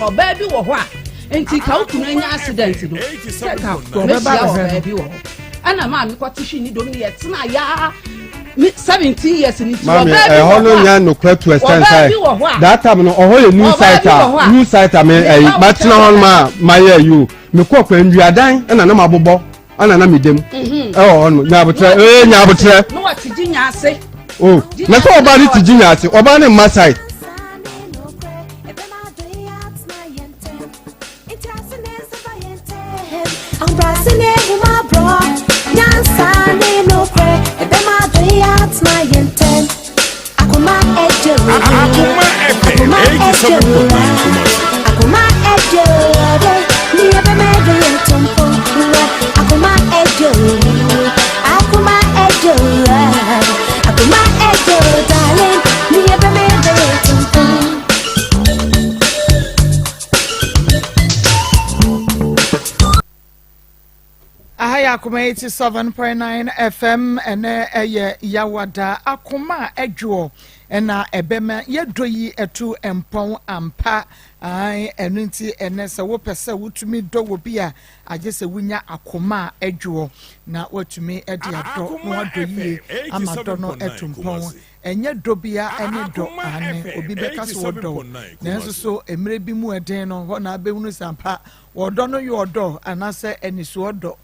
oba bi wo ho a enti ka ukunu anya accident no check out oba bi wo ana ma mi kwati hwi ni do ni yetna ya 17 years ni ti oba bi wo ho nya no kwa to extent that time no oho ye new site me batna hon ma ya you me ko kwa nduadan na na mabobo ana na medem hon nya botre nya botre no what ginya ase oh na so oba ni ti ginya ase oba ni ma side Akoma ejo ni ebe me do tompo Akoma ejo darling ni ebe me do tompo Ahaya Akoma 87.9 FM ene eye yawada Akoma ejo ena ebema yedoyi etu empon ampa ai enunti ene se wo pese wotumi do wo bia agese wunya Akoma ejo na wotumi edi ado no adoyi amado no etumpon enye do bia ene do ane obi beka so do na so emre bi mu eden no ho na abehunu sampa wodo no yodo anase eniso odo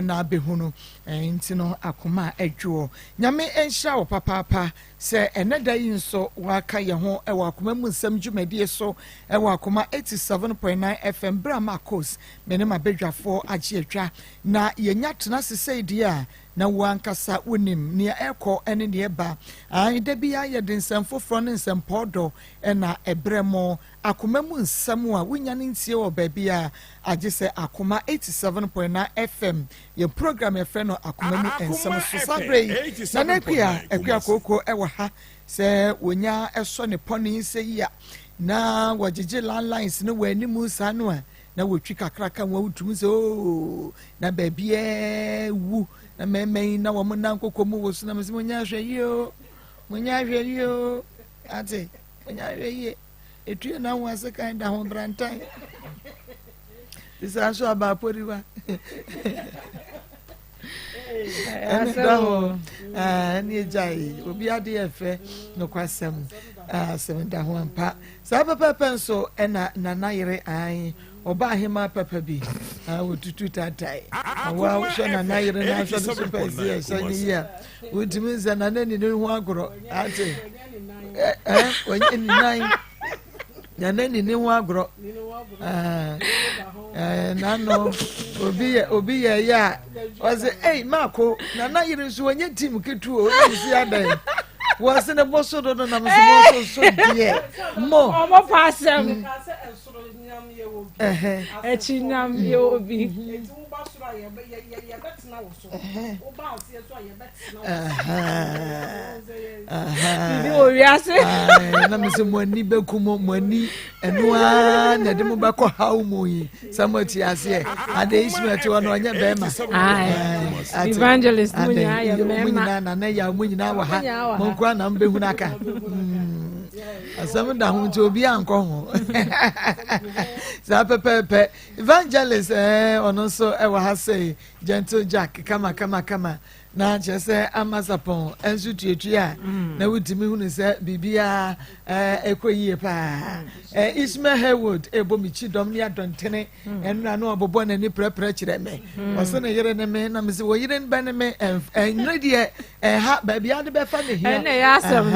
na abehunu nti no Akoma adwo nyame enhya wo papa se eneda yi nso waka ye ho e wa Akoma mu nsem dwumadi so e wa Akoma 87.9 FM bra Maa Akos mene mabedwafo agye atwa na yenya tena sesedi a na wankasa wonim ne ekọ ene ne ba da bia ye de nsem foforo ne nsem podo na ebremo Akoma mu nsem a wonya ne ntie wo ba bia agye se Akoma 87.9 FM ye program e frɛ no Akoma mu nsem so sabre na nakua akua koko e wa ha se wonya eso ne poni se ya na wagege landlines ne wani mu sa no a na wotwi kakraka wa wutum se o na ba bia wu na meme na wo na nkoko mu wo so na mse monya hwe yo ate monya hwe ye etu na wo ase kan da ho brantan isa so aba poriwa ni jai obi ade efe no kwasem asem da ho ampa sa papa penso ena nanayere ai oba hema papa bi wotutu tatai wa sho nanayere na sho so pesi e sho ni ya wotimi za nanani ne ho agoro ate onye ni nai nanani ne ho agoro nano obi ya was hey Mako nanayere so onye team ketu o si adan was in a bosso do na mso so die mo omo pasem echinyam ye obi etu ba sura ye betina wo so o ba ose so ye betina ni o wi ase na mse mo ani bekumo mo ani eno a na de mo ba ko hawo mo yi samati ase ade ismet wo no nya be ma evangelist munya ya mema na ya munyina wa ha mo kwa na mbehu naka asam da hu to obi anko ho za pepe evangelist ono so e wa ha say gentle jack kama na chese amasapon ensu tuetua na wutimi hu ne se bibia ekoyie pa Ismail Haywood ebomichi dom ne adontene enna no obobo na ni prepare kire me oso ne yere ne me na me se wo yere nba ne me enredie ha bibia de be fa ne hia ene ya asem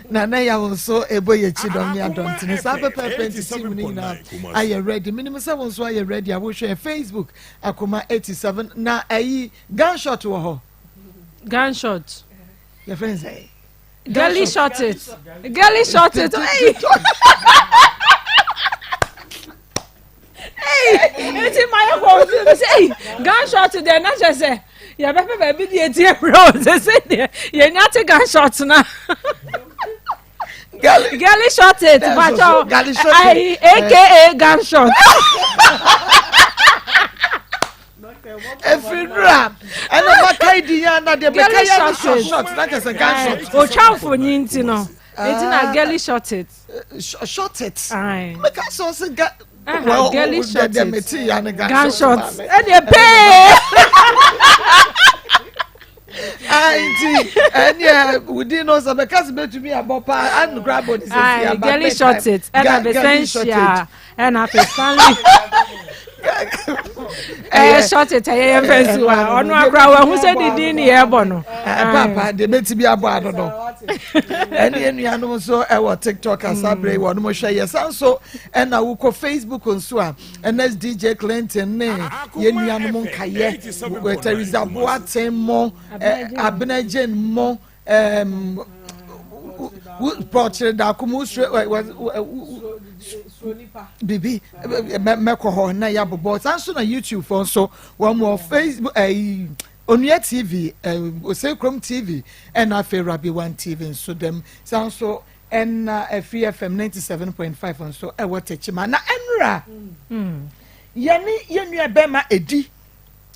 na ya wonso eboye chi dom ne adontene sa pepe team ni na are ready minimum se wonso are ready I will share Facebook Akoma 87 na gunshot wo ho gunshot your friends say girly shot it hey it's in my phone say gunshot there na just say ya be baby dey tie bro say you nyate gunshot na girly shot it but aka gunshot every rap and makai dia na de makai shot na just gunshot o chamfo nyinti no It's not girly short it. Short it. Aye. Make us also get. Well, girly short it. Gunshots. And you pay. And yeah, we didn't know some because to me about and grab on this. Girly short it. And I'm essential. And I'm Stanley. Short it. I am fancy. On one crowd, who said he didn't hear Bono? Papa, they meant to be about I don't know. And then you know, so our TikTok and Sabre, one more share. Yes, also, and I will call Facebook on Swam, and that's DJ Clinton, Yenian Monkaye, where there is a boate more, Abenajan more, portrait that Bibi, Mekoho, Nayabo boys, and soon a YouTube phone, so one more Facebook, Onya TV, say Chrome TV, and I feel Rabbi One TV, and so them sound so, and Free FM 97.5, and so I will teach him. Na Enra, Yeni Bema Edi,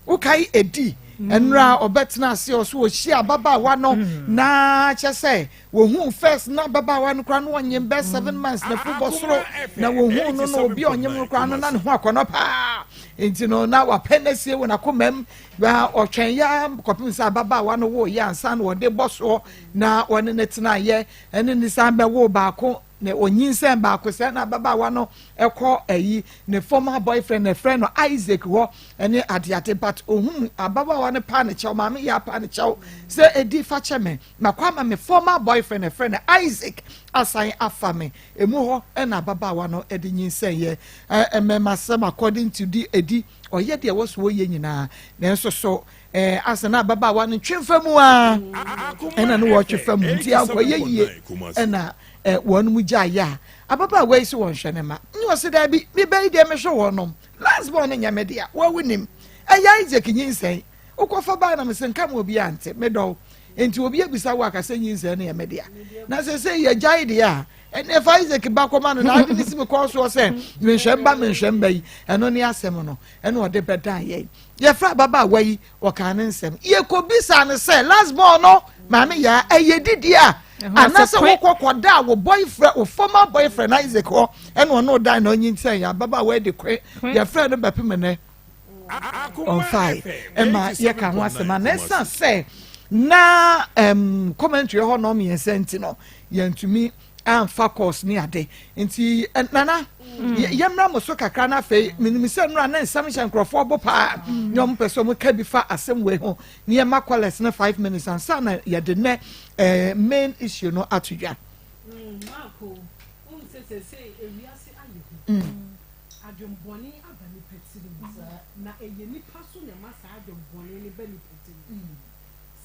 okay, Edi. Enra obetna si oso ohia baba wa no na che say wo hu first na baba wa no kra no onyem be 7 months na fubo soro na wo hu no no obi onyem no kra no na ne ho akono pa enti no na wa penesie wo na komam ba otwen ya kopim sa baba wa no wo ya ansa na wo de boso na woni netina ye ene ni sa be wo ba ko ne onyinsem ba ko se na baba wa no ekọ ayi ne former boyfriend ne friend no Isaac wo ene adiate but ohun ababa wa ne pa ne chaw mama ya pa ne chaw se edi fa cheme makwa me former boyfriend ne friend Isaac asan afa me emu ho na baba wa no edi nyinsem ye masem according to the edi oye de wo so ye nyina na so asana baba wa no twemfamu a ena no wo twemfamu nti akoye yie ena one mujaya ababa we so won hwenema nyo se da bi me bai de me hwe wonom last born nya media wa winim eya Isaac nyinsen ukofa ba na me se nka mo obi ante me do enti obi abisa wa ka se nyinsen na ya media na se ya jai de ya ene fa Isaac ba koma no na ade nisi me ko so se me hwemba yi eno ne asem no eno ode bedan ye ye fra baba wa yi o ka ne nsem ye ko bisa ne se last born no mama ya eyedidi a anase wo kokoda wo boyfriend wo former boyfriend Isaac ho eno no die na onyin sen ya baba we de kwe ya friend no bepem ne on 5 ema ye ka ho asema na esa se na commentary ho no me yesenti no yantumi amfa course ni ade nti nana yemra mo so kakra na fe minimise nura na nsam hyankrofo bo pa nyom peso mo ka bi fa asem we ho ni yema collect na 5 minutes ansa na ye de ne main issue no atudwa Marco se ewiase ayehu adwomboni abani petiri na eye nipa so ne masa adwomboni ne bani petiri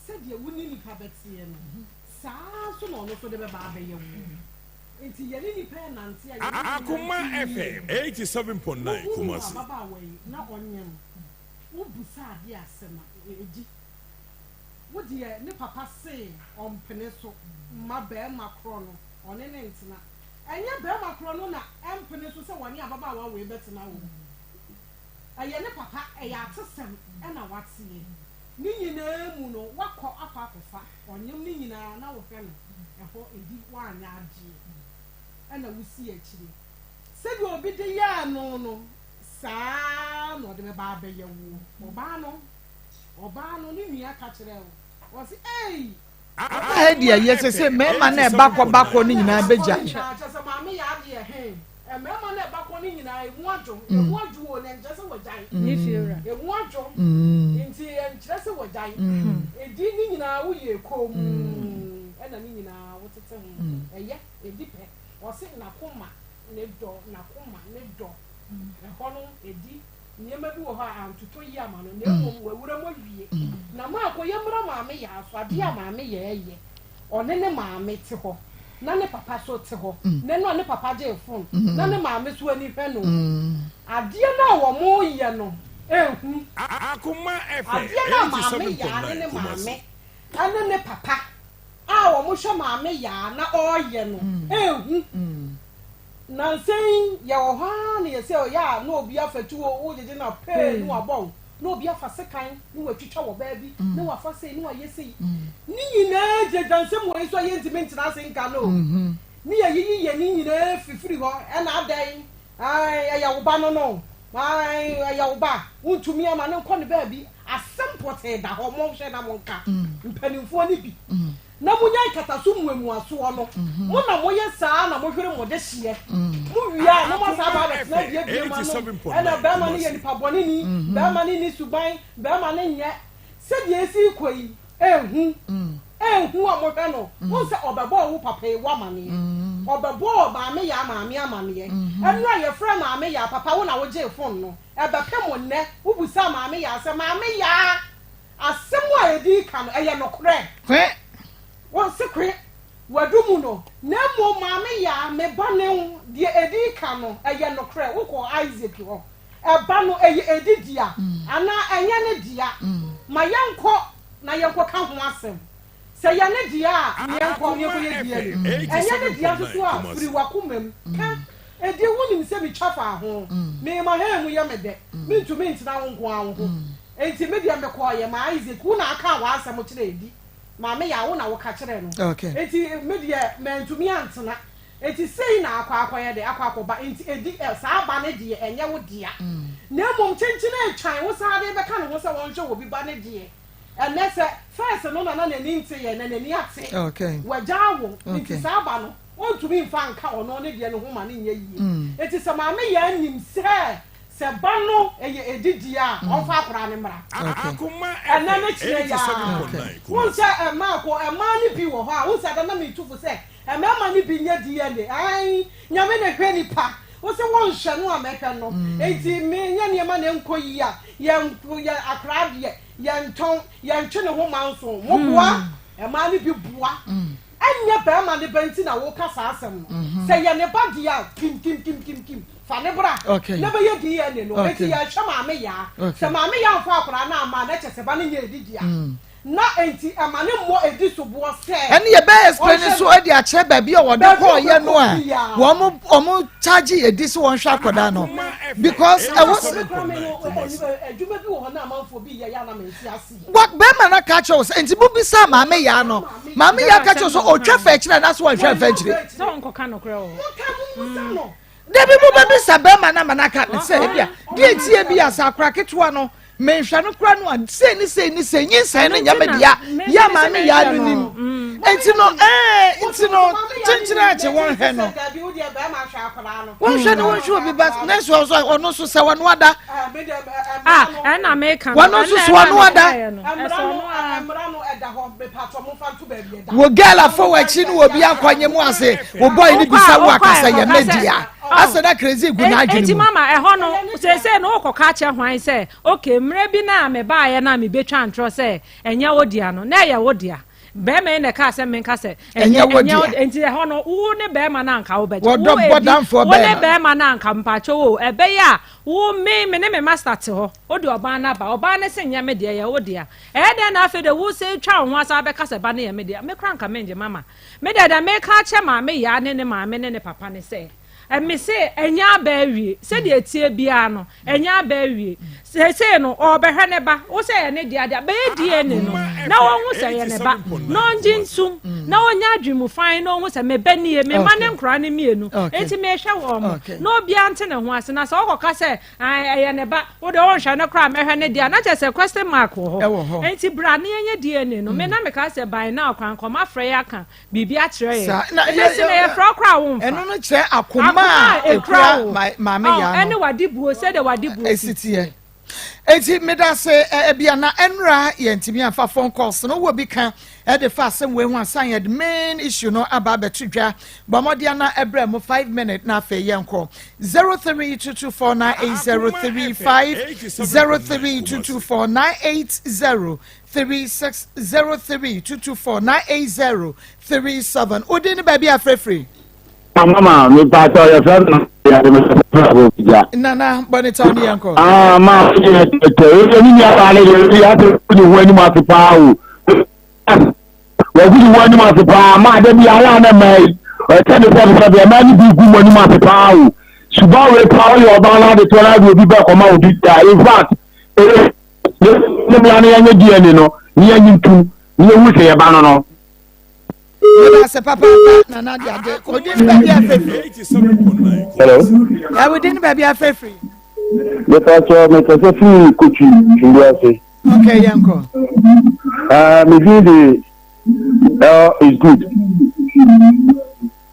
se de wuni nipa betie no saa so no so de be ba abaye wu enti yeli nipa nanti ya Akoma FM 87.9 Kumasi baba we na onyem wo busa ade asema eji wo de ne papa se ompene so ma be makro no one ne ntina enye be makro no na empene so se woni ababa wa we betina wo aye ne papa eya atesem e na watie ni nyina mu no wakọ afa akofa onyem ni nyina na wo hwe no eho edi wa anya agi ana wusi akire se bi obi de ya no saa no de me ba be ye wo oba no ni nua ka kire wo wo se dia yes say me ma na bako ni nyina beja se ma me ya de he me ma na bako ni nyina emu adwo wo na nje se wo jai ni fiora emu adwo nti enkyere se wo jai edi ni nyina wo ye kom ena ni nyina wo tete ho eye edi pe o se na koma ne do hono edi nyema bi wo ha antuto yi ama no na emu wawura mo wie na ma akoyemra maame ya afade a maame ye one ne maame te ho na ne papa so te ho ne no ne papa je phone na ne maame so ani hwe no ade na wo mo ye no ehu Akoma FM ade na maame ya ne maame ane ne papa a wo mo hwe maame ya na o ye no ehu na sen ye wo ha na ye se o ya na obi afatu o jeje na pay no abon no obi afa sekan no watwitwa wo baabi no wafa sei no waye sei ni nyina jejansem wo iso ye intimate na se nka no ni ye ni nyina fifiri ho e na adan ai ya wo ba no ai ya wo ba untumi ama ne nko ne baabi asempote da ho mo hwe na mo nka mpanimfo ni bi na munya kataso muamu aso no mo na mo yesa na mo hwere mo de hye mo wia na mo sa ba ba na die ma no na ba ma ne ye nipa bone ni ba ma ne ni suban ba ma ne nye se die esi koi ehu a mo hwe no mo se obebo wo papa e wa ma ne obebo ba me ya ma me ama ne enu aye fra ma me ya papa wo na wo je phone no e ba ka mo ne wo busa ma me ya se ma me ya asemu a edi kan e ye no kre won sekwe wadumu no na mo maame ya me ba ne de edi ka no eye no kre wo ko Isaac ho e ba no eye edi dia ana enye ne dia ma yanko na yanko ka ho asem se ye ne dia yanko ye dia enye ne dia so a firi wakomam ka edi wonim se bi twafa ho me ma ha mu ye me de me ntumi ntina wo nko anwo enti me dia me ko ye ma Isaac wo na aka wa asem kire edi maame ya wo na wo ka kire no enti media mentumi antena enti sei na akwa ye de akwa ba enti edi saa ba ne de enye wo dia na mom chenchine atwan wo saa de be ka no wo se won hwe wo bi ba ne de ene se first no na ni nti ye na ni ate waja wo enti saa ba no ontumi mfa nka ono ne de no ho ma ne nye yi enti se maame ya nim se bano eye edidia onfa akora ne mra Akoma ena ne kire ya won se ema ko ema ni bi wo ho a won se da na me tufu se ema ni bi nya di ele ai nyame ne hwe nipa wo se won hwe no ameka no enti me nya ne ema ne nkoyi a ye akora de ye nton ye ntwe ne ho manso mo boa ema ni bi boa anya ba ma ne benti na wo kasa asem no se ye ne ba dia kim fane bra na be ye di ye ne no eti ya hwa maame ya se maame ya mfa akora na ama na chese ba ne ye edidia na enti amane mo edi so bo se ene ye be explain so edi a che ba bi o wo de ko ye no a wo mo charge edi so won hwa akoda no because I was aduma bi wo ho na amanfo bi ye ya na mensi ase what be man na catch us enti bu bi sa maame ya no maame ya catch us o twa fa kire na so won hwa fa kire so onko ka no kre o no Debi mu baby sabema na manaka se bia die tie bia sakra ketwa no menhwa no kra no a se ni nyinsa no nyame dia ya ma me ya no nim enti no chenchira che won he no won hwe no won hwe obi bas na so ono so se won wada na me kan won so so won wada amra no eda ho be patro mo fa to ba bi eda wo gala fo wa chi no obi akwanye mu ase wo boy ni bisa wo akasa ya media asa da crazy gu na adwene enti mama ho no se no okoka che hwan se okay mre bi na me ba ye na me betwa antro se enya wodia no na ye wodia be me ne ka se men ka se enya enti ho no wo ne be ma na nka wo be wo ne be ma na nka mpacho wo ebe ya wo me ne me master te ho odi oba na ba oba ne se nya me de ye wodia e de na afi de wo se twa ho asa be ka se ba ne ye me de me kra nka menje mama me de me ka che ma me ya ne ma me ne papa ne se me say enya ba wie se de etie bia no enya ba wie se no obehwe ne ba wo se ne dia dia ba die ne no na wo hu se ye ne ba no njinsum na wonya adwemu fan no hu se me ba ne me ma ne nkra ne mienu enti me hwe wo mo no bia nte ne ho ase na se okoka se ye ne ba wo de won hwe ne kra me hwe ne dia na che se question mark wo ho enti bra ne yenye die ne no me na me ka se by na kwan koma frɛ ya ka bibia kire ye se ne ye frɛ kra wo eno no kire akoma ekra maame ya no ene wadi buo se de wadi buo esitie enti meda se ebia na enra ye ntimi afa phone calls no wo bi kan e de fa asem we hu asan ye the main issue no aba betudwa bomodia na ebra mu 5 minutes na afa ye nko 0322498035 0322498036 0322498037 odini baby afrefree Mama, mi pato ya sana ya demesafra ya. Nana, bonita oni yanko. Ma, ni ya pale ya kuni wani masipau. Wagudi wani masipau, ma de bi ala na mai. Tani sabi ma ni bi gumo ni masipau. Suba we paul yo ba la de tola bi ba ko ma odi da. In fact, ne mla ya DNA no ni ya nyintu ni ewu se ya ba no se papa na na dia de ko din ba bia free. Hello. Ya we din ba bia free. Le pastor me kase fi kuchi ndase. Okay, yanko. Me the is good.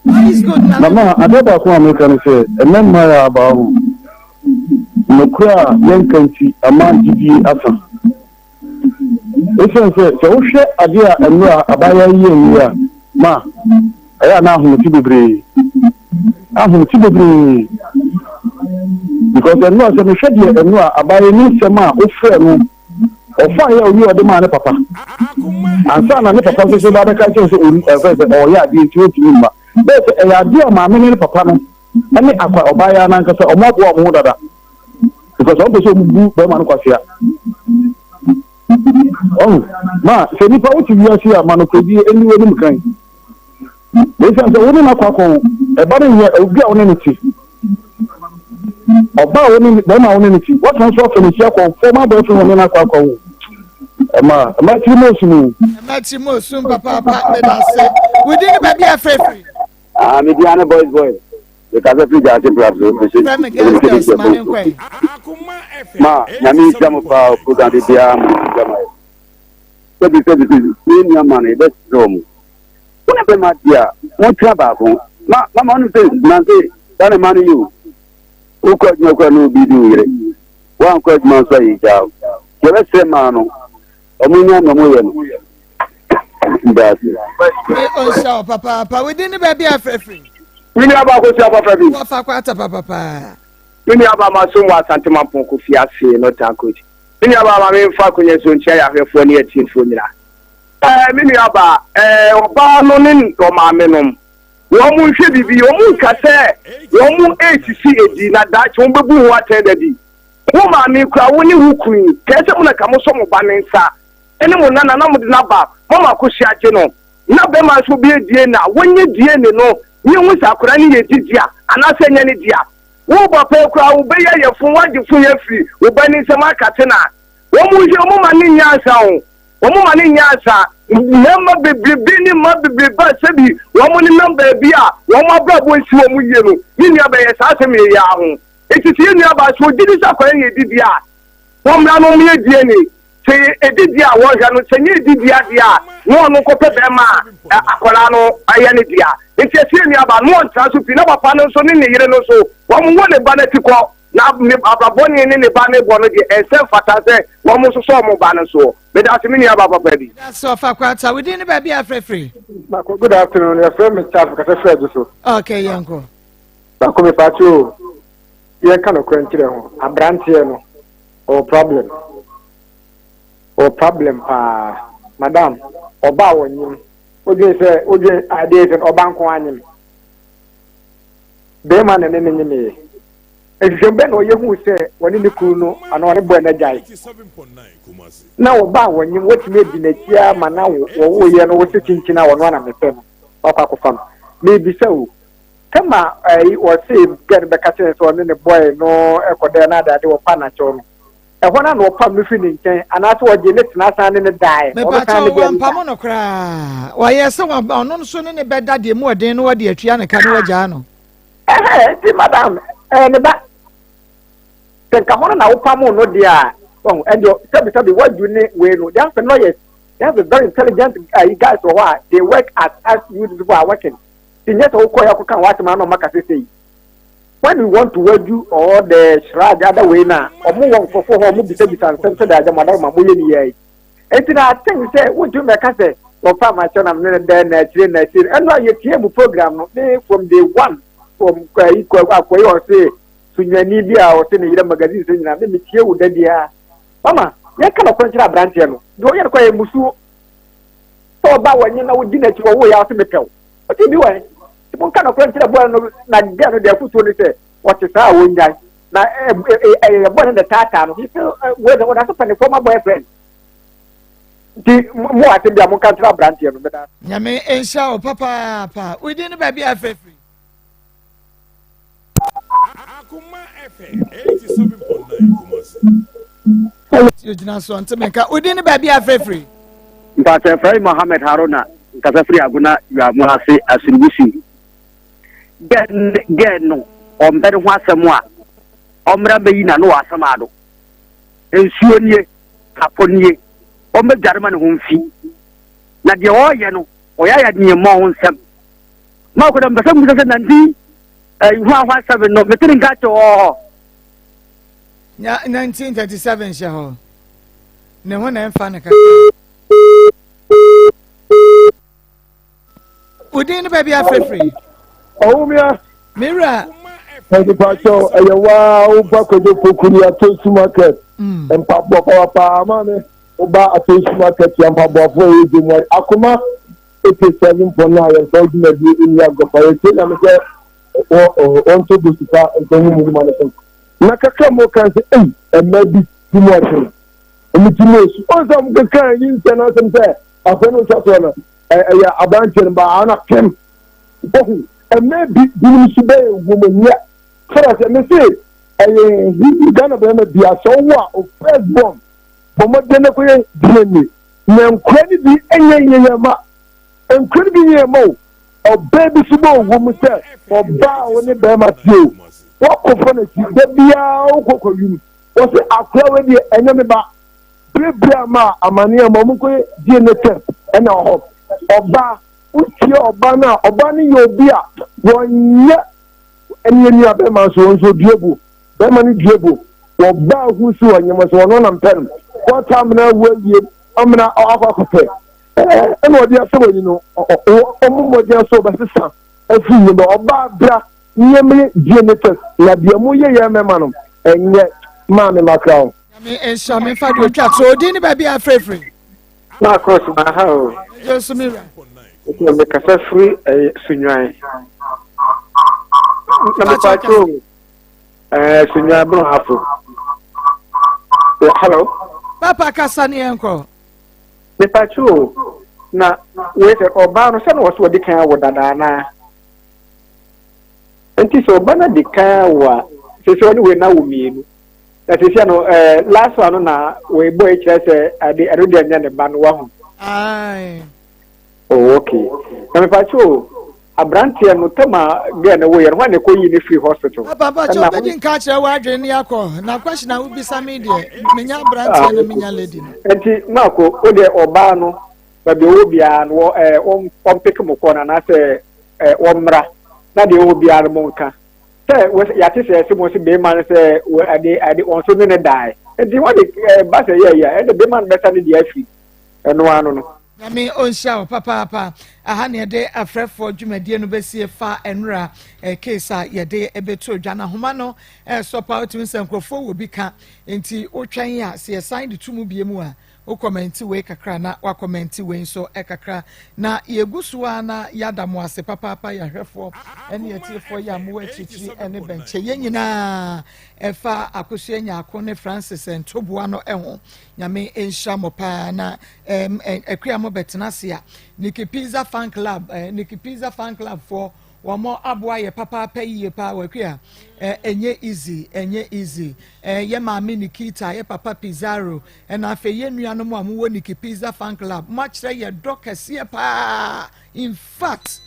Why is good now? Mama, adaba ko America no say, emem mara about no kra yankanti amanjidi afa. Efen say so hwe ade a enu a abaya yi a ma aya na ahumuti bebre. Ahumuti bebre. Because enu a se me hwe de enu a abaya ni sema ofre no ofa ya owi ode ma ne papa. Ansa na ne papa so ba ka che so o ya di ti o ti ma. But a dear mamma and papa, and aqua or buy an uncle or more dada. Because all the so Berman Quasia. Oh, ma, say if I want to be a man of anywhere in the kind. They said the woman of Quaco, a body here will get on anything. Or bow on anything. What transfer from the shop of former boyfriend in a Quaco? Ma, Maximo soon, papa, let us say, we didn't be afraid. Mediana boy. The Casa Jazz Ma, Yami Jamapa, put on the Diam. So because it is in your money, that's wrong. Whatever, my dear, won't trouble. Mamma says, Nancy, that money you. Who could no be doing it? One could man say, You're a man. That's it. Papa, we didn't be afraid. We never go to our family. Papa. We never my son was Santama Ponco Fiasi, not Tancoach. We never my main Falconius on chair for near Tinfunia. Miniaba, Barnonin or Marmenum. Woman should be your casse, your moon ACC, not that won't be water. Woman, Crowley Wooking, Casamona Camosom Banensa. Anyone, none of the number, Mama Cushiatino. Nabema should be a DNA. When you DNA, no, you wish I could any dia, and I say any dia. Woba Pokra will be your phone, what you feel free, will burn in some catena. One was your woman in Yasa, one woman in Yasa, number be being mother be bad, Sebi, one number be one more brother will see you, you never assassinate Yahoo. It is in your bus, who did it up any dia. One man only a DNA. Say a didia was an senior didia, no one could pay them, Acolano, Ianidia. It's a senior about one transfer, never panel so in the year or so. One won a banner to call now, Ababoni in the banner, one of the SF Fatase, one most of some banner so. But that's many about baby. That's so far, we didn't be afraid free. Good afternoon, your friend, Mr. Cafe. Okay, uncle. Bakumi Pachu, you can't quench a brand here or problem. Or problem, madam, or bow on him. Would you say, would you ideas and or bank on him? Bayman and enemy. If you been or you who say, when in the Kuno, and on a Buena now, bow on him, what made the Netia, Manao, or we are no sitting in our one of the pen, or Papa. Maybe so. Come on, I was saying, get the catches on the boy, no, echo there, another, they were panachon. I want to know public feeling, and that's what you let us and in the die. Pamono cry. Why, yes, someone on soon in the bed that the more than what the Triana Canoajano. Eh, madam, and the back. Then come on now, Pamo, no dear. Oh, and your what you need, we know, they have lawyers. They have a very intelligent guys or what they work as you are working. In yet, all can watch man or Macassi say. When we want to wed you or the shrine the other way now, or move for home, be said and sent to the Madame Mamuye. And I think, say, would you make us say, or farm my son, and then and now you came program from the one from Quay or say, to your media or sending the magazine, and let me hear with the dear. Mama, you cannot punch a branch. Do you acquire Musu? So about when you know, dinner to away out in the pill. What do you do? One kind of friends that were not getting their foot to say, what is our own guy? Now, one in the Tatan, he feel whether what happened for my boyfriend. The more I think the Amoka branch here, but Yame and show, Papa, we didn't be afraid. Akoma FM 87.9 Kumasi. You didn't so until make a within the baby free. But Fry Mohammed Haruna, Kasafri Aguna, you are more say as in wishing. Get no, on better one somewhere. Omra Beina no Asamado. And Sunie, Caponie, Omber German home fee. Not the oil, or I had near more Nsem. Margaret and some doesn't and you have 7 no, but didn't got to all. 1937 Shaho. No one am fan. Within the baby free. Oh, Mira. Thank you, a wow, Baco, Pukuria, Toast Market, and Papa, Mammy, Oba, a Toast Market, and Papa, Akoma, 87.9, and told me in Yago, or on to Busika, and Tony Manison. Nakakamo can say, and maybe too much. And it's most, also, the kind you can also say, a fellow chaplain, a bunch of Anna Kim. And maybe you should be a woman yet. First, and say, he gonna be a so of firstborn. But what then a DNA? Now, credit the Yama and credit the Mo or baby small woman said, or bow on the Bama too. What components that be our you? Was it a quality enemy back? Brama, a mania Momuque, DNA, and a hope. Oba, Uchi Obana, Obani Yobia, one year, and you have Bema so Diabo, Bemani Diabo, Oba who saw and you must one on pen. What time now will you? I'm not off. And what they are so, you know, or they are so, but sister, a few Oba Bra, Yemi, Genesis, Labiamuya Yamamanum, and yet, Mammy Macron. And some in fact, your chat, so didn't baby a free. Maa Akos my house. Yes, Mira. It will make a free a Sunyai. Number 2, Sunyai Bruhafu. Hello, Papa Cassani uncle. the Pachu. Now, wait, Obama, son was what the car with Dana. And this Obama the car was, so anyway, now we mean. That is, you know, last one now, we boy chess at the Arabian and the Banwa. Aye. Oh, okay. I'm a patrol. A branch here, no Toma, get away and one a coin in the free hospital. Papa, I didn't catch a word in Yako. Now, question I would be some media. Minya branch and Minya lady. And Marco, Ode Obano, but the Obian, on Picamocon, and I say, Omra, not the Obian Monka. Say, was Yatis, most of the man say, I did also die. And the one bus a year, and the Beman better than the F. And no one. I mean, on show, Papa, a honey day, a fret for Jumedia Nubesi, far and ra, a case, ya day, a beto, Jana Humano, and so power to Nsem will be cut into Ochania, see a sign the 2 Mubiemua. O comment to wake a crana, or comment to win so ekakra. Na ye guswana yada mwase papa ya refo, and ye for ya muechi and a bench. Yenina, efa akushenya akone Francis and Tobuano eho, Yame en Shamopana, and a criamo betanasia, Niki Pizza Fan Club, Niki Pizza Fan Club for. One more abwa papa pay ye power queer. Enye easy. Ye mami Nikita, ye papa Pizarro, and I fay ye no more Niki Pizza Fan Club. Much say ye dock a see pa. In fact,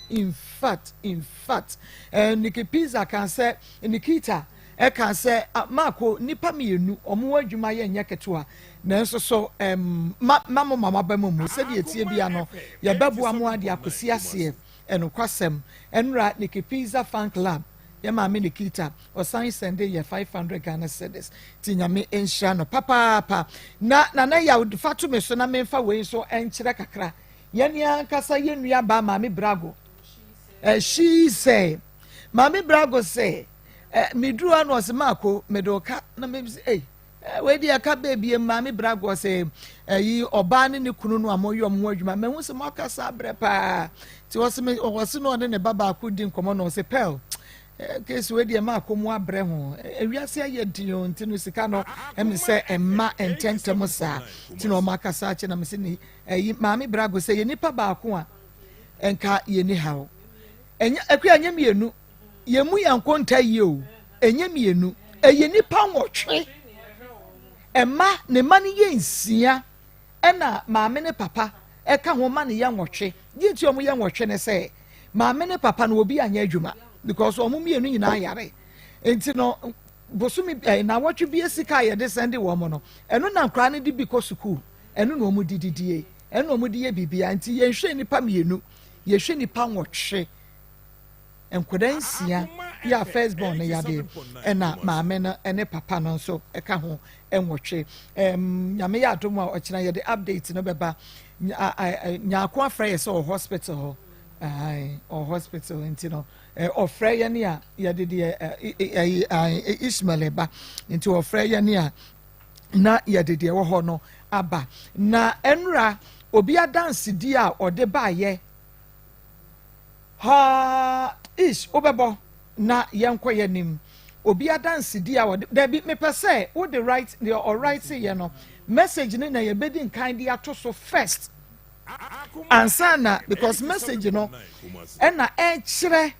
Niki Pizza can say Nikita. I can say Marco nipa mienu omo adwuma ye nyaketua nanso so mama bamu said ye tie bia no ye babu amu ade akosi ase eno kwasem enra Niki Pizza Fan Club ye ma me Nikita o sign send ye 500 Ghana cedis tinyame enhia no papa na ya fatu me so na me fa we so enkyere kakra ye nia kasa ye nua ba ma me brago she say ma me brago say me drew an was Marco medoka na me say we dey aka baby ma me brago say yi oba ne kunu no amoyo mo adwuma me hu se makasa bre pa ti was me was no ne baba ku di nkomo no say pel case we dey Marco mo abre ho ewiase aye dio ntinu sika no em say emma ententem sa ti no makasa che na me se ni yi ma me brago say ye nipa ba ko a enka ye ni hawo enya akua nya mienu yemu yankonta yi o enye mienu eye nipa nwotwe Emma ne mani ye nsia ena maame ne papa eka ho ma ne ye nwotwe di nti omo ye nwotwe ne se maame ne papa no obi anya adwuma because omo mienu nyina yare enti no bosumi na wotwe bi esika ye de send wo mo no eno na nkra ne di bi ko school eno no omo dididie eno omo di ye bibia nti ye hwe nipa mienu ye hwe nipa nwotwe enkodansia ya first born ya de ena maame no ene papa no nso eka ho enwotwe nyame ya adom a okina ye de update no beba nyaako afra ye so hospital ho or hospital nti no ofra ye ne a ye de Ismail ba nti ofra ye ne a na ye de wo ho no aba na enra obi adanse di a ode ba ye ha ish obebo na yenko yenim obi adanse di a there be me pese wo the right the all right say you know message ni na ye bedi nkan di ato so first ansana because message no na kire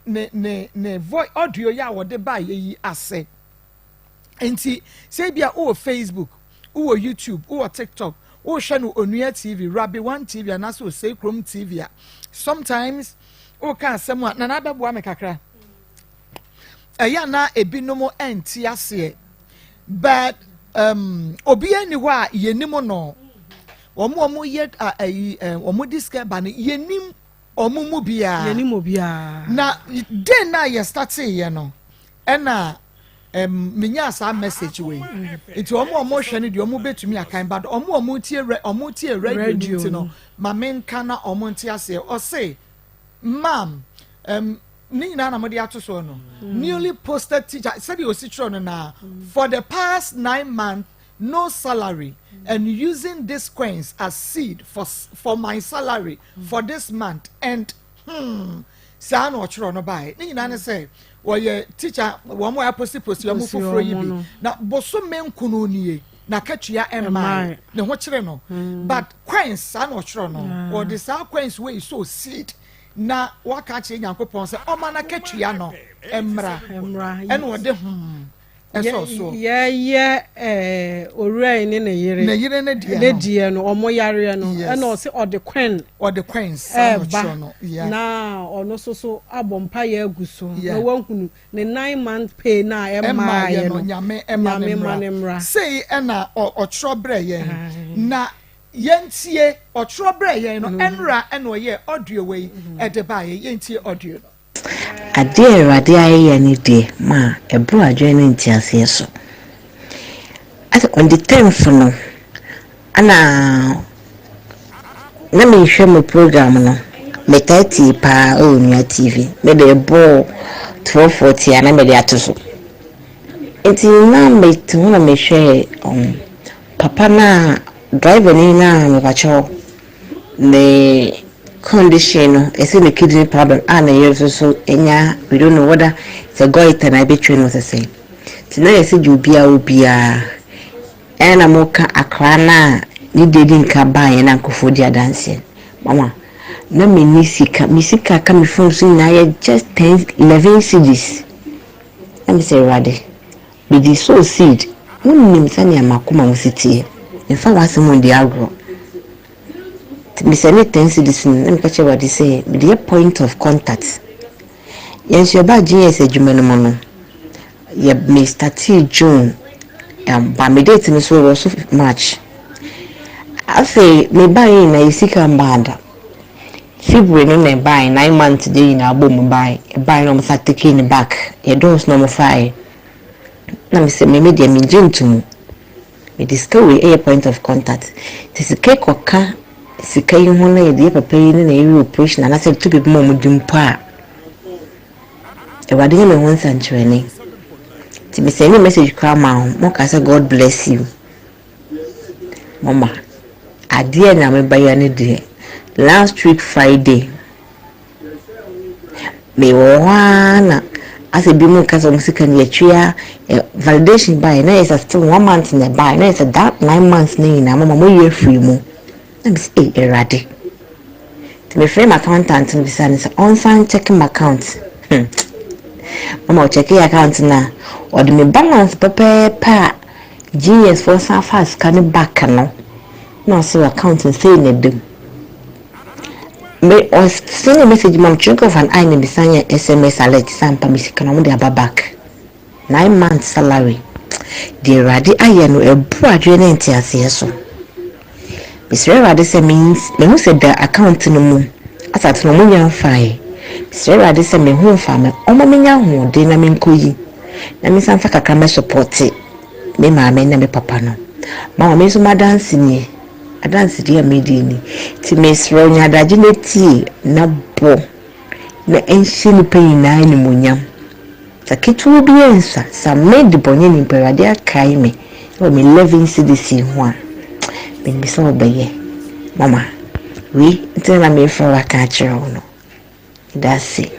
ne voice audio ya wo de ba ye ase enti say bia o Facebook o YouTube o TikTok o hwe no Onua TV Rabi 1 TV anaso say Chrome TV a sometimes o ka asem a na na beboa me kakra eya na ebinom enti ase but obi ani ho a yenim no omo ye omo diske ba no yenim omo mu bia yenim obia na den na ye start ye no ena minya asa message we iti omo hwe ne de omo betumi akan bad omo tie radio nti no ma menka na omo nti ase o say ma'am ni na mo de ato so no newly posted teacher said you sit no na for the past 9 months no salary and using this coins as seed for my salary for this month and sa no chiro no bai ni na say woye teacher wo mo aposti wo mo foforo yi bi na boso menkunu nie na katua emma ne ho kire no but coins sa no chiro no or the sa coins wey so seed na waka che Nyankopon se o ma na katua no emra ene wo de so owura ni ne yire ne die no omo yare no ene o se o de coins sa no na ono so abompa ya aguso na wanhunu ne 9 month pay na emma ye no nyame emra say ena o chrobre ye na yentie o chrobre ye no enra ene o ye audio we ede ba ye yentie audio no ade erade aye ni de ma ebro adwene ntiase so at on the 10th no ana na me hwe mo program no me tati pa Onua TV me de bo 1240 ana me de atoso enti na me tu na me hwe papa na driver ni na me bacho ne condition is in the kidney problem and so enya we don't know whether it's a goiter na be train was the same tina yesi jubia obia ena moka akra na ni dedi nka ban na nkofo dia dance mama na me misika ka me phone so na ya just 11 cedis let me say ready be the so seed wonnim sani amakoma musitie in fact wasem ndi agro me say me 10 cedis let me catch what they say the point of contact yes your bad GS adwuma no no ye me start June ba me date me so was March I say me buy na isika mbanda February no me buy 9 months dey na abom buy no me start taking back ye don't no me fire na me say me dey me gentle me discover a point of contact this is cake oka sika yi ho na ye de papa yi na ye operation na say to be mom dimpa e wade me ho nsanchwene ti me send message kwa ma mo ka say God bless you mama adie na me baya ne de last week Friday me wana ase bi mo ka so sika ne atwa validation buy na is still 1 month na buy na is that 9 months na mama mo ye free mo let me say erade to me frame accountant no bisa say on sign checking my account mama check your account na or the balance papa GS for some fast can back no so account and say in them me or send a message mom chunk of an eye in the SMS alert sampa misikanom de back 9 months salary dear radi ayeno a broadway entiase so Mr. Radi say means me who said the account no mu asat no mu yan fine Mr. Radi say me hu fa me omo me nya hu de na me nkoyi na me san fa kakra me support me maame na me papa no ma me so ma dance ni dance dia me di ni ti me sro nya daji na ti na bo na enshi ni pain na ni munyam takitu bi ensa sa me di bonye ni perade akai me o me 11 cedis ho a me so obeye mama we tell me for a catcher no that's it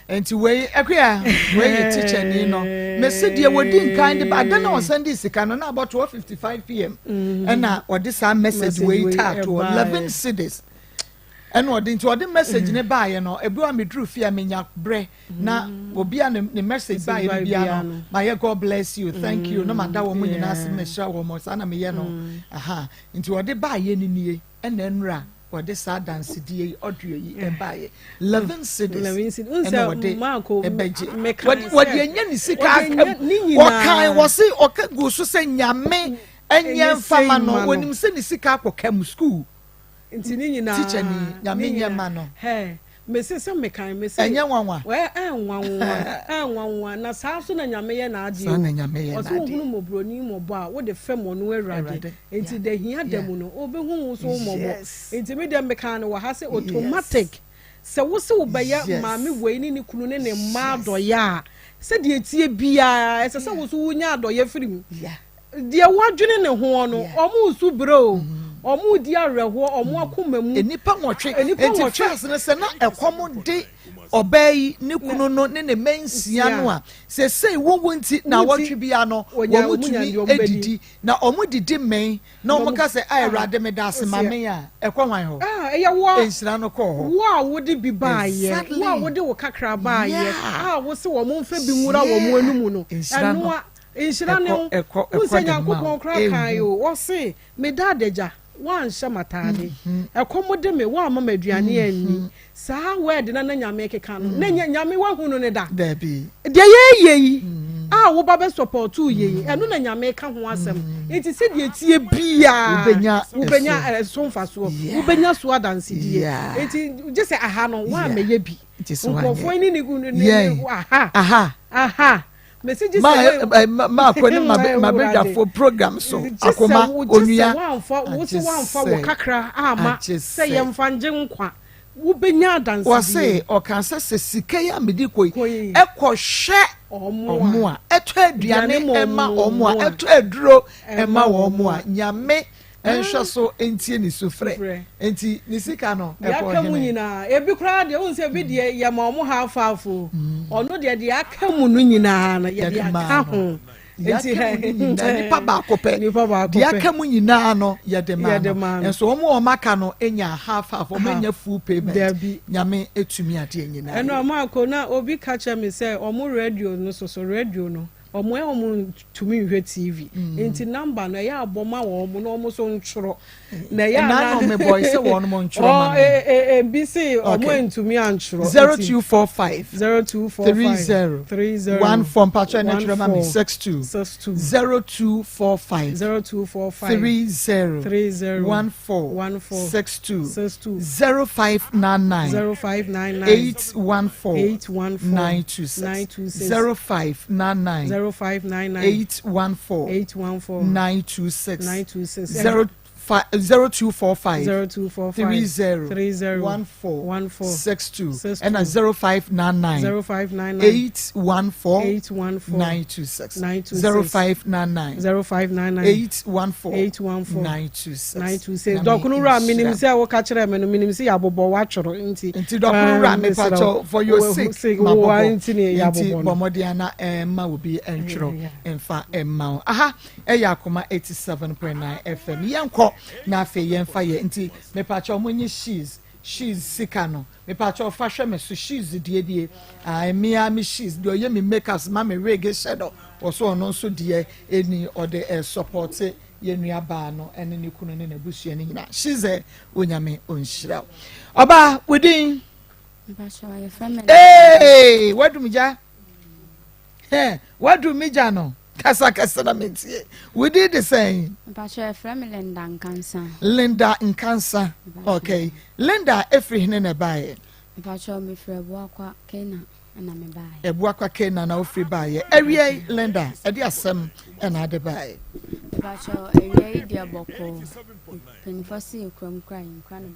enti we akua we teacher ni no me se de wodi nkan de ba na on Sunday sika no na about 12:55 p.m. and na odi sa message we tat to 11 cedis and odi nti odi message ne ba ye no ebu am dru fia me nya bre na obi a ne message ba ye bia no my God bless you thank you no manda wo mu nyina se me sha wo mo sa na me ye no aha nti odi ba ye ni nie en enra odi sa dance die odu yi e ba ye 11 cedis unse Marco wodi enya ni sika okan wo se okagu so se nyame enye fama no wonim se ni sika akokam school nti ni nyina teacher ni nyame nyama no me se me kan me se enye nwanwa we enwanwa na saa so na nyame ye na ade so na nyame ye na ade o so hunu mobroni mobo a wo de fem onu awurade nti de hia demu no obehu so mobo nti me de me kan no wa ha se automatic se wo se wo beye maame wei ni kunu ne ma doya se de etie bia se wo so wonya doya firim de wadwene ne ho no omu su bro omu di areho omu akomamu enipa nwotwe enti chance ne se na ekomo de obey ni kunu no ne mensia no a se sei wo nti na wotwe bia no wo mutumi edidi na omu didi men na omu ka se ai rade me da se mame a ekwanwan ho eye wo ensira no ko ho wo wo de bi baaye wo de wo kakra baaye wo se wo mo mfa bi nwura wo mo anumu no enu a ensira ne wo se nyankopon kra kan yo wo se me da deja wan shamatade ekomode me wa mama aduane ani saa word na nyame keka no na nyame wa hunu ne da da bi de yeyi wo ba be support yeyi eno na nyame ka ho asem enti se de etie bia ubenya sonfa so ubenya so adanse die enti je se aha no wa me ye bi nkofo ni ni aha message ma kwani ma beja for program so akoma onua wo se wanfa wo kakra ama se yemfa nje nkwa wo benya dance wo se o kan se sika ya medi koi ekohwe omo a eto aduane ema omo a eto aduro ema omo a nyame enhwe so entie ni sufre enti ni sika no akamu nyina ebi kra de won se bi de ya ma omo half ono de akamu no nyina na ya de aka ho enti ni pa ba kope de akamu nyina no ya de ma enso omo o maka no enya half omo enya full payment nyame etumi ade nyina eno amako na obi kacha me se omo radio no so radio no omo tumi hwe TV enti number no ya aboma wo omo no omo so ntworo na ya na me boy se wo no ntworo ma BC omo ntumi antworo 0245 30 one from patron natural mami 62 0245 30 14 62 0599 814 926 0599 814 926 0245 30 14 62 and 0599 814 926 0599 814 926 dokunu ra minim se wo ka kire me no minim se yabobo wa tworo nti dokunu ra me pacho for your sake wo nti ne yabobo bomodiana ma obi entworo emfa emma aha Akoma 87.9 FM yanko na afe yemfa ye nti me pacho omonye she's sikano me pacho fa hwe me so she's die I me she's do ye me makers ma me reggae shadow also no so die eni or the support ye nua ba no ene ne kunu ne na busua ni nyina she's a onyame onhyira oba within hey what do me ja what do me ja no kasa na mentie we did the same Pacho from Linda Nkansa okay Linda every hine na bae Pacho me frɛ boakwa Kena na me bae boakwa Kena na ofri bae ewie Linda e de asem na ade bae Pacho ewie dia boko penfosi ekram kra nkra no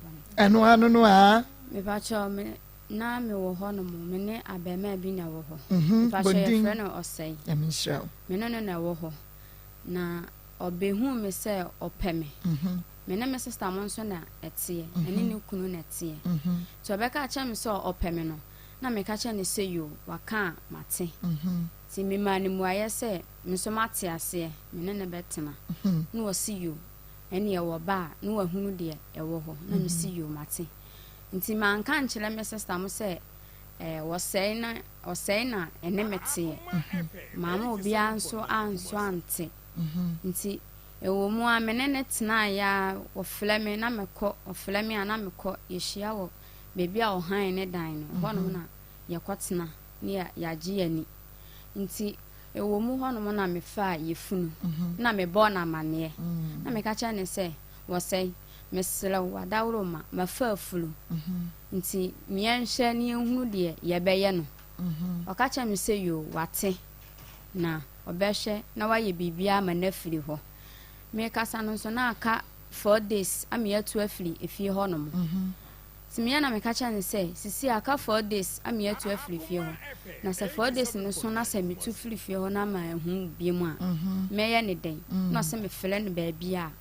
ban no a me Pacho me na me wo ho no me ne abema bi na wo ho Pacho ye frɛ no osei emisha me no na wo ho na obehu me se opeme me na me sister mo nso na etie ene ne kunu na etie so obeka acha me so opeme no na me ka cha ne se yo waka mate ti me ma ne mu aye se me so mate ase me ne betena na wo si yo ene ye wo ba na wo hunu de e wo ho na me si yo mate nti man kan chile me sister mo se wo sei na ene mete mama obi anso ante nti ewo mu a menene tena ya wo flame na mekọ oflame ana mekọ yehia wo bebi a ohan ne dan no hono na yekotena ne ya gye ani nti ewo mu hono na mefa yefunu na mebọ na mane na meka cha ne se wo sei mesela wadawro ma mafa afulu nti mienhye ne ehunu de yebeye no okacha me se yo wate na obehye na waye bibia ma na firi ho me kasa no so na aka 4 days ami atu afiri efie ho no mo timi na me kacha ne se sisi aka 4 days ami atu afiri fie ho na se 4 days no so na se mitu firi fie ho na ma ehu bi mu a me ye ne den na se me fele ne ba bia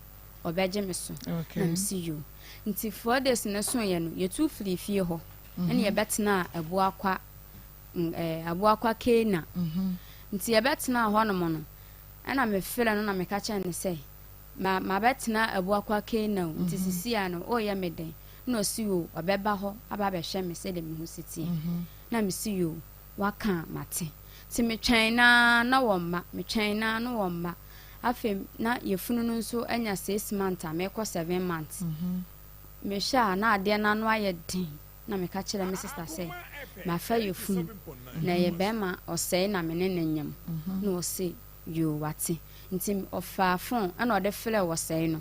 obeje me so na me see you nti 4 days no so ye no ye tu firi fie ho ene ye betena abuakwa Kena nti ye betena ho no mo no ana me fele no na me kacha ne se ma betena abuakwa Kena nti sisi ano o ye me den no si yo obeba ho aba be hye me se de me hu siti na me si yo waka mate ti me twen na wo mma me twen na no wo mma afem na yefunu no nso anya 6 months a me ko 7 months me sha na ade na no aye din na me ka kire me sister say ma fa yefunu na ye be ma osei na me ne nyam na o se yo wate nti ofa fon ana ode fele wo sei no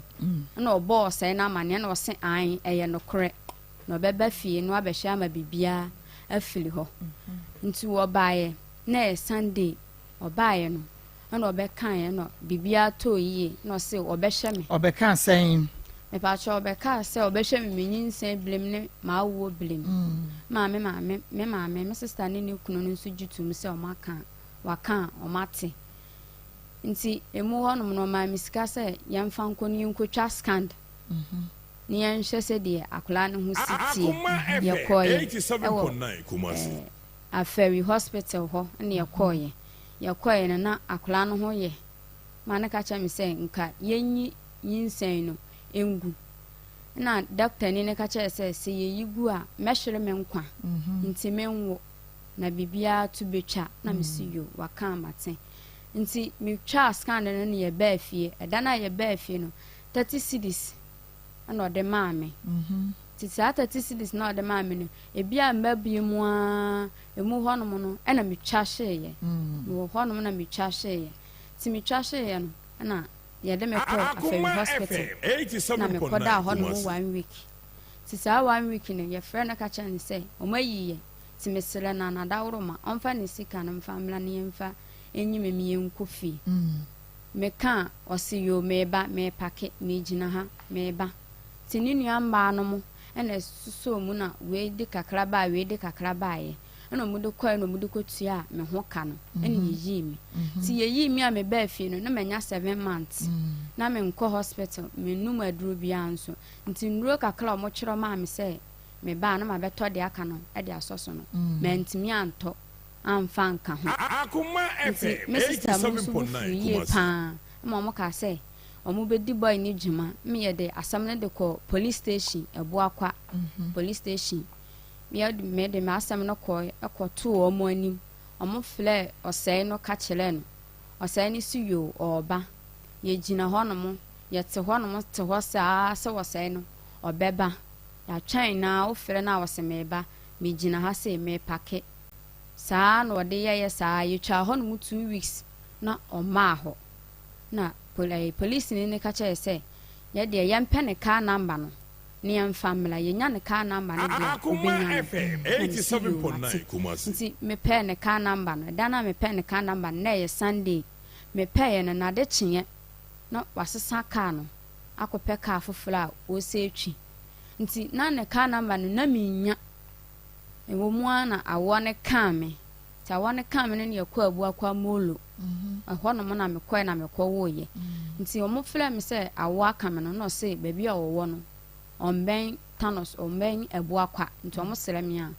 ana obo osei na amane na o se an eye no kore na obeba fie no abehia ma bibia afili ho nti wo baaye na Sunday obaaye no ana obekan ye no bibia to yie na o se obehye me obekan sen me pa cho obeka se obehye me nyinsen blem ne ma wo blem me sister ne kunu no nso gitum se o maka waka o mate nti emu ho no ma misika se yemfa nkoni nkotwa scand ni yenhye se de akola ne ho sitie yekoye 87.9 Kumasi Aferi hospital ho ne yekoye na akola no ho ye ma ne ka cha mi se nka yenyi yinsen no engu na doctor ni ne ka cha se yeyigu a mehwere me nkwa nti menwo na bibia to betwa na misiyo waka mate nti mi twa scan no ne ye ba afie eda na ye ba afie no 30 cedis ana ode maame titi 30 cedis na ode maame no ebia mbabie mu a emu ho no no na mi twa hye wo ho no na mi twa hye ti mi twa hye no na ye de me call Aferi hospital na me koda ho no 1 week titi 1 week no ye frɛ no ka cha ne say o mayiye ti mesele na dawro ma onfa ne sika no mfa mla ne mfa enyi me enkofi me ka osiyo meba me pake me gina ha meba tininu amba no mo ene suso mu na we de kakra ba ye eno mu de kwa no mu de kotua me ho ka no ene yi mi ti yi mi a me ba afie no na menya 7 months na me nko hospital me num aduro bia nso nti nduro kakra mo kyerɛ ma me se me ba na ma beto de aka no e de asoso no mentimi anto amfa nka ho Akoma FM 87.9 Kumasi pa mo ka se omo be di boy ni djuma me ye de asam ne de ko police station Ebuakwa police station me de me asam no ko ekoto omo anim omo fle osei no ka kire no osei ni su yo oba ye gina ho no mo ye te ho no mo te ho saa se osei no obeba ya twan na o fle na wose meba me gina ha se me pake saa no de ye saa ye twa ho no 2 weeks na oma ho na police ni ka che se ye de ye mpe ne car number no ne yam family ye nya ne car number ne de Akoma FM 87.9 Kumasi nti me pe ne car number no da na me pe ne car number na ye Sunday me pe ye na de kyenye no wasesa car no akope car foforo o se etwi nti na ne car number no na me nya ewo mu ana awo ne car me ta awo ne car me ne yakɔ Abuakwa molo ahɔ no mo na me kɔ na me kɔ wo ye nti omo fle me se awo aka me no se baby a wo no omben Thanos omben Ebuakwa nti omo sere me a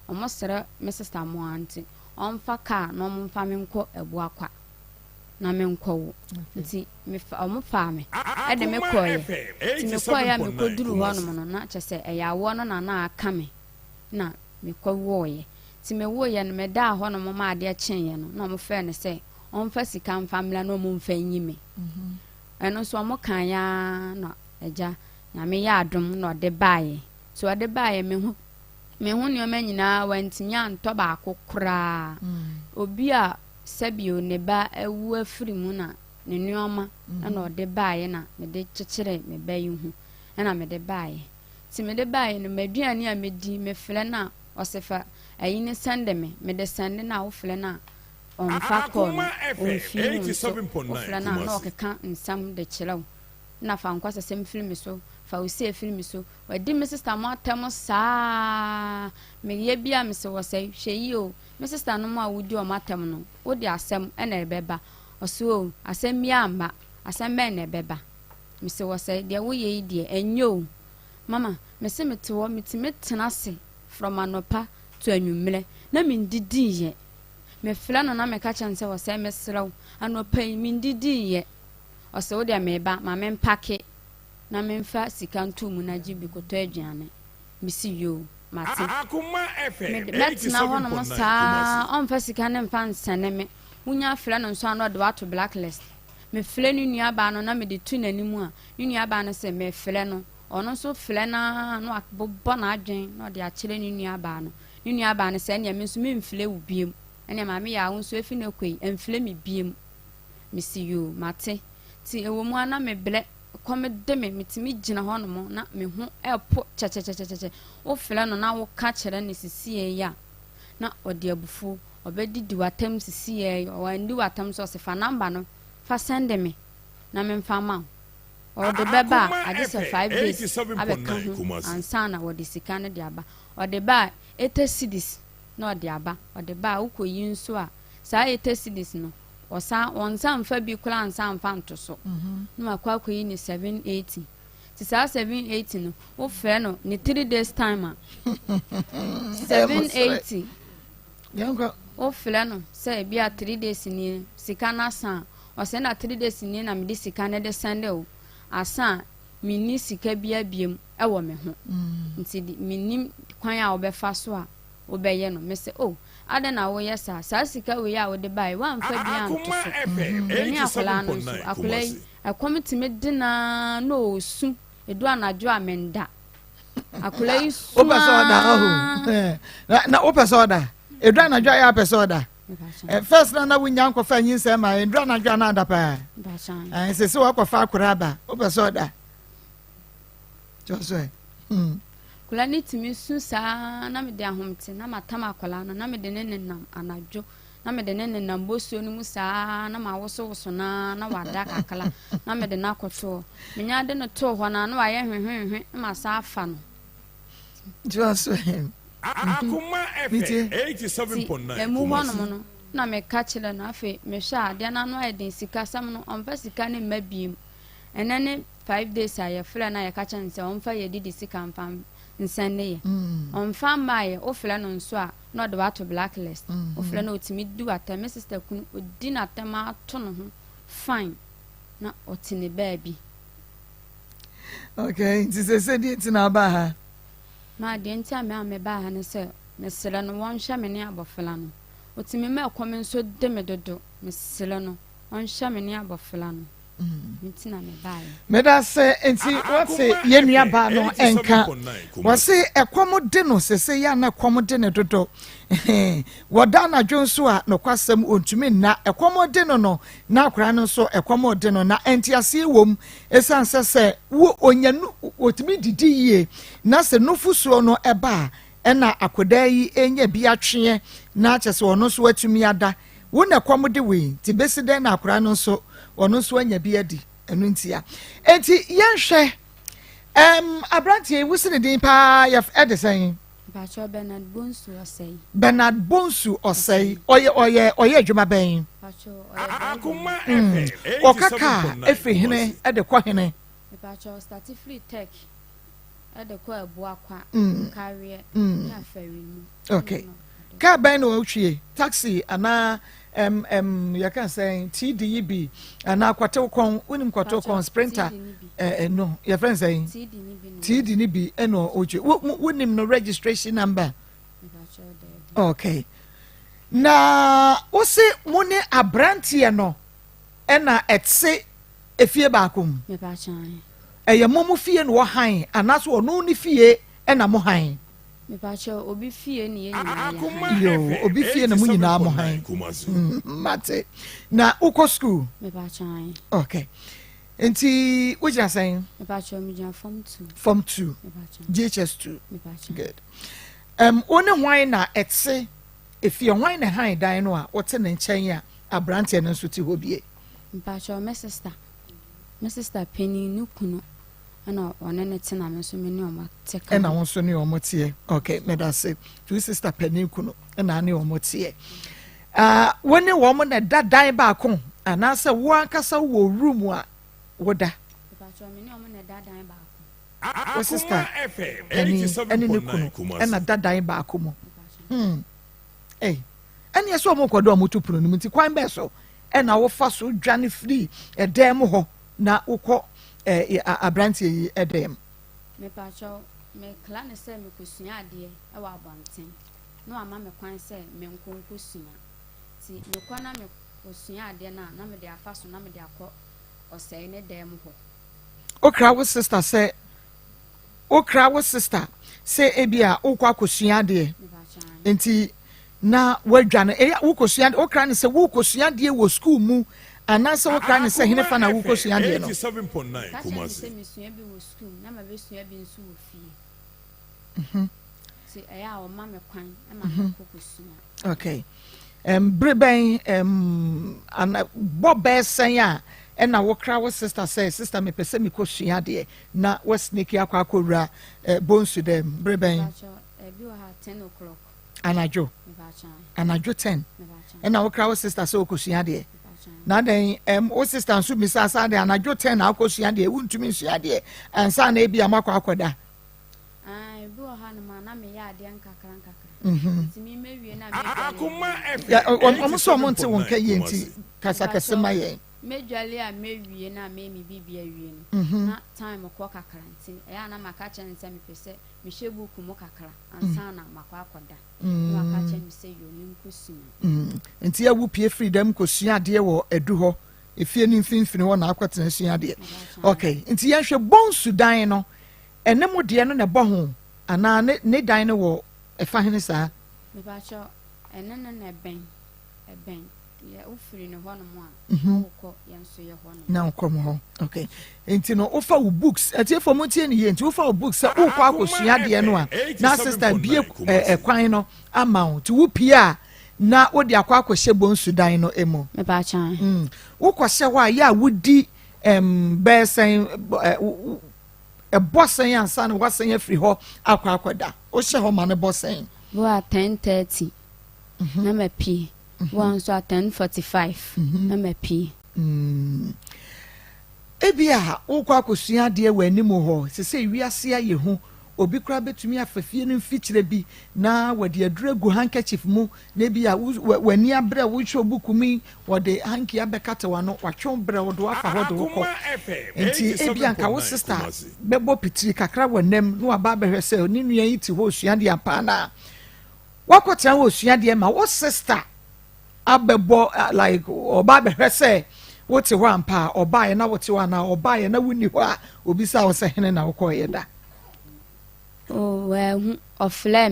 omo sere me sister mo anti omfa ka no mo mfa me nkɔ Ebuakwa na me nkɔ wo nti me omo fa me e de me kɔ ye nti me kɔ ya me kɔ duru hɔ no mo no na kyese e ya awo no na aka me na me kɔ wo ye nti me wo ye no me da hɔ no mo ma ade kyen ye no na omo fa ne se omfa sika mfamla no mo mfa nyime eno so mo kan ya na eja na me ya adom no de baaye so de baaye me hu ne o manyina wantinya ntɔ ba akokra obi a sabio ne ba ewu afiri mu na ne nuoma na de baaye na me de kyekere me bayi hu na me de baaye ti me de baaye no maduane a medi me fle na osefa ayi ne sende me de sende na wo fle na on fa ko no on fi na no keka nsam de kyerɛw na fa nkwasa sem film so fa usie film so wadi me sister mo atem saa me ye bia me se wo sai hweyi o me sister no mo awudi o matem no wo de asem na ebeba oso o asem bia amba asem be na ebeba me se wo sai de wo ye de enyo mama me se me te wo metena se from anopa to anwumre na me ndidi ye me fla no na me ka chanse wo sai me sraw anopa me ndidi ye oso wo de meba ma me mpake na me mfa sika ntu mu na jibi koto aduane misi yo mate Akoma FM na ho no mo saa on fa sika ne mfa nsane me munya fla no so ano de wato blacklist me fla ni nua ba no na me de tu nanimu a ni nua ba no se me fla no ono so fla na no akbobbo na adwen no de akire ni nua ba no se ne me so me mfla wo biem ene ma me ya wo so efi na kwei emfla me biem misi yo mate ti ewo mu ana me ble kome de me mitimi gina ho no mo na me hu epo che o fela no na wo ka kire ne sisie ya na ode abufu obedidi watam sisie o andi watam so se fa number no fa send me na me mfa ma o de beba ade se 5 days abeka hu ansa na wo de sika ne de aba o de ba 80 cedis na o de aba o de ba ukoyi nso a saa 80 cedis no osa onsa mfa bi kula ansa mfa ntoso no akwa yi ni 780 ti sa 780 no wo fe no ni 3 days time a 780 yango wo fe no say bi a 3 days ni sika na san o se na 3 days ni na me di sika ne de sende o asa mini sika bi abiem e wo me ho nti mini kwan a wo be fa so a wo be ye no me se oh ada na wo yesa sa sika we ya wo de bai wa mfa bia nto ni akola no so akola akomiti me dina no su edu anajo amenda akola yi su o pesoda na o pesoda edu anajo ya pesoda first na wunya nkofa nyinsem ma edu anajo na adapa se wo kofa akora ba o pesoda joso kula ni timi su saa na me de ahomte na matama akola no na me de nenenam anajo na me de nenenam bosuo ni mu saa na ma woso na wada kakala na me de na koto me nya de no to ho na wa ye hwehwehwe ma saa fa no just Akoma FM 87.9 emu ho no na me ka kire na afi me hwa ade na no ayedin sika sam no onfa sika ne mabiem enene 5 days aye fla na ye ka kire nse onfa ye didi sika mfam nsane ye onfa maye ofla no nso a no de wato blacklist ofla no otimi du atam sister kun odi na atam ato no ho fine na otine baby. Okay, this is a date in Abaha. Ma de ntia me ameba ha ne se mesele no won hye me ne abofela no. Otime me akomen so de me dodo mesele no won hye me ne abofela no. Ntina me bae. Meda se enti what say yenua ba no enka. What say ekomo de no se ya na ekomo de ne dodo. Woda na dwonso a no kwasem ontumi na ekomo de no na akra no so ekomo de no na enti ase wom esanse se wo onyanu otumi didi yie na se nofusuo no eba na akoda yi enya bi atwe na kyese ono so atumi ada wo na ekomo de we ti beside na akra no so ono so anya bi adi enu ntia enti yenhwe abrantie wusine din pa ya edesen Pacho Bernard Bonsu osei. Bernard Bonsu osei. Oye adwuma ben. Pacho Akoma FM. Okaka efi hene e de kwa hene. Pacho start free tech. E de kwa ebu akwa career na ferry mu. Okay. Ka ben no otwie taxi ana you can say TDB ana kwato kon unim kwato kon sprinter no your friend saying TDB eno oje unim no registration number. Okay, na wose mone abrantie no ena etse efie baakum me pa chan eye momu fie no han anaso ono ni fie ena mo han me pa cha obi fie ni yenina yo obi fie na mu nyina mo han mate na uko school me pa chan okay enti what you saying me pa cha me jan form 2 GHS 2 me pa chan good one hwan na etse efie hwan na han dan no a wote ne nchen a abrante no so ti hobie me pa cha me sister Penny Nukuno ana onene tena me so me ne oma teka na won so ne omo tie okay me da say two sister Penny Nukuno na ne omo tie woni wo mo na dadan ba ko ana se wo akasa wo room a woda me pa cha me ne omo na dadan ba ko sister Penny Nukuno na dadan ba ko mo ani eso mo kodo mo tupro no nti kwan be so na wo fa so dwane free edem ho na ukọ abrantie yi edem me pa cho me kla ne se me kosua ade e wa abanten no ama me kwan se me nkonkosua ti me kwana me kosua ade na me de afa so na me de akọ osei ne dem ho okra wo sister say ebia ukwa kosua ade enti na wadwane wo kosua okra ne se wo kosua ade wo school mu anasa wo kan se hene fa na wo kosua de no 87.9 Kumasi se mesua bi wo school na ma be sua bi nso wo fie se eya o ma me kwan e ma ko kosua okay breben ana bobe sen a na wo kra wo sister say sister me pese me kosua de na wo snake akwa akowura bonsu dem breben bi wa 10 o'clock anajo 10 na wo kra wo sister say kosua de na den o sister nso mi sasa de anajo 10 na akosua de wuntumi nsua de ansa na ebi amakwa akoda bi o ha no na me ya de nkakra ti mi mewie na me Akoma ya o so mo nti won ka ye nti kasa kasa ma ye medwale a mewie na me bibia wie no na time ko kakra nti na maka che nse me pese me hyebuku mo kakra ansa na makwa akoda na maka che me se yo ni nkosua nti ya wu pie freedom kosua de wo edu ho efie ni mfimfini wo na akwatena sua de okay nti ya hwe bon sudan no enemu de no na bo ho ana ne dan no wo efa hene saa me ba cho enene na ben ya ufiri no hono mo a ko yanso ye hono na nkom ho okay enti no ofa wo books ati efo mo tie ne ye enti ofa wo books wo kwa akosua de no a na sister bie kwan no ama ti wo pia na wo de akwa akohye bon sudan no emo me ba chan wo kwhye ho a ya wodi besen bossen ansa na wasen afiri ho akwa akoda wo hye ho ma ne bossen bo at 10:30 na me pi one so at 10:45 na me pi ebia wo kwa akosua de wanimu ho se wiase aye hu obi kura betumi afafie no mfikyire bi na wɔde adura gu handkerchief mu na bi a wani abrɛ wohwɛ bukumi wɔde hanky abɛkata wano watwɔn brɛ wɔde wafa hɔ de wokɔ nti ebi anka wo sister bɛbɔ pitiri kakra wɔ nam na waba abɛhwɛ sɛ ne nua yi te hɔ osuadeɛ apaa na wakɔtena hɔ osuadeɛ ma wo sister abɛbɔ like ɔba abɛhwɛ sɛ wote hɔ ampa ɔbaeɛ na wote hɔ anaa ɔbaeɛ na wonni hɔ a obisa wo sɛ hene na wokɔɔyɛ da ɔfrɛ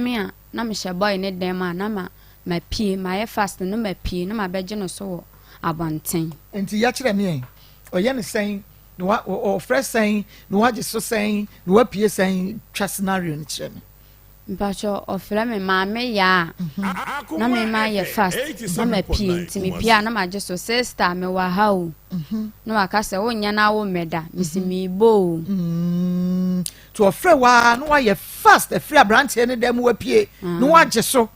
me a na mehyɛ boy ne dɛm a na mapie mayɛ fast no mapie na mabɛgye no so wɔ abɔnten nti yɛkyerɛ me ɔyɛ ne sɛn na ɔfrɛ sɛn na wagye so sɛn na wapie sɛn twa scenario no kyerɛ me mpakyɛ ɔfrɛ me maame yaa na mema yɛ fast na mapie nti mepie a na magye so sister mewɔ ha o na waka sɛ wonyɛ no awo mmɛda mesi meebɔ o to ɔfrɛ waa na wayɛ fast afiri aberanteɛ no dɛm wapie na wagye so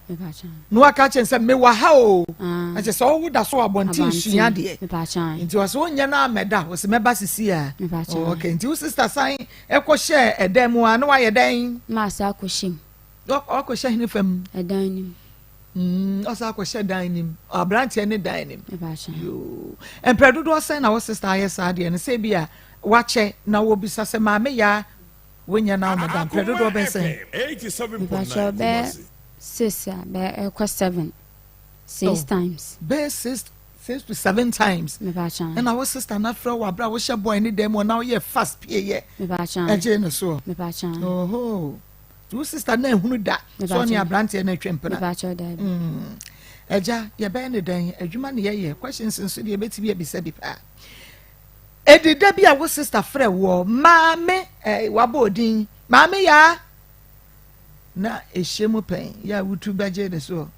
na waka kyɛn sɛ mewɔ ha o akyɛ sɛ wowo da so abɔnten sua deɛ nti wɔ sɛ wonyɛ no amɛda wɔ sɛ mɛba sisi a nti wo sister san ɛkɔhyɛ ɛdɛm mu a na wayɛ dɛn maasa akɔhyɛm ɔkɔhyɛ hene fam ɛdan nim ɔsɛ akɔhyɛ dan nim aberanteɛ ne dan nim mprɛ dodoɔ sɛn na wo sister ayɛ saa deɛ no sɛ bi a wakyɛ na wɔbisa sɛ maame yaa wonya na ɔmɛda mprɛ dodoɔ bɛ sɛ mpakyɛ bɛɛ 6 a bɛɛ ɛkɔ 6 times bɛɛ 6 to 7 times ɛna wo sister na frɛ wɔ aberɛ a wohyɛ boy ne dan mu na woyɛ fast pieyɛ ɛgye no soɔ oho wo sister na ehunu da so ne aberanteɛ na atwa mpena ɛgya yɛbɛyɛ ne dan adwuma ne yɛyɛ questions nso deɛ yɛbɛtumi abisa bi paa edida bi a wo sister frɛ wɔ maame wabɔ odin maame yaa na ehyɛ mu pɛn yɛ a wotu bɛgye ne so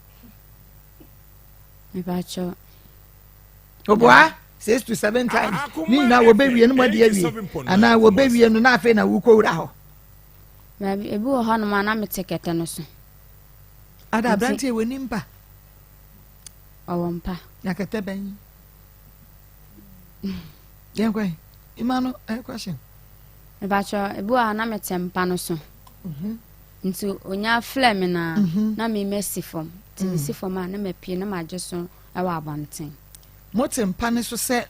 oboa 6 to 7 times ni na wɔbɛwie no mu ade awie anaa wɔbɛwie no na afei na wokɔwura hɔ ebi wɔ hɔ nom a na mete kɛtɛ no so ada aberanteɛ w'ani mpa ɔwɔ mpa na kɛtɛ bɛn yɛnkɔ ima no question mebakyɛ ebi wɔ hɔ na mete mpa no so nti onya flɛ me na memasi fam nti mesi fam a na mapie na magye so ɛwɔ abɔnten mote mpa no so sɛ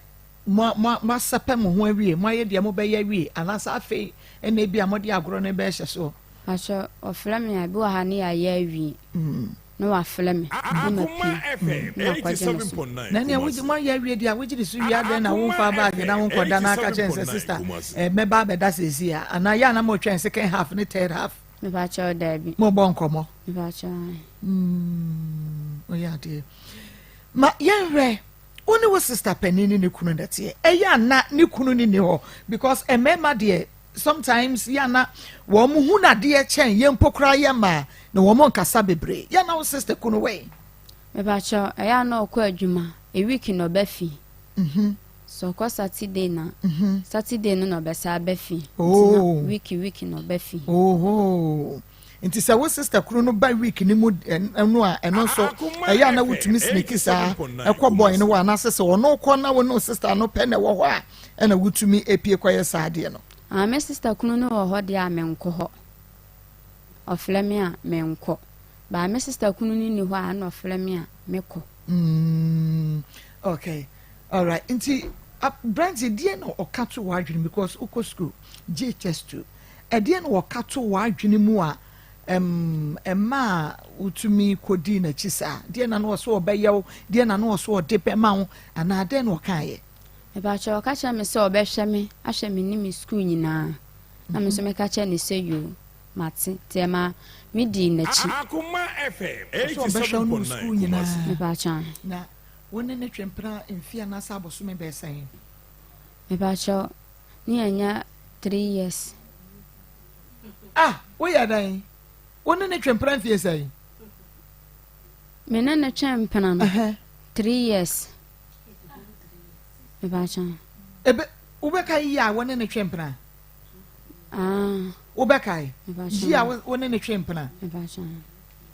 moasɛpɛ mo ho awie moayɛ deɛ mobɛyɛ awie anaasɛ afei ɛna bi a mode agorɔ no bɛhyɛ so akyɛ ɔfrɛ me a bi wɔ ha ne yɛayɛ awie na wafrɛ me na mapie na akɔgye no so na nea moayɛ awie deɛ a wogye de so wie adɛn na womfa baage na wonkɔda no aka kyɛn sɛ sister mɛba bɛda sɛsi a anaa yɛ a na motwɛn second half ne third half mepakyɛ daabi mobɔ nkɔmmɔ mepakyɛ ɔyɛ adeɛ ma yɛnhwɛ wo ne wo sister panini ne kunu dɛteɛ ɛyɛ ana ne kunu ne ni hɔ because mmarima deɛ sometimes yɛ ana wɔn mo hu nadeɛ kyɛn yɛn mpokora yɛ ma na wɔn mo nkasa bebree yɛ na wo sister kunu wɛ mepakyɛ ɛyɛ ana ɔkɔ adwuma week na ɔbɛfi so ɔkɔ saturday na saturday no na ɔbɛsa abɛfi week na ɔbɛfi nti sɛ wo sister kunu no ba week ni mu ɛno a ɛno nso ɛyɛ ana wotumi snake saa ɛkɔ boy no wɔ anaasɛ sɛ ɔno kɔ na wo ne sister no pɛ na ɛwɔ hɔ a ɛna wotumi epie kɔyɛ saa deɛ no me sister kunu no wɔ hɔ deɛ a menkɔ hɔ ɔfrɛ me a menkɔ ba me sister kunu no ni hɔ a na ɔfrɛ me a mekɔ okay alright nti brandy deɛ na ɔka to wɔ adwene because wokɔ school GHS2 ɛdeɛ na wɔka to wɔ adwene mu a ɛma wotumi kɔdi n'akyi saa deɛ na no wɔ so ɔbɛyɛ wo deɛ na no wɔ so ɔde bɛma wo anaa deɛ na ɔkaeɛ mepakyɛ ɔka kyerɛ me sɛ ɔbɛhwɛ me ahyɛ me ne me school nyinaa na me nso meka kyerɛ ne sɛ yo mate nti ɛma medi n'akyi ɔbɛhwɛ wo no school nyinaa mepakyɛ na wo ne ne twɛmpena mfie anaasɛ abɔsome bɛɛsɛn mepakyɛ ne yɛnya 3 years woyɛ dan wo ne ne twɛmpena mfie sɛn me ne ne twɛmpena no 3 years mepakyɛ wobɛka yi a wo ne ne twɛmpena wobɛkae yi a wo ne ne twɛmpena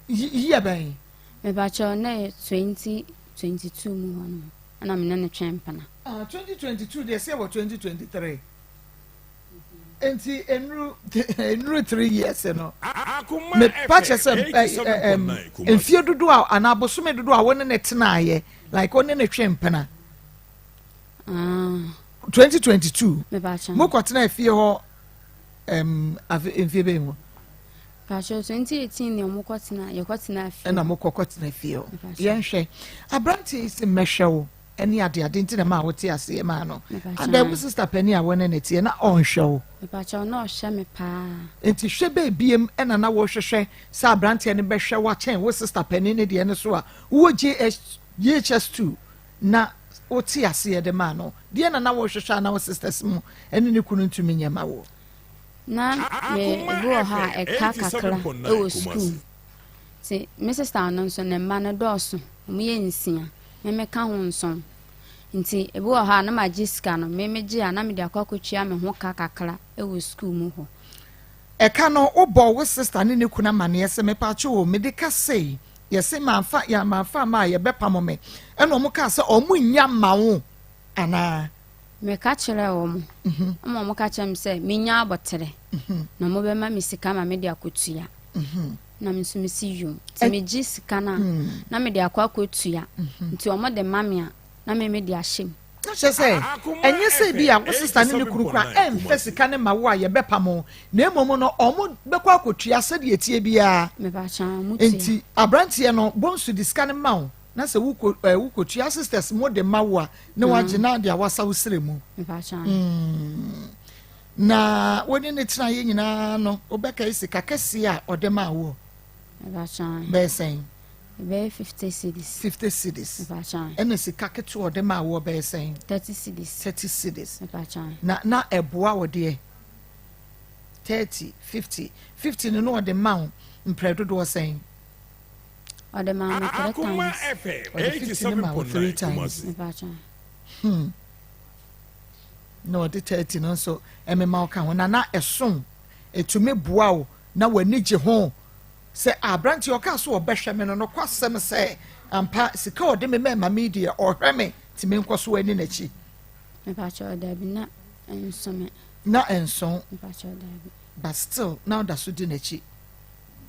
yi bɛn mepakyɛ na yɛ 2022 mu hɔ no ana me ne ne twɛmpena 2022 deɛ sɛ wɔ 2023 enti enru 3 years no me patch say enfie dodo a anabosome dodo a woni ne tenaye like woni ne twempena 2022 me patch mo kwatena afie ho enfie be ho patch 2018 ne mo kwatena ye kwatena afie na mo kwatena afie ho ye nhwe abranti is mehwewo any ade nti na ma wote ase ma no ada wo sister penny a wona ne tie na onhwewo me patch no hwe me pa enti hwe be biem na na wo hwehwe sa abranti ne behwe wa chen wo sister penny ne de ne so a wo GHS2 na wote ase de ma no de na wo hwehwe na wo sisters mu ene ne kunu ntumi nyama wo na me bo ha e kakakra e wo school ti me sister no so ne ma no doso mu ye nsia me ka ho nson nti e bo ha na magiska no me gi ana me de akwakotua me ho kakakra e wo school mu ho e ka no obo wo sister ne kuna mane se me pa che wo me de ka sei ye se ma fa ma ye bepamo me e no mo ka se o mu nya ma wo ana me ka kire wo mo mo ka chem se me nya abotere na mo be ma me sika ma me de akotua na me so me si yum ti me gi sika na me de akwakotua nti o mo de mamia na me de ahyem na che se enye se bi a wo sister ne kurukura emfe sika ne ma wo a ye bepamo na emomo no o mo bekwa akotua se de etie bia me ba chan mu ti enti abrantie no bonsu di sika ne ma wo na se wukotua sisters mo de ma wo a ne waje na de awasa wo sire mu me ba chan na woni ne tena ye nyina no obeka isi kakese a ode ma wo ba chan be sen be 50 cedis ba chan ene sika ketu ode ma wo be sen 30 cedis ba chan na eboa wo de 30 50 no ode ma wo mpredo do sen ode ma me 3 times ode 3 times ba chan no de 30 no so emema ka ho na eson etumi boa wo na wani gye ho se abranti oka so obehwe me no kwasem se ampa sika ode me ma media ohwe me ti me nkoso ani na chi me pa cha da bi na enson me pa cha da bi but still now that so di na chi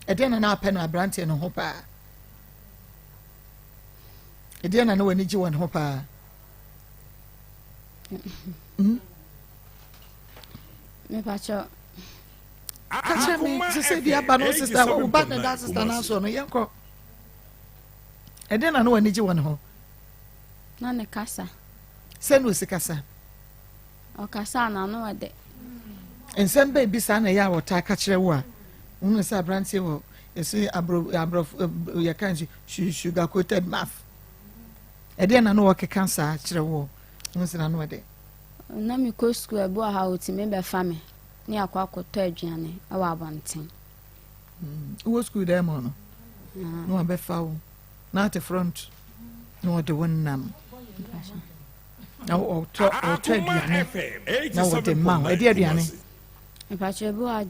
e de na apɛ no abranti no ho pa e de na wani gye won ho pa me pacho kacha me se bi aba no sister wo ba na da sister na so no yenko e de na wani gye won ho na ne kasa se no si kasa o kasa na no wade ensem ba bi sa na ya wota ka kire wo a unu se abrantie wo esi abro ya kanji sugar coated mouth e de na no wo ke cancer kire wo unu se na no wade na mi ko school ebo ha oti me be fa me ni akwa akoto aduane awa abanten wo school dem no no be fa wo na at front no de wonnam na o to aduane na wo de ma e de aduane e pa che ebo ha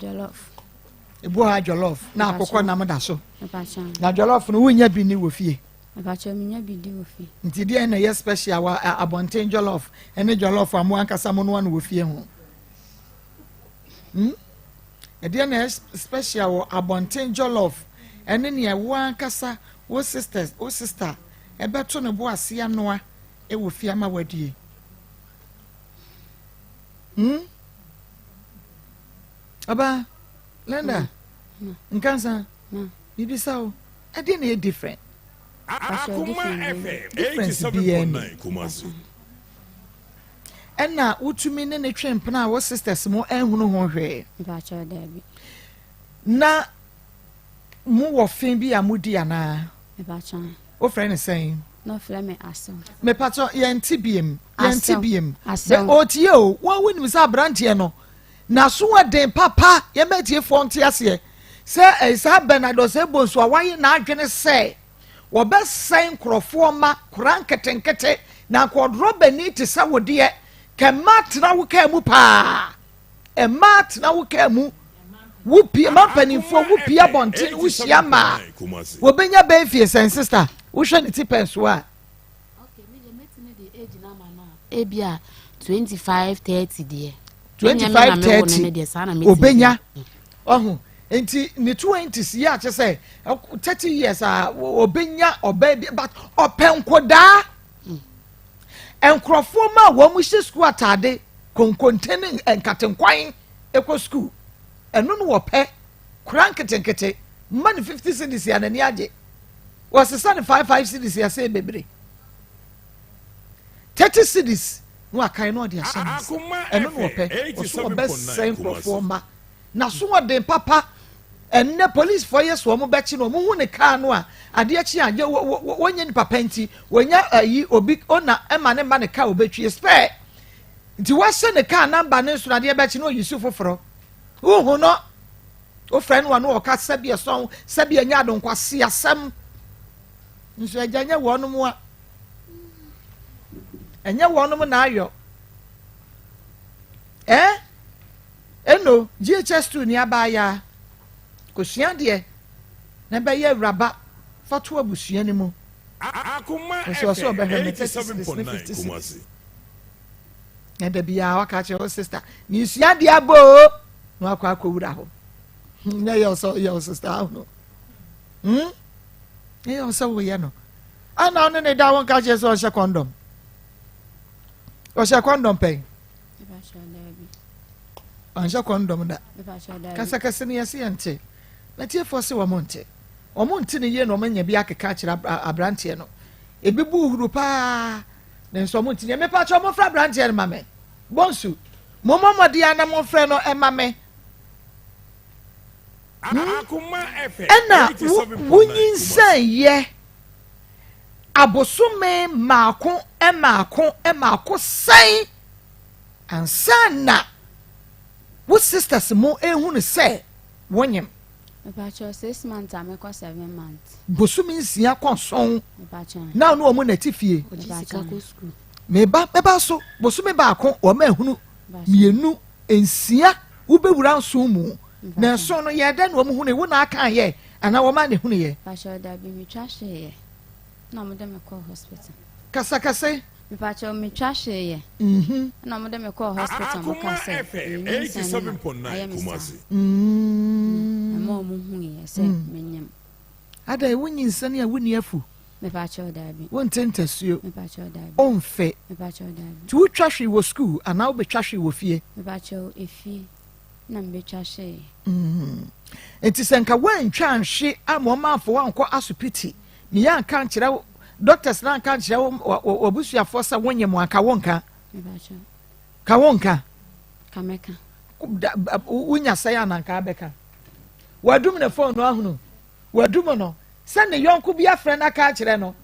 jollof na akokọ na mo da so na jollof no wunya bi ni wo fie abacha minya bidi wo fi nti dia na yes special wa abonten jollof ene jollof amu ankasa mo no wo fie ho dia na special wa abonten jollof ene ne wo ankasa wo sister e beto ne bo ase anoa e wo fie ama wadie aba Lenda nkansa bibisa o ade na different Akoma difference bien ena utumi ne twempena wo sisters mo enhunu ho hwe bacha dabi na mu wo fen bi amudi ana bacha o friend saying no flame aso me pato yentibiem be otie o won wini sa brantie no na so waden papa ye metie fonte ase se esa benado se bonso awaye na adwene se wo be sen krofo ma kran ketenkete na kodro bani te sa wodie ke mat na wo ka mu pa e mat na wo ka mu wo pie ma panifo wo pie bonten wo hia ma wo benya be fie sen sister wo hwe ne tipenso a okay me de metine de age na ma na e bia 25 30 de 25-30 obenya ohu enti ni 20s ya che say 30 years obenya obaby but openkoda enkrofo ma wo mu hye school atade konkontene enkatenkwan ekɔ school eno no wo pɛ kran ketenkete man 50 cedis ya nani age was the 5 cedis ya say bebre 30 cedis no akan no dia shams eno no wo pɛ so best say enkrofo ma na so de papa enne police for yes wo mo bechi no mo hu ne car no a ade achi age wonye ni papa nti wonya ayi obi ona ema ne ma ne car obetwie spare nti wase ne car number ne so na de bechi no Yusuf foforo hu no o friend wa no o ka sabia son sabia nya do nkwase asem nso aganya wo no mo a enya wo no mo na ayo eno GHS2 ni abaya kosua de na be ye raba fato abusua ni mu Akoma so obehwe 50 na da bia waka che o sister ni sua de abo no akwa wura ho na yo sister ho no yo so we no ana no ne da won ka che so o she condom pe anja condom da kasa ne yesi ante na tie for se wo monte ne ye no manya bi akeka kira abrante no ebi bu huru pa ne nso monte ne me pa cho mo fra abrante no mame bonsu momomode ana mo fra no e mame Akoma efe ena wunyinsan ye abosume maako sai ansana wo sisters mo ehunu say wonyem about 6 months am ekọ 7 months bosumi nsia konson now no mo na tifie meba so bosumi ba ko o ma ehunu mienu ensia wo bewura nso mu na so no ye da no mo hunu wo na aka ye ana wo ma ne hunu ye ba sha da bi mi twa hye na mo dem ko hospital kasa mi pa cho mi twa hye na mo dem ko hospital mo ka say 87.9 Kumasi mo mo hu ye say menyam ada e wonyi nsane a woni afu me pa cho da bi won tentasuo me pa cho da bi onfe me pa cho da bi tu twa hwe wo school ana wo be twa hwe wo fie me pa cho efie na me twa hye enti senka wan twa nhwe amomafo wankọ asupiti ni ya kan kire doctors na kan kire obusuafo sa wonye mo aka wonka me pa cho ka wonka kameka unya say ananka beka wadum na phone no ahunu wadum no sane yonku bia frɛ na ka kire no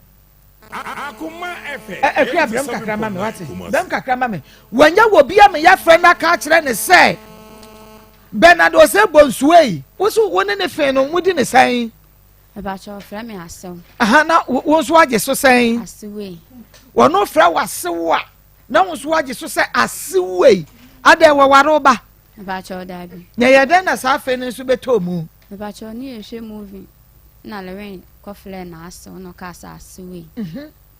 Akoma efe ekua bram kakra ma me wate bram kakra ma me wanya wo bia me ya frɛ na ka kire ne sɛ Bernardo se bonsuei woso woni ne fe no mudi ne san e ba cho frɛ me asew aha na wo so age so san asewei wono frɛ wasew a na wo so age so sɛ asewei ada wo waro ba e ba cho da bi nya ye den na sa fe ne so beto mu e ba cho ni e hwe movie na lewen ko frɛ na asew no ka sa asewei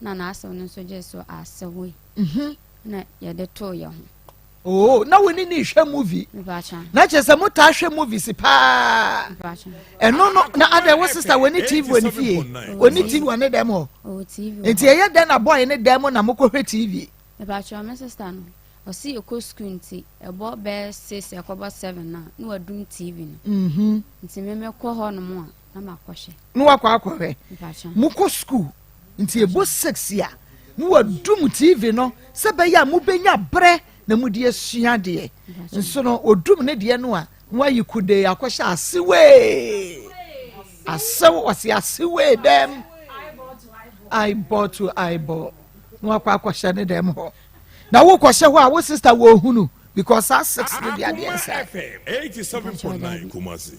na asew no so je so asewei na ye de to ye ho oh na woni ni hwe movie na chese muta hwe movie si pa eno no na ada wo sister woni TV woni fie woni TV woni dem ho oh TV enti ye den na boy ne dem na moko hwe TV e ba cho my sister no o si e ko school nti e bo be 6 e ko bo 7 na wadum TV no nti me ko ho no mo na makohye no akwa muko school nti e bo 6 ya no wadum TV no se be ya mu benya bre na mudi asua de nso no odum ne de no a wayi kude akohye asew wasi asewe dem eyeball to eyeball no akwa ne dem ho na wo kwahye ho a wo sister wo hunu because as 6 ne de ade ensa 87.9 Kumasi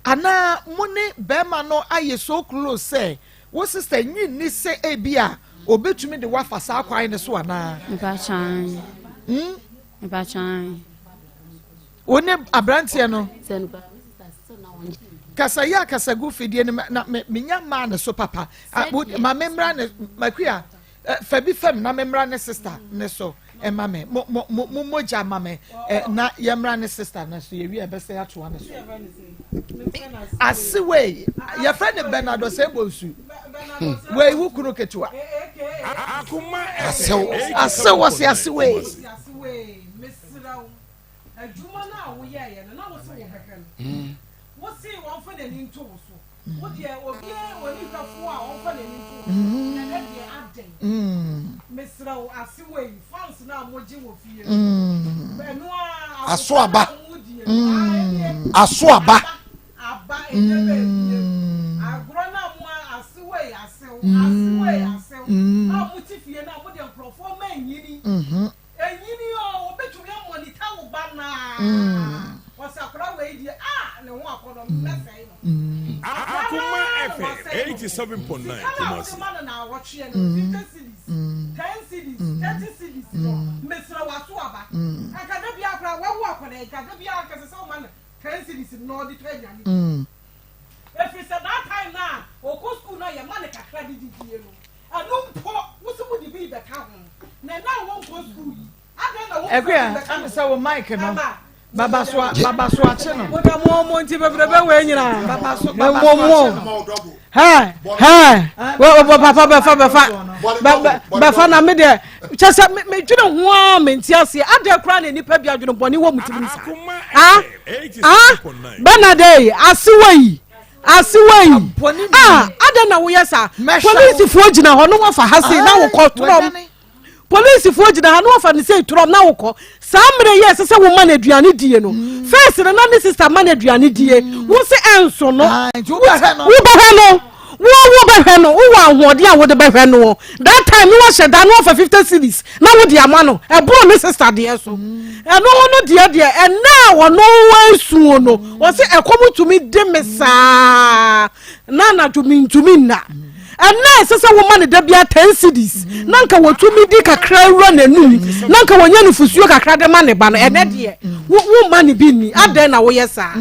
ana mune bema no aye so close say wo sister nyi se ebia obetumi de wafa sa kwai ne so ana Mpa chan one abrantie no kasa ya kasa gu fidie na menya ma ne so papa ma memra ne makia fa bi fam na memra ne sister ne so mame moja mame na yemra ne sister na so yewi ebese ato na so asiwe your friend Bernardo say bonsu we wu kunu ketua asew was asiwe adwuma na wo ye ye na wo so wo hwehwe wo si wo fa na ni nto so wo de obi woni hwefo a wo fa na ni nto na na de aden mesra wo asiwe fans na moji wo fie benu aso aba aba enebe agro na mo asiwe asew na mo ti fie na mo de nkrofo ma enyini enyini o obetumi amonita wo bana wasakura we di ne ho akodo mmesai no Akoma FM 87.9 Kumasi na watchie no 10 cities 30 cities no mesra waso aba akada bia akura wawo akoda akada bia akase so man 10 cities no di twanyani if you said that time na oko school na ye man kakra di die no anumpo wusumu di bi be ka ho na won ko school I'm so mic no baba so ache no mo nti bebrebe we nyina baba so papa na me de chese me dwene ho a me nti ase ade kra na nipa bia dwene bone wo mutimi sa Bernadette asiwei ade na wo yesa police fo gina ho no wafa hase na wo kotrom police fo gina ha no wafa ne say trom na wo ko samre yes se wo man aduane die no first na ne sister man aduane die wo se enso no wo behwe no wo ahode a wo de behwe no that time wo she da no for 50 cities na wo de ama no e bro ne sister de so e no de e na wo no wansu no wo se e komutumi de mesa na tumi na na sese wo man de bia 10 cities na nka wotumi di kakra wura nanum na nka wonya nufusuo kakra de ma ne ba no ene de wo man bi ni ade na wo yesa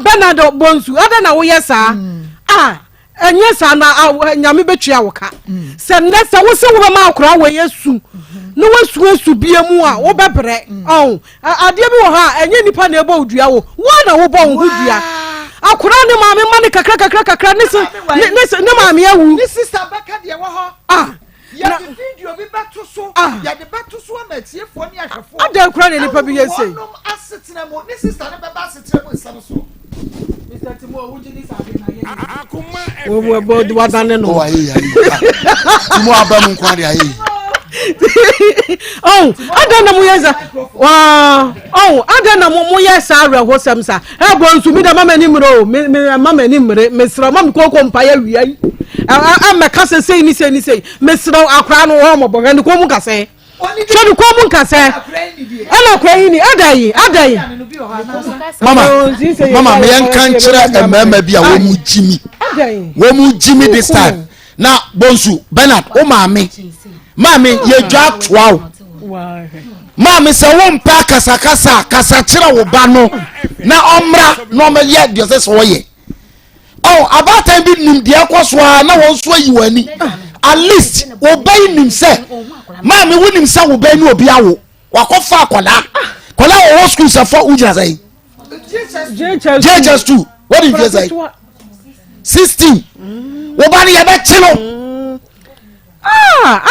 Bernardo bonsu ade na wo yesa enye sa na nyame betua wo ka se nese wo se wo be ma akora wo yesu no wasu bia mu a wo bebre ade bi wo ha enye nipa na ebo odua wo na wo bo wo dua akora ne maame ma ne kakra ne maame awu ni sister beka de wo ho ya de video bi beto so ya de beto so na tiefo ni ahwefo ade akora ne nipa bi yesi no asetina mo ni sister ne beba asetina mo nsam so Mr. Timo wujini sabe na ye Akoma wo bo wadane no Timo abamu nkwari ayi adana mu yesa adana mu yesa areho semsa e bo nsu mi da mama ni mro me mama ni mre mesra mama ko mpa ya wiai am ka se ni sei mesra akra no ho mo bo ni ko mu kase Chani ko mun kase ana kwai ni adai mama me yankan kire emema bia wo mu jimi this time na bonsu Bernard o maame ye dwa twa maame se wo mpa kasa kire wo ba no na omra no me ye de se so ye abata bi nim de akoso na won so yi wani at least obey nim se maame wonim se wo be ni obi awo wakofa akola wo school se for ujira say JHS2 what did you say 16 wo ba ni ye be chino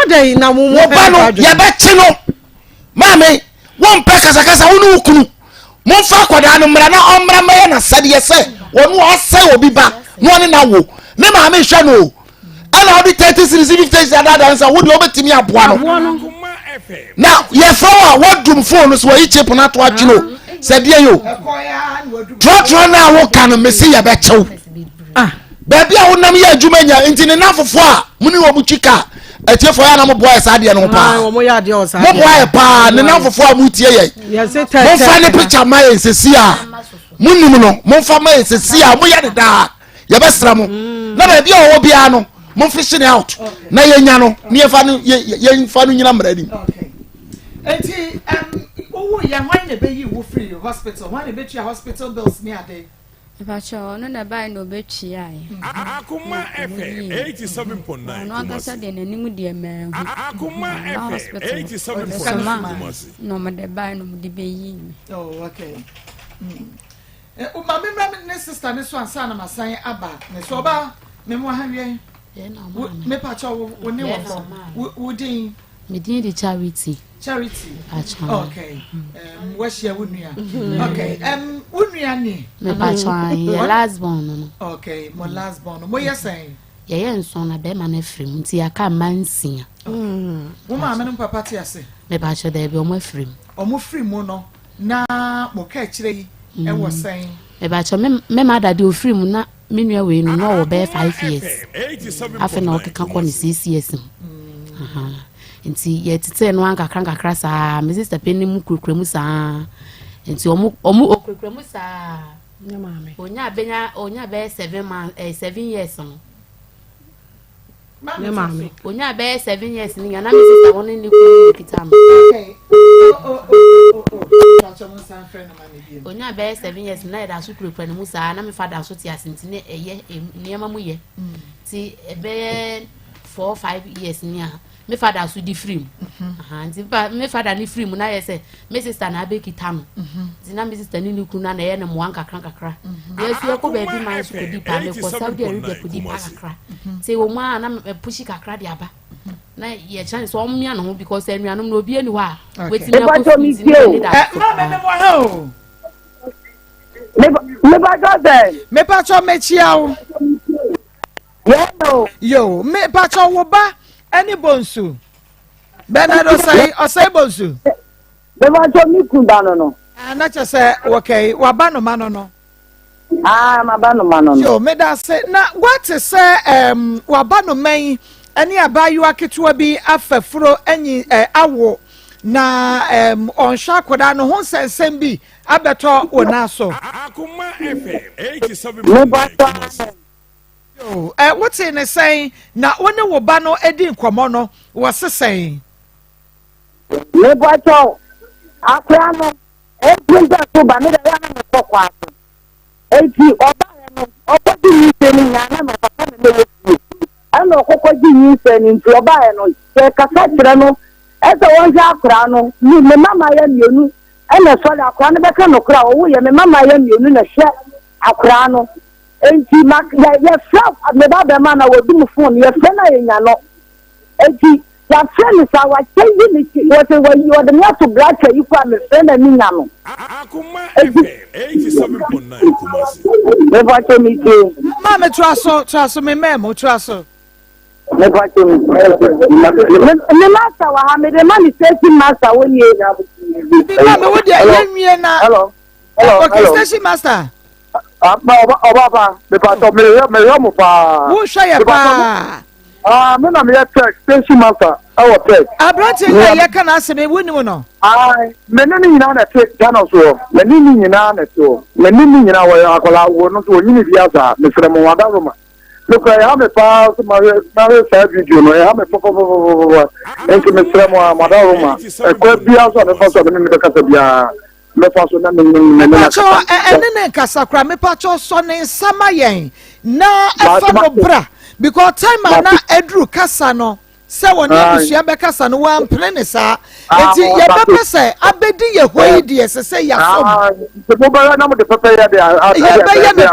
adai na mu wo ba no ye be chino maame won pe kasa wonu ukunu mo fa akoda no mra na omra me na sade ye se wonu ose obi ba no ne na wo me maame hwe no ala obi 30 series 50 series ada answer wo de obetimi aboa no now ye from what dum phone so yi chip na to atwino se de yo tro na wo kan me se ye be chew baby a wonam ye adwuma nya ntine na fofo a muni wo butwika etiefo ya na mo boy sa de no pa mo ya de o sa mo boy pa ne na fofo a mutie ye mo fa ne picture ma ye sesi a munim no mo fa ma ye sesi a mo ya de da ye be sra mo na baby a wo bia no mo fishing out na ye nya no ne ye fa no nyina mradi enti owo ye hwan ne be yi wo free hospital hwan ne be tua hospital bills me ade Pacho no na buy no betchi ai. Akoma FM 87.9. No akasa de nanimu de me. Akoma FM 87.9. No me de buy no de be yi. Oh, okay. O ma me ne sister ne so ansa na masan aba. Ne so ba me mo ha wie. Me pacho wo ne wo din. Me din di Charity. Okay. What's your unia? Okay. Unia ni. Me pacho your last born no. Okay, my last born. What you saying? Yeah, nso na be ma na frem nti aka mansia. Wo ma me no papa ti ase. Me pacho da be omo frem. Omo frem mu no na mo ka kire yi e wo saying. Me pacho me ma da de ofrem na me nua we no wo be 5 years. Afa na okeka ko ni 6 years. Nti ye tete no anka kra sa me sister penny mu kurukura mu sa nti omu okurukura mu sa nya mame onya be 7 years no nya mame onya be 7 years ni na me sister won ni ku kita no okay onya be 7 years na da su kurukura mu sa na me father so ti asenti ne eye niema mu ye ti be 4-5 years ni a me father so di free nti me father ni free mu na ye say me sister na be kita no nti na me sister ni ku na ye na mo anka kakra ye fi ko be bi man so di pa me ko Saudi Arabia ko di pa kakra nti wo ma na me pushi kakra di aba na ye chance so mmia no because enuanom no obi eni wa wetin na ko me pa cho me chiao yo me pa cho wo ba any bonsu Bernardo say bonsu me ba cho mi kunda no na cha say okay wa ba no mano no ma ba no mano no yo me da say na what say wa ba no man any abayu aketua bi afafuro enyi awo na on shakoda no ho sensem bi abeto wona so Akoma FM 87.9. What's in a saying na one wo ba no edi nkomo no was saying me boato akra no e pinta to ba me da ya na to kwa enti oba no okodi ni se ni na na papa me le ana okodi ni se ni nti oba no se kasa kire no e se won ja akra no ni me mama ya mienu ana so la akra no be ka no kra wo ye me mama ya mienu na hye akra no enti ya fra me ba be ma na wodi mu phone ya fra na yenya no enti ya friend sa wa change ni what the me to black you kwa me friend na nya no Akoma FM 87.9 Kumasi me ba to mi ke ma me traso me memo traso me ba to mi me master wa ha me de man station master woni e na ma me wodi yenwie na hello okay station master Baba, me pato me mo pa. Who share pa? Me na me check station master. Our check. Abrante na ye kana aseme woni no. Me ne nyina na check Ghana so. Me ne nyina na so. Me ne nyina wo akola wo no so nyini biasa. Me frem wo da roma. Look, I have a pass my video. I have a pop. Enki me frem wo da roma. E ko biasa na so me me ka bia. Me paso na me pacho ene kasakra me pacho so ne nsama yen na efa no bra because time na edru kasa no se woni abusua be kasa no wan plane sa enti ye be se abedi ye hoyi de se ya som se mo ba na mo de pepe ya de ye be ye me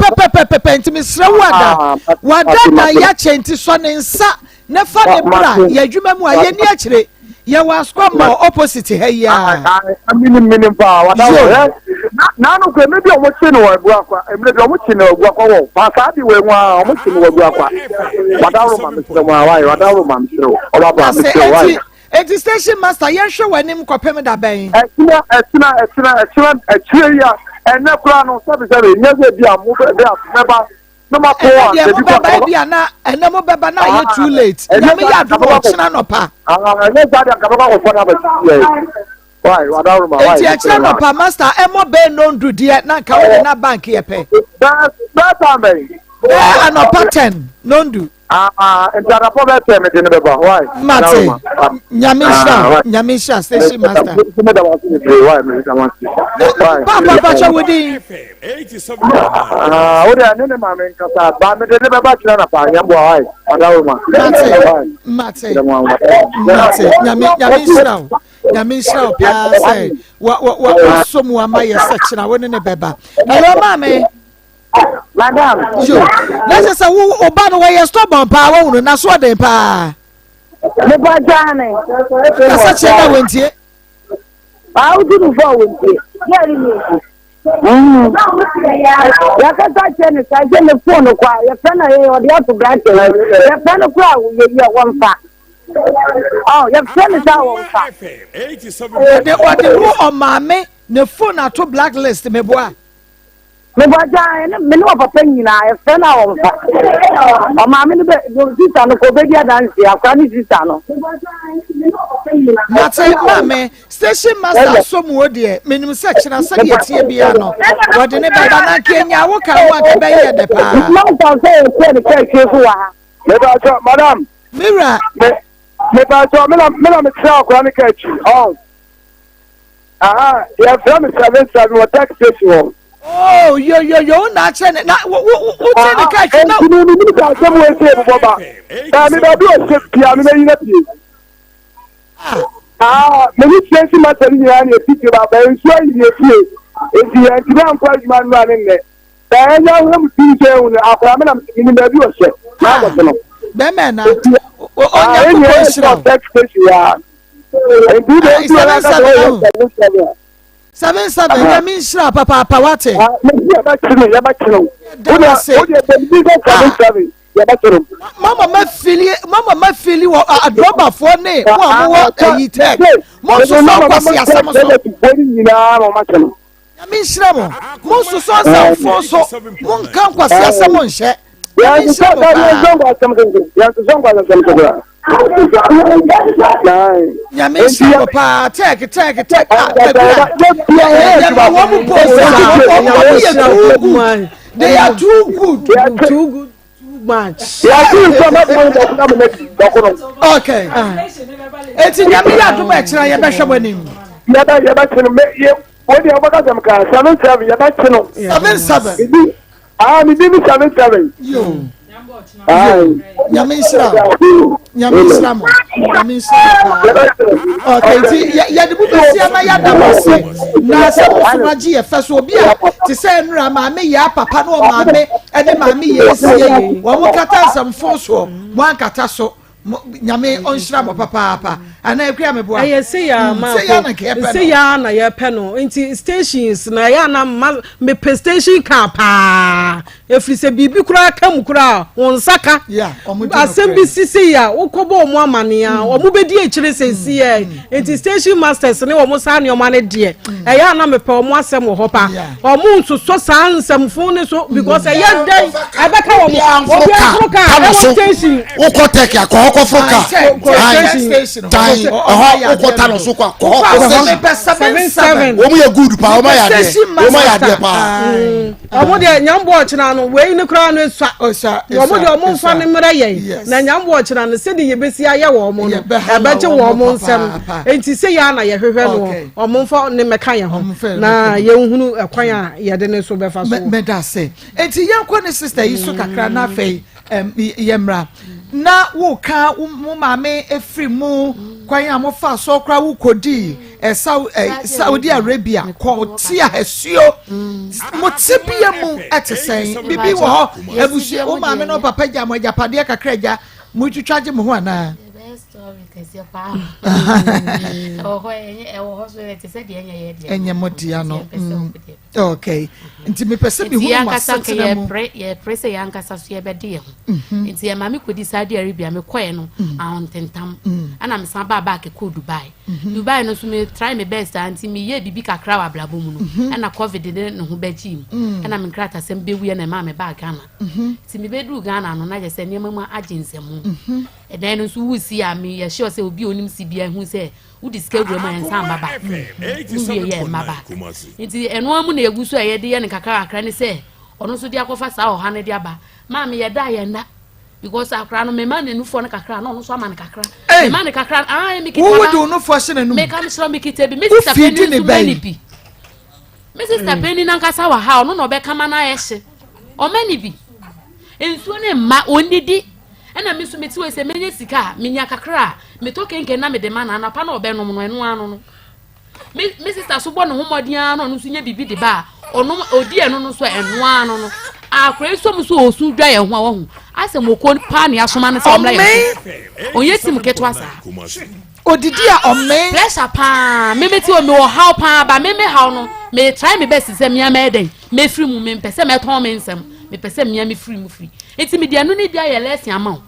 pepe enti me sra wada na ya chenti so ne nsa na fa ne bra ye adwuma mu a ye ni akire ya was come opposite here ya mini pa wada na no ko me bi o mo chi no wagu akwa me bi o mo chi no wagu akwa wo pa sa bi we nwa o mo chi no wagu akwa wada ro ma me se mo awai wada ro ma me se o ba ba me se wai eti station master yen hwe wanim kopem da ben etira ya ene kura no sabe nyeze bi amu be meba no ma ko an de baba bia na ene mo baba na ye too late ya me ya do china no pa ene gadi an kababa ko fona ba why wada ro ma why eti china no pa master e mo be no ndu de na ka we na bank ye pe that time an pa 10 no ndu Ntara po better me de beba. Why? Mate. Nyamisha station master. Why me want to. Papa Pacha wodi. 87. O de ane ma me nkasa ba me de beba kira na pa nyambo why. Adawuma. Mate. Nyamisha pia say wa somu ama yesechi na woni ne beba. Hello mama. Madam, let's say who oba no we stubborn pa wo na so den pa. Me ba jane. Kasa che na wentie. Ba u di fo wentie. Ya ri ni. Ya ka ta che ni sa je me phone kwa ya fana ye o dia to branch. Ya fana kwa ye wonfa. Oh, ya fana sa wonfa. 87. De wo o mame ne phone ato blacklist me boa. Me ba jane me no papa nyina ya fana wonfa. O mame ni be sita no ko be dia dance akwa ni sita no. Mate mame station master somu de menim se kira se de tie bia no wode ne baba na kenya wo ka wo ka be ye de pa No ta say ko ni ke fu wa. Me ba jo madam mira me ba jo me na try akwa ni ke chi. Oh. Ya from 77 what tax station. Oh yo na che na wo che ne ka chi na ni ka se mo se bo ba. Ta mi ba bi o se pia mi na pi. Me ni sense ma tani ya ni pi ba ba nso yi e fi. E fi ya ti ba nfa juma nwa ni ne. Ta ya wo mu ti je un akwa me na ni ba bi o se. Na ba no. Be me na onya ko shira tax station ya. E bi do ti na ka 77 ya min shira papa wate. Ya ba chino. Mama ma fili wo adroba fo ne wo amowo ayi tek. Mo so so kwasi asem so. Ya min shira mo. Mo so so asem fo so. Mo nkan kwasi asem mo nhye. Ya min shira Nyame shira pa tek they are too good much. Okay. Eti nyame ya do ma kira ye be hwe manim. Ya ba kino me ye wodi obaka zam ka 77 ya ba kino 77. Mi bi 77. Yo. Nyame shira mo. Okay, ya de bubesia na ya da mose. Na se osumaji ye feso obi a ti se nra maame ya papa no maame ene maame ye sie wo mo kata samfo so mo ankata so nyame onshira mo papa ana ekua me boa say ya na ye pe no nti stations na ya na me pe station ka pa efri se bibi kura kam kura won saka asem bi sisi ya ukobo omo amane ya omo bedi ekire sesi ya nti station masters ne omo sa ne omo ne de ya na me pe omo asem wo hopa omo nsoso sa nsamfo ne so because ya den abeka omo obi afroka station ukotek ya ko froka tai ukota no so kwa ko 77 omo ye good pa omo ya de pa omo de nyambo ochina no we ni kra no swa omo de omo mfa ne mra ye na nyambo ochina no se de ye besi aye wo omo no ebeje wo omo nsem enti se ya na ye hwehwe no omo mfa ne meka ye ho na ye nhunu ekwan a ye de ne so befa so me da se enti yanko ne sister yi so kakra na fei yemra na wo ka mo mame efri mu kwan a mo fa so kra wo kodi Saudi Arabia ko ti a hesuo mo tibia mu etesen bibi wo ho ebusu o mame no papa ja mo japade kakra ja mo twitwaje mo ho ana enye modia no okay nti me pese bi hu ma satena mu ye prese yanka saso ye bede ho nti ye mame kodi Saudi Arabia me koe no ahontentam ana me san ba ke ko Dubai no so me try my best anti me ye bibi kakra wa blabo mu no ana covid de no ho bachi ana me krata sem be wi na ma me ba Ghana nti me be du Ghana no na je se ne mama agency mu then no so wusi a me ye sure say obi onim si bia hu say udi schedule ma ensa baba ye maba nti eno amu na egusu a ye de ye ne kakra kakra ne say ono so di akofa sa o ha ne di aba ma me ye da ye nda because akra no me man no fo no kakra no so ama no kakra me man kakra me kita wo do no fo se na no me kan so me kita bi me sister penny so many bi me sister penny na nkasa wa ha no no be kama na yehye o many bi ensuo ne ma onidi ena me so me ti we se menye sika me nya kakra me to kenke na me de man na pa na obe no no eno anu no me sister so bo no homodin anu no so nya bibi de ba ono odi eno no so eno anu no akra so mu so osu dwa ye ho a wo ho ase moko pa ne asoma ne se omla ye onye tim keto asa odidi a omen pressure pa me ti o me wo how pa ba me how no me try me best se me ama eden me free mu me pese me ton me nsem me pese me me free mu free eti me dia no ne dia ye lesson ama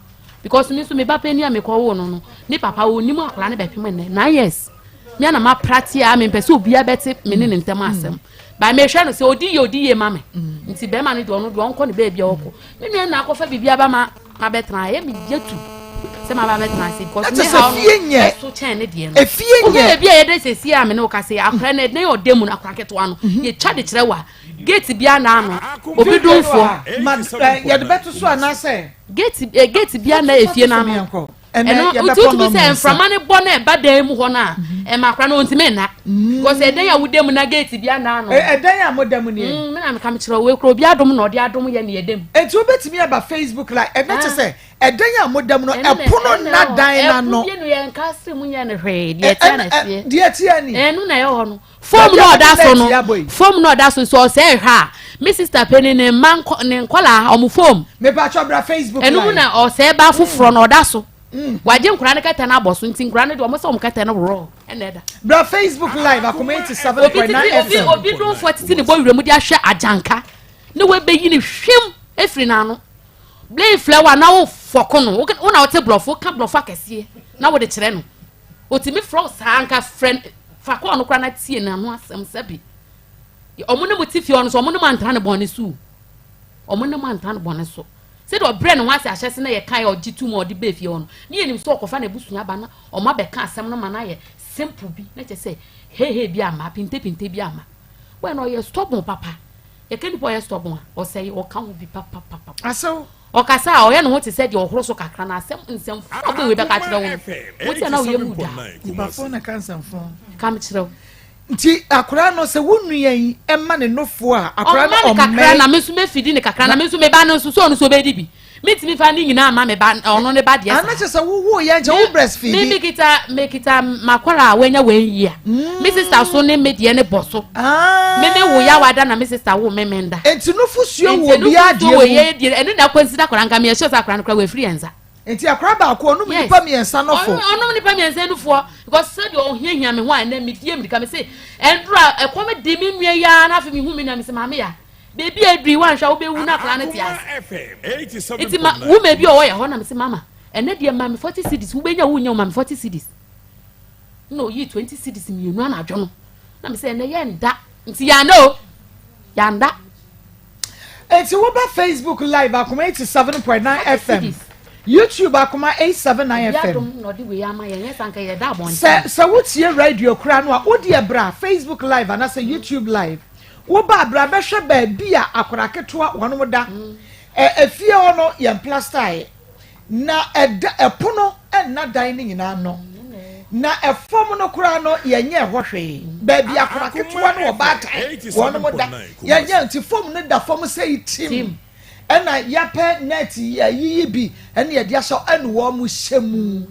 because me so me ba pani a me ko wo no ni papa wo ni mu akra ne be pem ne 9 years me na ma pratia me pese obi abeti me ne ntem asem ba me hwe no se odi ye mame nti be ma no do no do onko ne ba bia woko me nua na akofa bibia ba ma betra ye me jetu se ma ba betra se because me ha no so chen ne de no efie nye bia ye de se si a me no ka se akra ne ne odemu na akra keto ano ye cha de kire wa gate bia na ano obi donfo ye de beto so ana se gate bia na efie na ano eno utu bi se enframa ne bo na ba dan mu ho na e makra no ntime na because eden ya wudem na gate bia na no eden ya modem ne me na me kam kire we kro bia dom na odi adom ye ne edem enti obetimi aba Facebook like e beti se eden ya modem no epono na dan na no e no ye nka se mu ye ne hwe de tia na sie de tia ni enu na ye ho no form no oda so no form no oda so se ha me sister penny ne man ne nkola omu form me ba chobra Facebook enu na o se ba foforo na oda so waje nkura ne kata na aboso nti nkura ne de omo se omo kata na raw eneda bra Facebook live Akoma 87.9 FM obi don 40 ne bo wiremu de ahwe ajanka ne we be yi ne hwem efri na no blame flower na wo foko no wo na wo te blofo ka blofo akese na wo de kire no otimi frost anka friend fako no kura na tie na no asem sabi omo ne motifi ono so omo ne mantana ne bone su omo ne mantana bone so se do brain wase ahyese na ye kan ogi tu mo de be fie ono ne yenim so okofa na busua ba na o ma be ka asem no ma na ye simple bi na che se he bi ama pinte bi ama when o ye stop mo papa ye kan po ye stop mo o say o kan ho bi papa aso o kasa o ye no te se de o horo so kakra na asem nsem o be we be ka kire wo wo te na o ye mu da ba phone na kan nsem phone kam kire nti akora no se wonu yen emma ne nofo a akora no o kakra na me so me fidi ne kakra na me so me ba no so no so be di bi mitimi fa ni nyina ma me ba ono ne ba de asa ana che se wo ye je wo breastfeed me kita makwara wenya wen ya me sister so ne me de ne boso me wo ya wada na me sister wo me menda enti nofo suo wo bia de wo ye de ene na consider kwara nka me ye sure akora no kwa we free enza enti akora ba ko onu mi pa mi ensa no fo onu mi pa mi ensa no fo because said o hiahia me ho an na mi die mi ka me say endra e ko me de mi nua ya na afi mi hu mi na me say mama ya baby edri wan hwa wo be wu na planet ya iti ma wo me bi o wo ya ho na me say mama ene de mama 40 cedis wo be nya wo nya mama 40 cedis no yi 20 cedis mi enu na adwo no na me say ene ye nda nti ya no ya nda enti wo ba Facebook live Akoma 87.9 FM YouTube Akoma 879 FM no di we ama ye sanka ye da bon se wo tie radio kra no a wo de bra Facebook live ana se YouTube live wo ba bra be hwe ba bia akora ketoa wono da efie ono ye plaster na epono na dan ni nyina no na efom no kra no ye nye hwohwe ba bia akora ketoa no ba ta wono da ye nye nti fom no da fom sei tim ena yape net yi bi ena ye dia so enu wo mu hyemu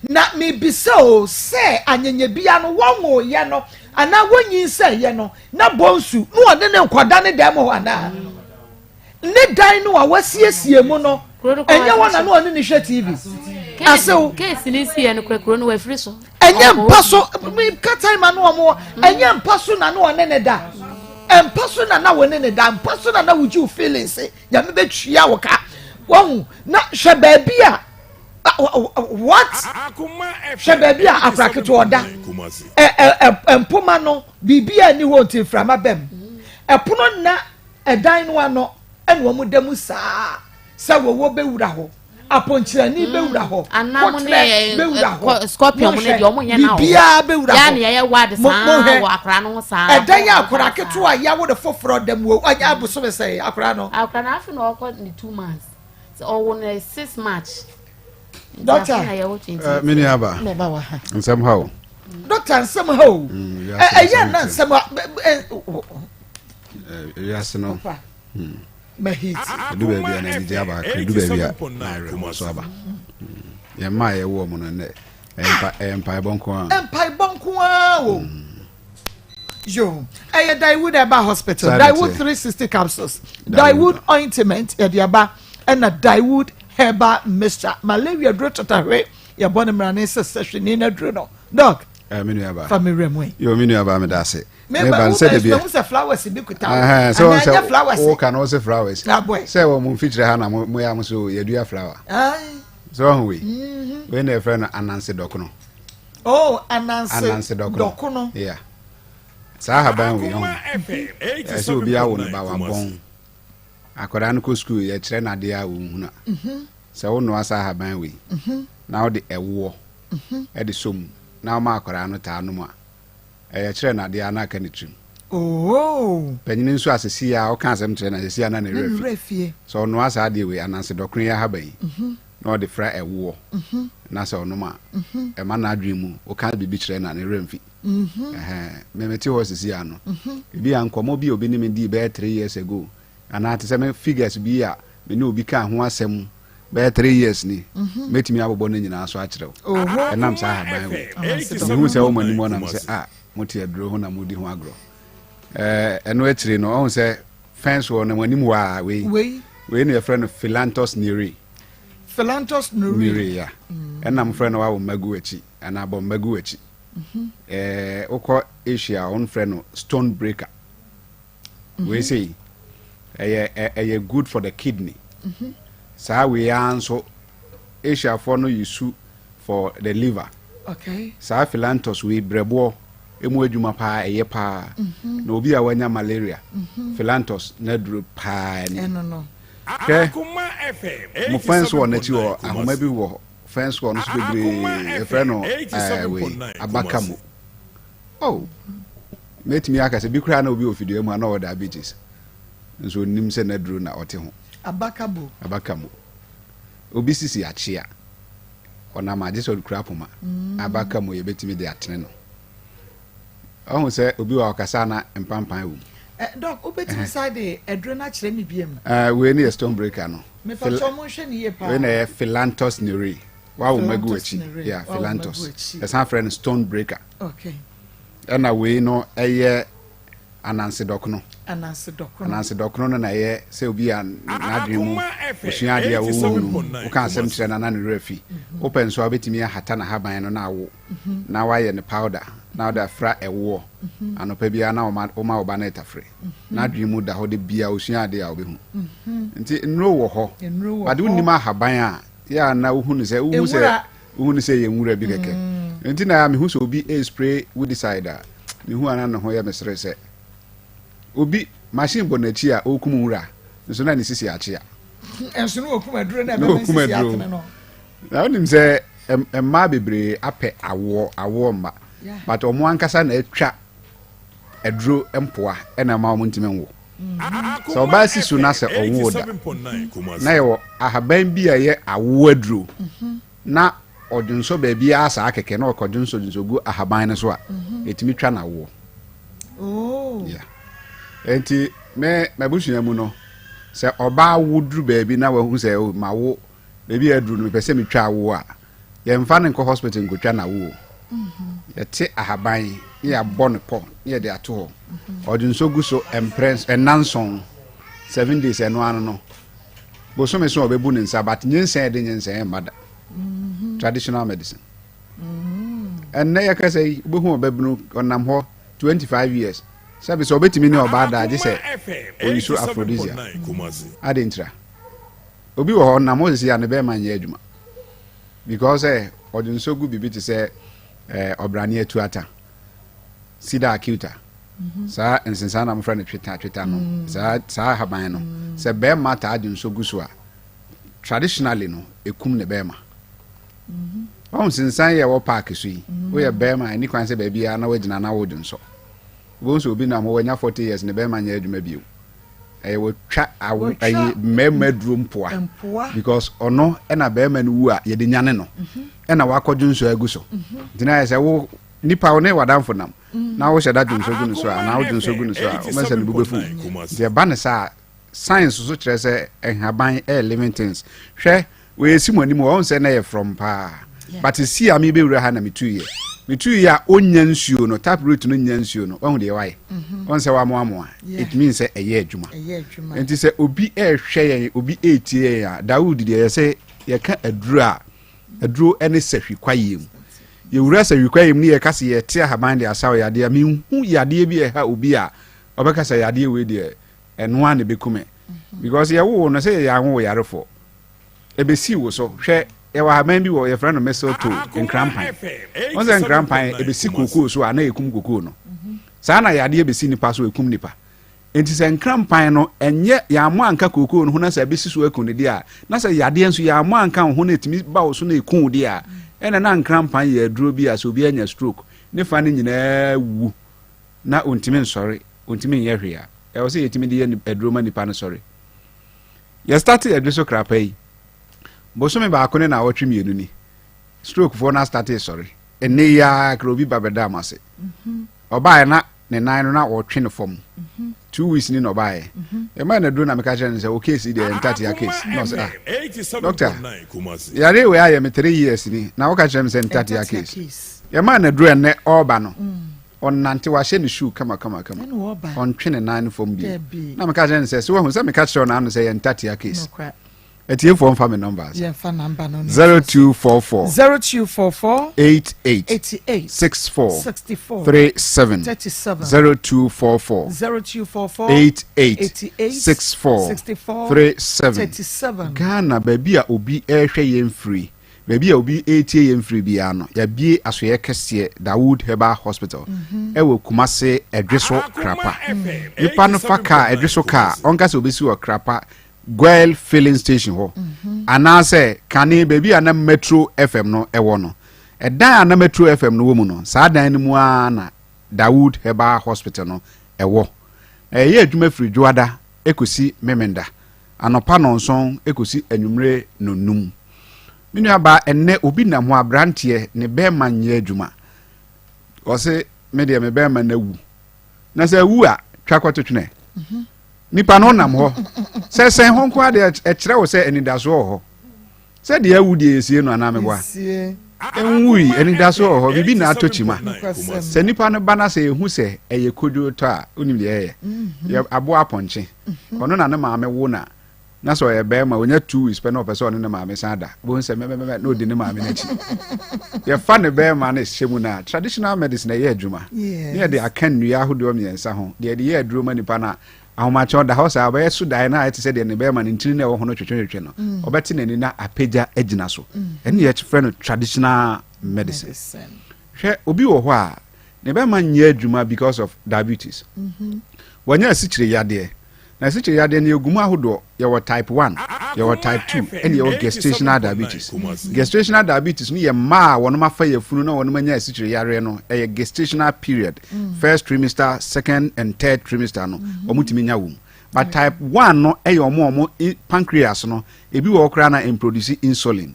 na me bisao se anyenye bia no wonwo ye no ana wonyin se ye no na bonsu no ode ne nkwada ne dem ho ana ne dan no a wasiesie mu no enye wona no ode ne hwe TV asew case ni sie no kwekro no wafiri so enye mpaso me ka time no mo enye mpaso na no one ne da empaso na wone ne da mpaso na wuju feelings ya me betwia wo ka won na hwe ba bia what shebebi a afraketo oda empoma no bibia ni ho nti frama bem epono na edan no ano ene wo mudamu saa sa wo bewura ho aponchira ni bewura ho anamu ne scorpion ne de omo nya na ho bibia bewura ho ya ne ye wade saa wo akra no saa edan ya akra keto a ya wo de foforo dem wo anya abuso be say akra no akra na afi no okọ ni 2 months or on 6 March. Doctor, mini aba. Nsem how? Doctor, Nsem how? Yeah, not some. Yes, no. Mahit. Do baby and any jaba. Do baby. So aba. Yeah, my woman and Empire Bonko. Empire Bonko. Yo, I Daiwood Aba Hospital. Daiwood 360 capsules. Daiwood ointment at the Aba and a Daiwood Herba Mr. Malaria Drototare. Your bonnet is a session in a druno. Dog. Family Remway. You mean about me, that's it. Maybe said the flowers in Bikuta. So flowers. All can also flowers. Now, boy, say, well, feature Hannah, Moyamuso, you do a flower. So we. When a friend Anansi Docono. Oh, Anansi Docono. Yeah. Saha ban we on. As you be out about one bone. I could uncle school, a train idea. So no as I have ban we. Now the a war. At the sum. Now Mark or Anotanuma. A train idea, not can it. Oh, Peninsu as a sea, all kinds of train as a sea and a refi. So no as I deal with an answer Docria Habe. Nor the fry a war. Nasa no ma. A man I dream, or can't be betrayed and a remfi. Memeti was a Siano. Be Uncle Mobi or Benim D bear 3 years ago. And at 7 figures be a Benu become one sem bear 3 years ni. Met me our bonnet in our swatch. Oh, and I'm sorry by way. Who say woman one say, ah, Motia drone and moody wagro. And wetry no on say fence one when you are we near a friend of Philantos Neri. Philantos Neri, yeah. And I'm friend of our Maguechi and our Maguechi. Oko Asia on friend stone breaker. We say a good for the kidney. So we answer Asia for no use for the liver. Okay. So Philantos we brebo emu eduma pa eye pa. No bi a wanya malaria. Philantos nedru pa ni. No. Okay. Mo fans one na ti o ahoma bi wo fans one so bebre e friend no we abakamo. Oh, met me aka se bi kura na obi ofidio mu na o diabetes. Nso nim se na duru na ote ho. Abakamo. Obi sisi achia. Ona ma je so kura poma. Abakamo ye betimi de atene no. Ohun se obi wa okasa na empampan wo. Doc, obetimi side edrena kire mi biem. We ni stone breaker no. Me fa cho mo hwe ni ye pa. We na Philantos Neri. Wa wo maguachi. Yeah, Philantos. That's our friend stone breaker. Okay. And we no eye Anansi Dokono. Anansi Dokono na ye se obi an nadwemu. Osua de a wo wo kan asem kire na na ne refi. Open so abetimi ahata na haban no na wo. Na wa ye ne powder. Now the fra a war. Anopa bia na o ma oba na etafre. Nadwemu da ho de bia osua de a obi hu. Nti nro wo ho. Ade unima haban a ya na wo hu ne se ye nwura bi keke. Nti na me hu so obi a spray with the cider. Me hu ana no ho ya mesre se. Obi machine bonachi a okum nwura. Nso na ne sisi achi a. Enso no okum aduro na be sisi atene no. Na onim se emma bebre ape awo mma. But omo ankasa na etwa aduro empoa ena ma omo ntime nwo. So ba sisu na se owo da. Na yo ahaban bi a ye awo aduro. Na odunso ba bia asa akeke na okodunso gu ahaban ne so a etimi twa na wo. Oh. Yeah. Enti me mabushia mu no se oba wudru ba bi na wahu se ma wo ba bi aduro no pese mi twa wo a ye mfa ne nko hospital nko twa na wo. Yete ahaban ya born po ye de ato odunso gu so empress enanson 7 days eno ano no bo so me so obebu ne nsa but nyensen de nyensen mada traditional medicine and na yakase obehu obebunu onam ho 25 years sabi so obetimi ni obada je se oyiso aphrodisia adentra obi wo ho na mo se ya ne be manye adwuma because odunso gu bibi te se obrani atuata sida acuta sa ensensa na mfra ne tweta no sa haban no se be mata adun so guso a traditionally no ekum ne be ma on sensan ye wo park so yi wo ye be ma ni kwan se be bia na wagina na wodun so wo so obi na mo wanya 40 years ne be ma nya aduma bio wo twa ayi mema drum poa because ono na be ma no wu a ye de nyane no na wakɔdwo nso agu so ntina ye sɛ wo nipa wo ne wadamfo nam na wo hyɛ da dwo nso gu no so a na wo dwo nso gu no so a o ma sɛ no bubefu de ba ne sa science so kyerɛ sɛ enhaban living things hwɛ we esi mo anim wo sɛ na ye from pa but see am be wura ha na metu ye a onya nsuo no tap root no nya nsuo no wahu de wae on sɛ wa mo it means say eye adwuma enti sɛ obi hwɛ yen obi etie ya Daud de ye sɛ ye ka aduro ene sahwi kwayem ye wura sahwi kwayem ne ye ka se ye te ahaban de asaw yade a me hu yade bi ha obi a obeka sɛ yade we de eno an be kume because ye wo no sɛ ye anwo yarefo ebesi wo so hwɛ ewa haban bi wo ye friend no mesoto nkrampan on say nkrampan ebesi kokoo so ana ekum kokoo no saa na yade ebesi nipa so ekum nipa enti se nkrampan no enye ya mo anka kokoo no ho na sa ebesi so ekun de a na sa yade enso ya mo anka ho na etimi ba wo so na ekun de a ena na nkrampan ye aduro bi a so bi anya stroke ne fa ne nyina wu na ontimi nsori ontimi nye hwe a e wo se yetimi de ye aduro ma nipa no sori ye start adreso krapa yi bosome ba akone na awotwe mienu ni stroke for na start sorry ene ya krobi babeda amase obae na ne nan no na wotwe ne fom 2 weeks ni no bae e ma na do na meka kire say o case dey entity case no say doctor yare we aye me 3 years ni na wo ka kire me say entity case e ma na do ene oba no on nante wa hye ne shoe kama on twe ne nan fom bi na meka kire say so wo say meka kire na am say entity case Etiye for family numbers. Yeah, phone number no. 0244 88 64 37 0244 88 64 37 Ghana baby a obi ehwe yem free. Baby a obi etie yem free bia no. Ya bie asoye kese Dawood Herbal Hospital. Ewo Kumase Edreso Krapa. Nipa no faka Edreso ka onka se obesi wo Krapa. Gwel filling station ho anase kane baby ana Metro FM no ewo no edan ana Metro FM no wo mu no saa dan ni mu na Dawood Herbal Hospital no ewo ye adwuma firi Dwoada ekosi Memenda anopa no nson ekosi anwumre nonum minu aba enne obi na ho abrantie ne be manye adwuma o se me de me be ma na wu na se wu a twakototwene nipa no nam ho se honko ade e kire wo se enidaso ho se de awu de esie no ana meboa enwui enidaso ho bibi na atochima se nipa no bana se ehu se eye kodo to a onim de eye abo aponche ono na ne maame wo na so ye be ma onya 2 weeks pe no person ono ne maame sada bo se me no de ne maame na chi ye fa ne be ma na hyemu na traditional medicine ye adwuma ye de akan nua hodo miensa ho de ye aduro ma nipa na ahomacho da house abaye so dai na ete se de ne be ma ntiri na wo ho no twetwetwe no obeti na ni na apeja agina so ene ye friend traditional medicine hwe obi wo ho a ne be ma nya adwuma because of diabetes wanya asikyire yade na asikyire yade ne egum ahodo ye wo type 1 ye wo type 2 ene ye wo gestational diabetes ni ye ma wono mafa ye funu na wono manya asikyire yare no ye gestational period first trimester second and third trimester no omutimi nya wum but type 1 no ye omo pancreas no ebi wo kra na produce insulin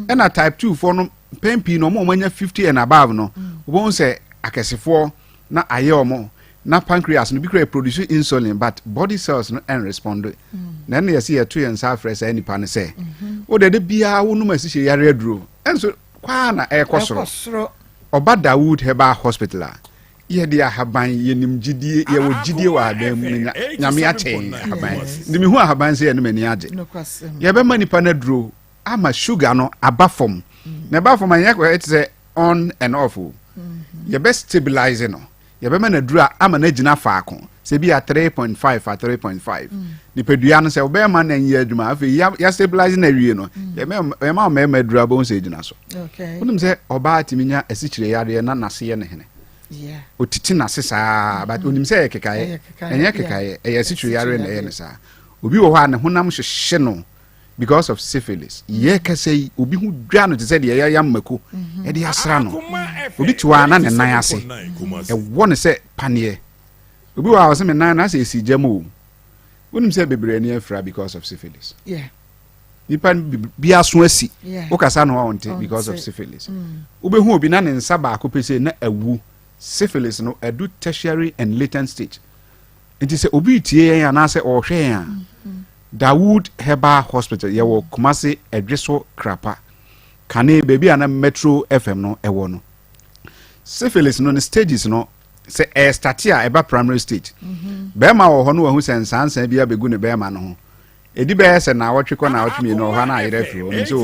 ena type 2 for no pempi no omo manya 50 and above no won se akesefo na aye omo na pancreas no bi kra produce insulin but body cells no en respond na na yesi yeto yen sa fresh any pan say o de bia wo no masihye yare aduro enso kwa na ekosoro oba Dawood Herbal Hospital a ye dia haban yenim gidie ye wo gidie wa haban mu nyame achen haban ndimi hu haban say no mani age ye be mani pa na aduro ama sugar no abafom na abafom anya ko it say on and off ye be stabilize no ye be na dura ama na gina faako se bi a 3.5 a 3.5 ni pedua no se o be ma na nya adwuma afi ya stabilize na wie no ye ma dura bo se gina so okay unum se oba atiminya asikyire yare na nase ye ne hene otiti nase saa but unim se ye kekaye enye kekaye e asikyire yare na ye ne saa obi wo ho a ne honam hyehye no because of syphilis ye ka say obi hu dwa no te say de ya mako e de asra no obi tiwa na ne nan ase e wo ne say panie obi wa wo se me nan na say si jamo Wouldn't say bebre ni afra because of syphilis. Yeah. Nipa bia so asi. Okasa no wonte because of syphilis. Ube hu obi na ne nsa ba ko pese na awu. Syphilis no edu tertiary and latent stage. It is obi tie yan anase ohwe yan. Dawood Herbal Hospital yewo Kumasi Edreso Krapa. Kane baby ana Metro FM no ewo no. Syphilis no stages no se startia eba primary stage. Bema wo ho no hu sensansan bia begu ne bema no ho. Edi be se na wotwe na wotwe no ho na ayere firi o nso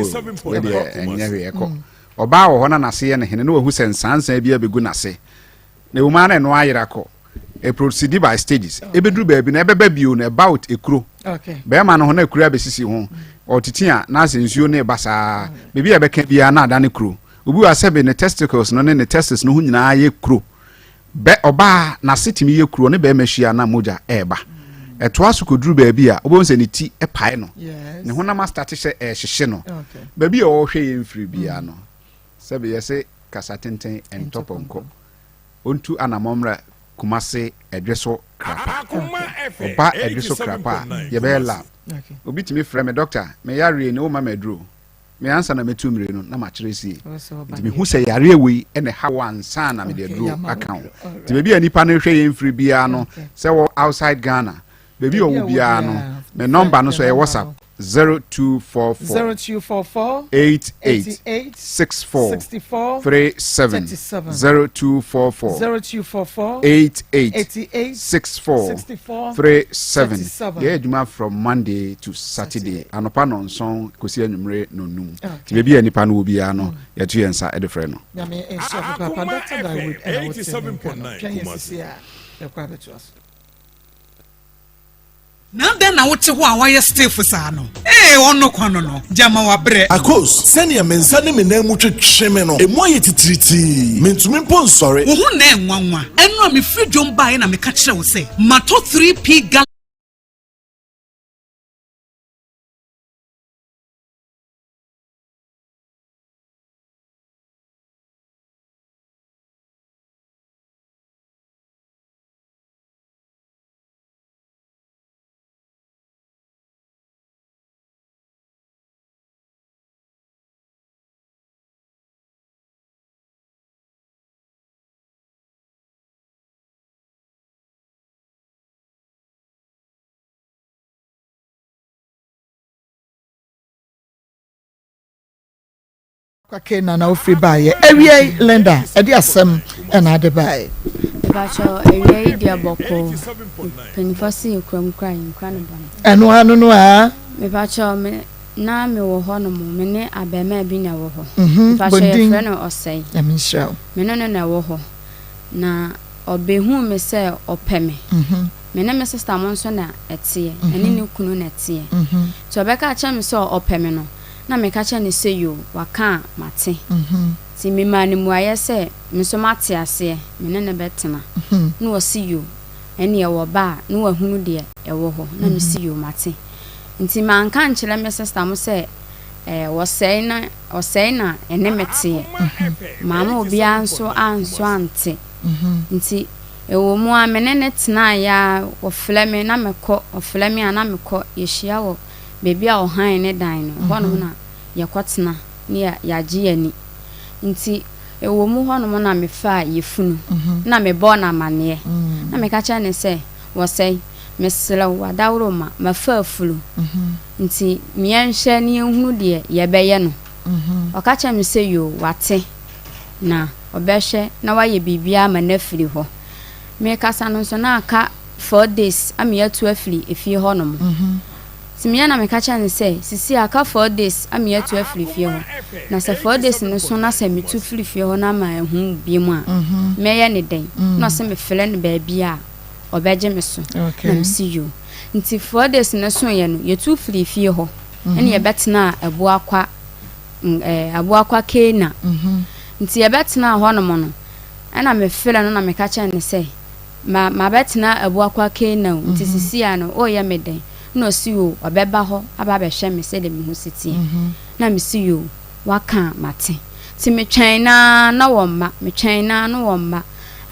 we de enye hwe ekọ. Oba wo ho na nase ye ne hene no hu sensansan bia begu nase. Ne wo ma na no ayere akọ. A proceed by stages. Ebedru baby na ebeba bio na about ekuro. Okay. Bema no ho na ekuro abesisi ho. Otitia na asensuo na basa. Bebi ebeka bia na ada ne kuro. Obi wa sebe ne testicles no ne testes no ho nyina ye kuro. Be oba na sitimi ye kuro ne be mahia na moja eba. Eto aso kodru baby a obo nse ne ti epae no. Ne ho na ma start hye hyehye no. Baby a wo hwe ye mfiri bia no. Sebe ye se kasatenten entoponko. Ontu anamomra Kumasi Edreso Krapa. Oba Edreso Krapa yebela. Obi timi frɛ me doctor, me yare ne o ma medro. Me ansa na metu mire no na ma kyerɛ sie. Me hu sɛ yare we ene ha wansa na me de dro account. Ti bebi anipa no hwɛ yɛmfiri bia no, sɛ wo outside Ghana. Bebi o wo bia no, me number no so e WhatsApp 0244 88 64 37 0244 88 64 37. Yeah, juma from Monday to Saturday. Anopa no nson kosi anwumre no num. Ti bebi anipa no obi ano ya tu yensa e de frɛ no. Na me enso papa Dr. Dawood and 87.9 na den na wote ho a wayɛ stiff saa no ono kwano no jama wa bre Akos sɛnea mensa ne me nan mu twetwe me no emu ayɛ titiriti mentumi mpo nsɔre wo ho na enwanwa ɛno a me free dwom bae na me ka kyerɛ wo sɛ mato 3p gal Kwakena na ofri baye ewie Linda edi asem na ade baye bacho ewie dia boko penifasi ekram kran kran ban eno anu no a me bacho me na me wo ho no mo me ne abema bi na wo ho bacho e friend no osei emi show me no na wo ho na obehu me se opeme me na me sister mo nso na etie eni ne kunu na etie so obeka acha me se opeme no na me kacha ne se yo waka mate ti me mani mu aye se me so mate ase me ne betena na wo si yo ene ye wo ba na wo hunu de e wo ho na me si yo mate nti man kan nkyele me sister mo se wo sei na ene mete mama obi anso ante nti ewo mu a me ne tena ya wo flame na me kɔ oflame ana me kɔ ye hia wo bebi a ohan ne dan no ho no na ye kwotena ne ya gye ani nti ewo mu ho no na me fa ye funu na me bo na mane na me ka cha ne se wo sei me sela wa dawro ma fa afulu nti me enhye ne ehunu de ye beye no o ka cha me se yo wate na obehye na wa ye bibia ma na firi ho me kasa no so na aka 4 days am ya tu afiri efie ho no Simia na me kacha ne say sisi aka 4 days am ya tu afiri fie ho na se 4 days no so na se me tu firi fie ho na ma ehu bi mu a me ye ne den na se me fele ne ba bia obeje me so na me see you nti 4 days no so ye no ye tu firi fie ho ene ye betena abu akwa kena nti ye betena ho no mo no ana me fele no na me kacha ne say ma betena abu akwa kena nti sisi ya no o ye me den no see you obeba ho aba be hwe me se de me hu siti na me see you waka mate ti me twen na wo mma me twen na no wo mma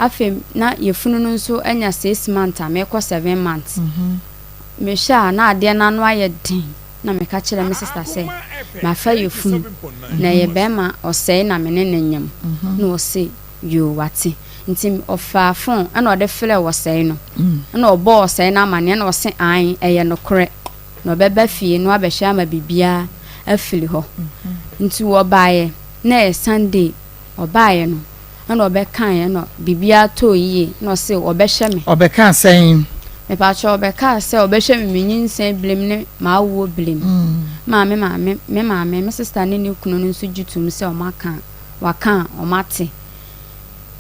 afi na yefunu no nso anya 6 months a me ko 7 months me sha na ade na no aye din na me ka kire me sister say ma fa yefun na ye be ma osei na me ne nyam na o say yo wate nti ofaafon ana ode fele osei no na obo osei na amane na o se an eye no kore na obeba fie no abehya ma bibia afili ho nti wo baaye na e Sunday obaaye no na obekan ye no bibia to yie na o se obehye me obekan sen me pa cho obeka se obehye me Nsem blem ne ma wo blem me sister ne ne kunu no nso gitum se o maka waka o mate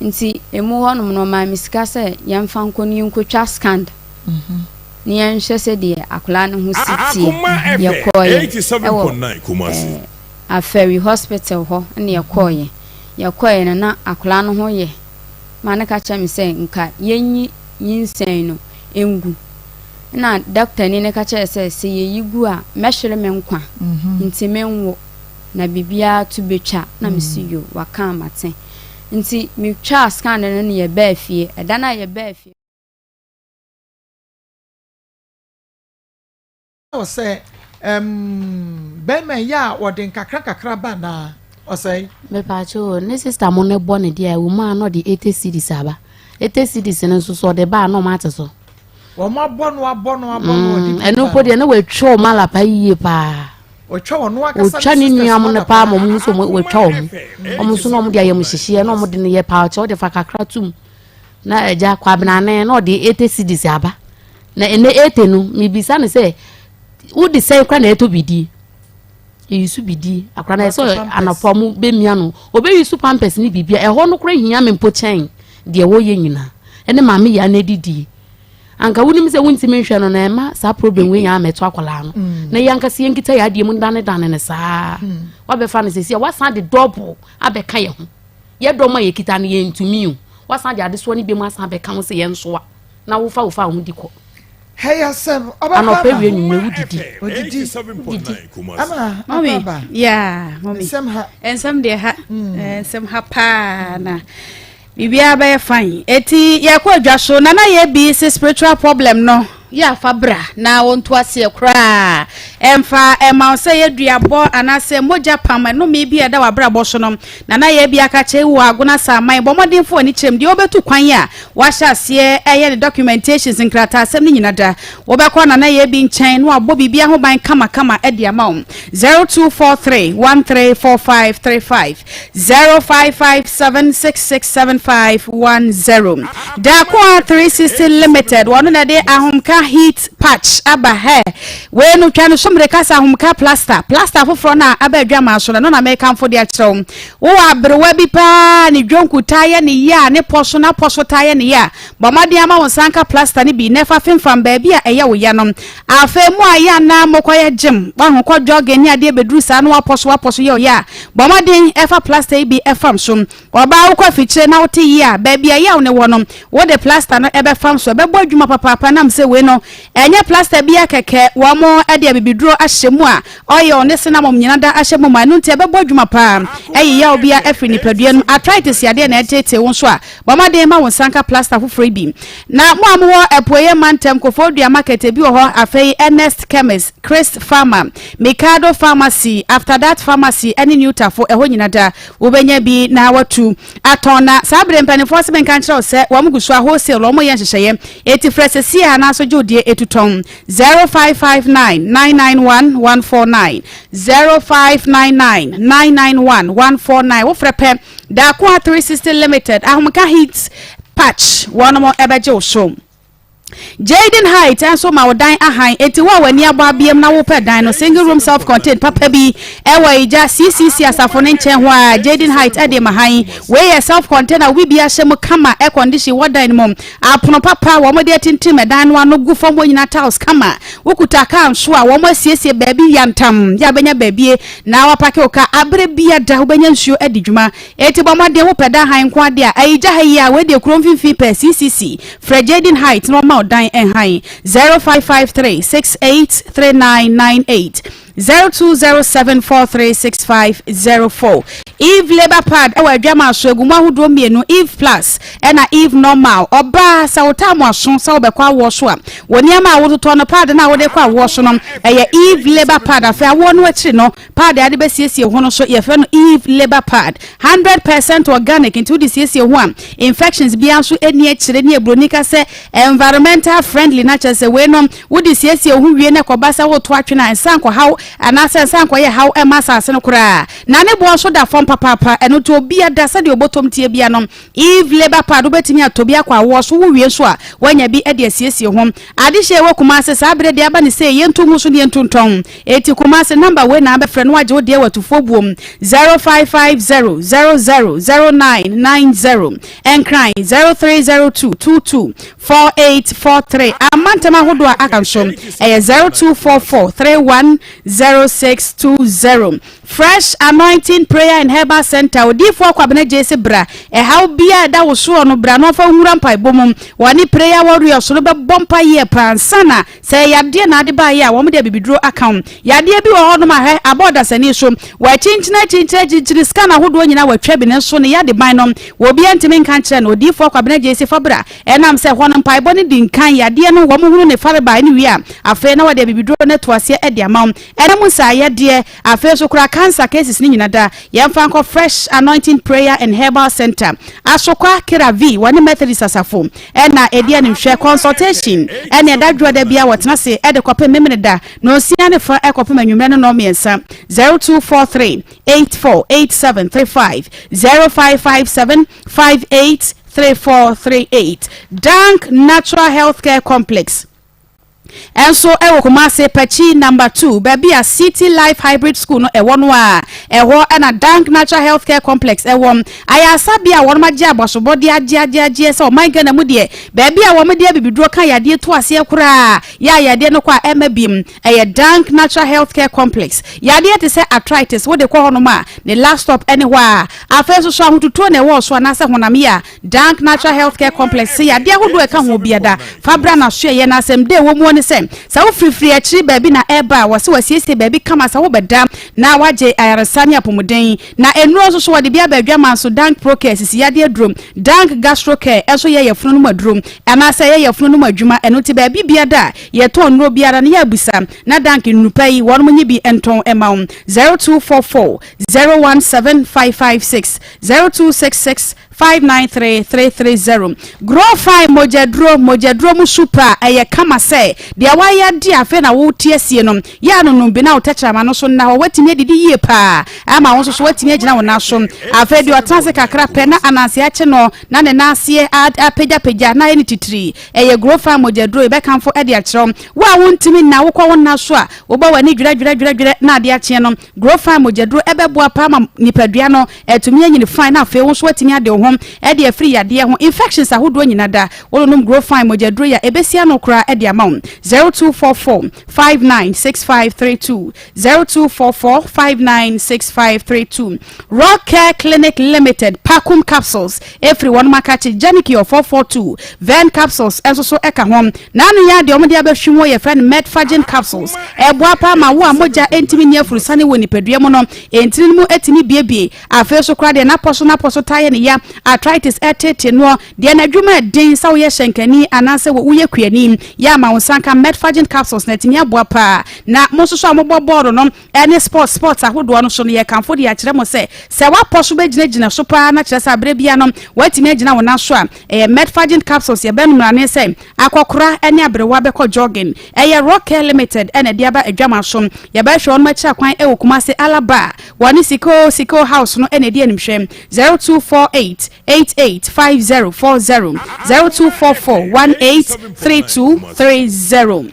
nti emu honom no ma misika se yemfa nkoni nkotwa scand ni enhye se de akola no ho sitie yekoye 87.9 Kumasi Aferi hospital ho ne yekoye na akola no ho ye ma ne ka cha mi se nka yenyi Nsem no engu na doctor ni ne ka cha se yeyigu a mehwere me nkwa nti menwo na bibia to betwa na misiyo waka amate nti mi twa scan no ne ye ba fie eda na ye ba fie o say ben ya wodin kakra ba na o say me pa cho ne sister mo ne bo ne dia woman no di 80 cedis aba 80 cedis ne so de ba no mate so wo ma abono odi eno po de na we twa mala pa yie pa o twa no akasa o twa ni nua mo ne pa mo so we twa o so no mo dia ye mo hihie no mo de ne ye pa o de fa kakra tum na eja kwa benane na o de 80 cedis aba na ene 80 no mi bisa ne se wo de say kwa na eto bidi yisu bidi akra na so anapomu be mia no obe yisu pampers ni bibia e ho no kra hia me mpo chen de wo ye nyina ene ma me ya na didi anka wuni mi se wunti me hwe no na ema sa problem we ya meto akwala no na yanka se yankita ya de mu dane ne saa wa be fa ne se wa san de double abeka ye ho ye do ma ye kita ne ye ntumi o wa san de ade so ne be mu asan be ka ho se ye nso na wo fa ho di ko hey Nsem oba pe we nyu odidi ama mami yeah mami Nsem de ha Nsem ha pa na bibia be fine eti ya kwa dwaso na na ye bi spiritual problem no ya fabra na wonto ase kra emfa ema se ye duabo anase moja pam no me bi eda wabra boso no na ye bi aka che wo agona saman bomodinfo ani chem de obetu kwan ya wa hya ase eye the documentations nkrata asem ni nyina da wo be kwa na ye bi nchen no abo bibia ho ban kama edi ama 0243134535 0557667510 da kwa 360 limited wono na de ahomka heat patch aba he we no twa no somre kasa ahomka plaster foforo na abadwa ma so no na make am for de akyerɛw wo abrewa bi pa ne dwonku taye ne ya ne poso na poso taye ne ya bomade ama wo sanka plaster ne bi nefa femfam ba bi a ɛyɛ wo ya no afemu aya na mokoye gym wa ho kodwo gani ade beduru sa no waposo ye ya bomade efa plaster bi efam so oba wo kwa fikyire na wote ya ba bi aya wo ne wo no wo de plaster no ebe fam so be bɔ adwuma papa nam se we no enye plaster bi akeke wo mo ade abibiduro ahyemu a oye one se na mom nyina da ahyemu ma no ntia be bɔ adwuma pa eyi ya obi a afri ni padua no arthritis ya de na etete wo so a bomade ma wo sanka plaster foforo bi na mo amwo epoye mantem kofodua market bi wo ho afei Ernest Chemist Chris Pharma Mikado Pharmacy after that pharmacy any new tafo eho nyina da wo benya bi na watu atona sabre mpanifo se menka nkyerɛ se wo mgusu a wholesale wo mo ye hyehyeye eti fresh si na so jodie etuton 0559991149 0599991149 wo frepe da kwa 360 limited ahomka heat patch one more ebeje so Jaden Height and so my dine a high eti wa wani aba biem na wo pɛ dan no single room self contained papa bi ewa ija CCC asafo ne nkyɛn ho a Jaden Height ade ma han we self contained we bi ahyɛ kama air condition wa dan mom apono papa wo mo de tintim dan no ano gu fam nyina tiles kama wokuta kan so a wo mo asiesie baabi yantam ya benya baabie na wa pake oka abre bia da wo benya nsuo adi dwuma eti bo mo de wo pɛ dan han ko ade a aija ha yi a we de krom finfi pɛ CCC fra Jaden Height no ma dan en high 0553683998 0207436504 Eve Labor Pad ewa adwama so eguma hodo mienu Eve Plus ena Eve Normal oba sa wotamu aso sa obekwa wo so a woni ama wototo no pad na wode kwa wo so no eye Eve Labor Pad afa wo no akiri no pad ade besiesie ho no so ye fe no Eve Labor Pad 100% organic into the siesie ho am infections bia so eni akire ne ebronika se environmental friendly na chese we no wodi siesie ho wie ne kobasa wo to atwe na ensan ko haw anase ensan ko ye haw e masase no kura na ne bo so da fom papa eno to bia da se de obotom tie bia no Eve Labor Pad obetimi atobia kwa wo so wo wie so a wanya bi e de siesie ho ade hye wo kuma se sabre de aba ne se yentu mu so ne yentu nton eti kuma se number we na abefre no agye wo de watufo buom 0550000990 and crying 0302224843 amantama hodo akanso 0244310620 Fresh Anointing Prayer and Herbal Center odifo kwabena jese bra how bia da wo so no bra no fa nwura mpa ibomum wani prayer warrior so be bompa ye pansana say yade na ade ba ye a wo de bibidro account yade bi wo hono ma he aboda sani so wa chinchina scanner hodo nyina wa twa bi ne so ne yade ban no wo bia ntimi nkan kire no odifo kwabena jese fa bra enam say hono mpa ibo ne din kan yade no wo hunu ne fare ba ne wi a afa na wa de bibidro ne to ase e de amam enam sa yade afa so kura cancer cases ni nyina da yemfa nko Fresh Anointing Prayer and Herbal Center asokwa kiravi wani Methodist asafo ena edia ni hwe consultation ena dadwo da bia wotena se ede kope memene da no sia ne fa ekope manwumre no no miensa 0243848735 0557583438 Dank Natural Healthcare Complex and so ewo kumase pachi number 2 baby a City Life Hybrid School no ewo no a ewo na Dank Natural Healthcare Complex ewo aya sabia won magye abosobode agye so my gana mu de baby a wo me de bibiduro kan yade to ase kura ya yade no kwa emabim eye Dank Natural Healthcare Complex yade te se arthritis wo de kwa hono ma the last stop anywhere afeso so ahotuto na ewo so na se honamia Dank Natural Healthcare Complex yade ahodo e ka ho biada fabra na so ye na asem de wo mu se sa wo frifri akiri baby na eba wase wasiesie baby kama sa wo beda na waje ayaresani apomuden na enuro so wode bia badwa so Dank Procare si yade adrum Dank Gastrocare eso ye yefunu no madrum ana sa ye yefunu no madwuma eno ti baby bia da ye to nro bia na ya busa na Dank nupai won munyi bi enton emaum 0244 017556 0266 593330 grow fine mojadro mu super eye kama say dia waya dia afa na wo tiesie no ya no bi na utecha ma no so na watimi didi yie pa ama won so watimi agina wona so afa di otanse kakra pe na ananse ache no na ne nasie apegya na eni titiri eye grow fine mojadro be kanfo e dia kire wa wontimi na wo kwa wona so a wo ba wani dwira na dia ache no grow fine mojadro ebeboa pa ma nipadua no etumi anyini fine na afa won so watimi ade ho e de free yade ho infections ahodo nyina da wolonum grow fine mojadro ya ebesia no kra e de amount 0244596532 0244596532 Rock Care Clinic Limited Pakum capsules everyone makachi Janiki of 442 Van capsules enso so eka hom nanu ya de omde abahwimo ye friend Medfagin capsules e boapa ma wo amoja entimi nia furusane woni padua mo no entini mu etimi biebie afeso kra de na poso taye ne ya arthritis etete no de na dwuma den sa wo ye shenkani anase wo ye kuani ya ma wonsanka Medfagin capsules na timi aboapa na mo so amoboboro no any sports ahodo no so no ye kanfo de ya kire mo se wa poso be gina so pa na kire sa bre bia no watimi agina wona so a Medfagin capsules ye benum na ne se akokora ene abrewa be ko jogging Rock Care Limited ene de aba adwama so ye ba hwe on ma kira kwan Kumase Alaba wani siko house no ene de animhwem 0248885040 0244183230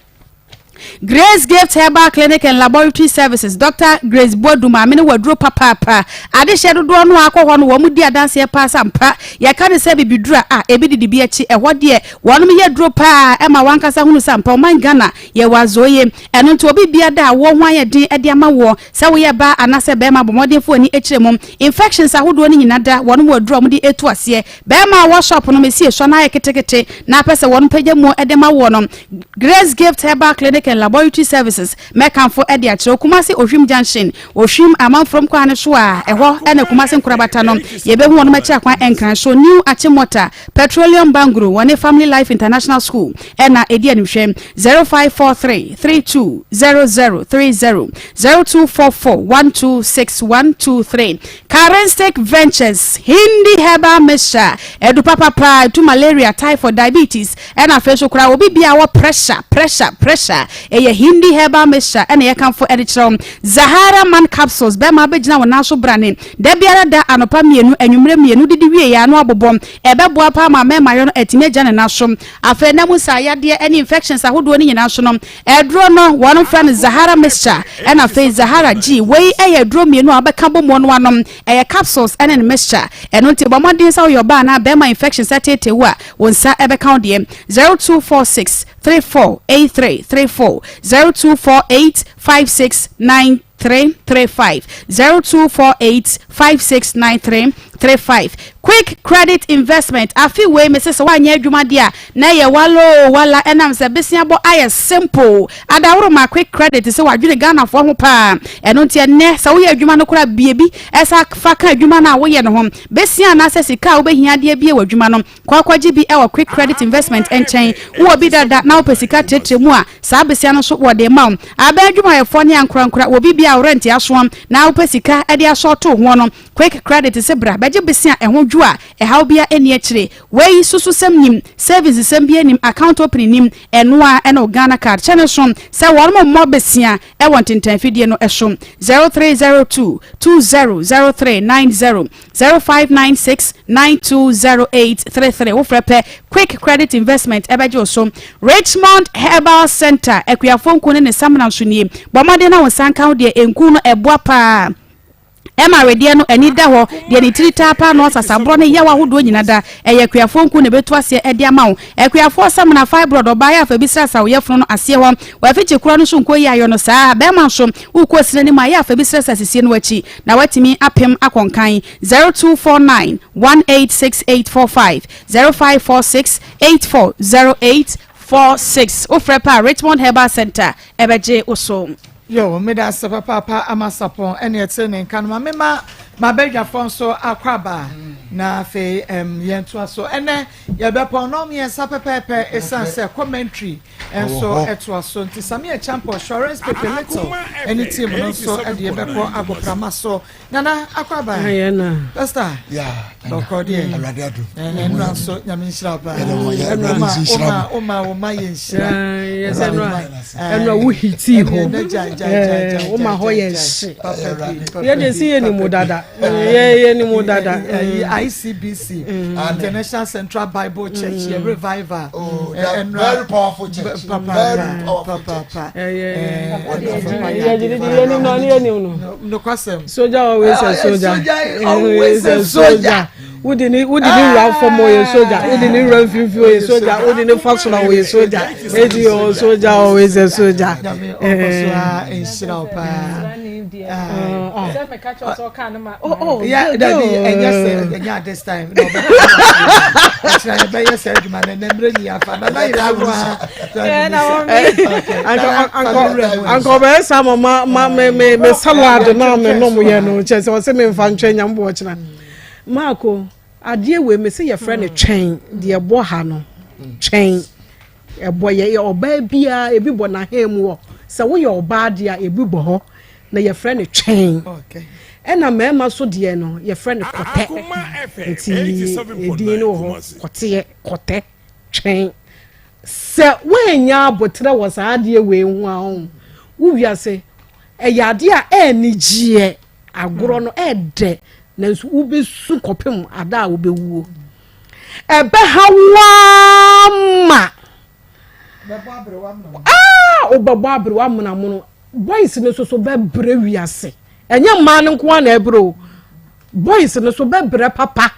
Grace Gift Herbal Clinic and Laboratory Services Dr. Grace Boduma amene wadro papa ade hyedo do no akọ no wo mudi adanse pa sampa ya ka ne se bibidura ebididi bi achi ehode wonom ye dro pa ema wankasa hunu sampa man Ghana ye wazoye eno nto obi bia da wo hwan ye din ade ama wo se wo ye ba anase be ma bomodefo ani ekiremum infections ahodo ni nyina da wonom wadro mudi etu ase be ma wo shop no mesi so na ye ketekete na pese wonom pagya mu ede ma wo no Grace Gift Herbal Clinic and laboratory services mekanfo e de akire Kumasi Ohwim Junction Ohwim amam from kwane so a eho ene Kumasi nkurabata no ye be hu no ma kira kwan enkran so new Achimota Petroleum Bangro one family life international school ena edi animhwem 0543 320030 0244126123 Current Ventures Hindi Herbal Mixture edu papa pra to malaria typhoid diabetes ena feso kura obi bia wo pressure eye Hindi Herbal Mixture ena ye kan fo edichrom Zahara Man capsules be ma begina wona so brane da biara da anopa mienu anwumre mienu didi wie ya no abobom ebe boa pa ma me mayo no etime gya ne nasom afa na musa yade any infections ahodo ni nyina so no edro no one friend Zahara Mixture ena fe Zahara G wey eye dro mienu abeka bomo no anom eye capsules ena ne mixture eno nti bomodin sa yo ba na be ma infections atete wo a wonsa ebe count dem 0246 348334 0248 569335 0248569335 Quick Credit Investment afi we Mrs. Wanya adwuma dia na ye wala enam se besia bo aye simple adawro ma Quick Credit se wadwene Ghana fo ho pa eno ntia ne se wo ye adwuma no kora biebi esa faka adwuma na wo ye no ho besia na se sika wo behia dia bie wadwuma no kwakwaji bi e wa Quick Credit Investment enchen wo bi dada na wo pesika tetremu a sa besia no so wo de ma aba adwuma ye fo ne ankura wo bi bia rent aso na wo pesika e de aso to ho no Quick Credit se bra beje besia e ho dwu a e how bia eni akire wey susu sem nim service sem bia nim account opening nim enoa eno Ghana card channel so se won mo besia e won tintan fidie no eso 0302 200390 0596 920833 wo frepe Quick Credit Investment ebeje oso Richmond Herbal Center ekuafo nku ne samna so nie bomade na won sanka de enku no eboa pa Emma Redia no ani da ho de ni tirita pa no sasabro ne yawa hodo nyina da eye kuafo nku ne betu ase ede ama wo ekuafo samna fibroid obaya fa bisra sa wo yefno no ase ho wa fiche kura no so nko yi ayo no saa be ma so uko sire ni ma ya fa bisra sa sisi no achi na watimi apem akonkan 0249 186845 0546 840846 ofrepa Richmond Herbal Center ebeje oso Yo, me da sa papa amasapon ene etsene kan ma bedwa fonso akwaba na fe yentu aso ene ye bepon no me sa pepepe esanse commentary enso etu aso nti sami e champion assurance pepeleto eni team no so e de bepo agokrama so nana akwaba ayena pastor yeah dokodi alade adu enu so nyame nshira ba oma yenshira enu wo hiti ho o ma ho yenshi ye de si ye ni modada ye ni modada ICBC International Central Bible Church revival very powerful church papa no kwasem soldier always a soldier who didn't run for more soldier who didn't run for soldier who didn't function away soldier soldier always a soldier yeah and yes this time no but yes man and Uncle Bessa me salad na me no mo ye no che se me mfa ntwe nyam bo china Marco adie we me se ye friend twen de ebo ha no twen ebo ye oba bia ebi bo na hem wo se wo ye oba dia ebi bo ho na ye friend twen okay ena mema so de no ye friend kote enti edi no ho kote twen se wenya abotre wo sa adie we hu a ho wo wiase eyade a enigie agoro no ede na wo be su kopem ada wo be wuo ebe hawama obabo abrewa mna mono boys ne so be bre wiase enye man nko na ebro boys ne so be bre papa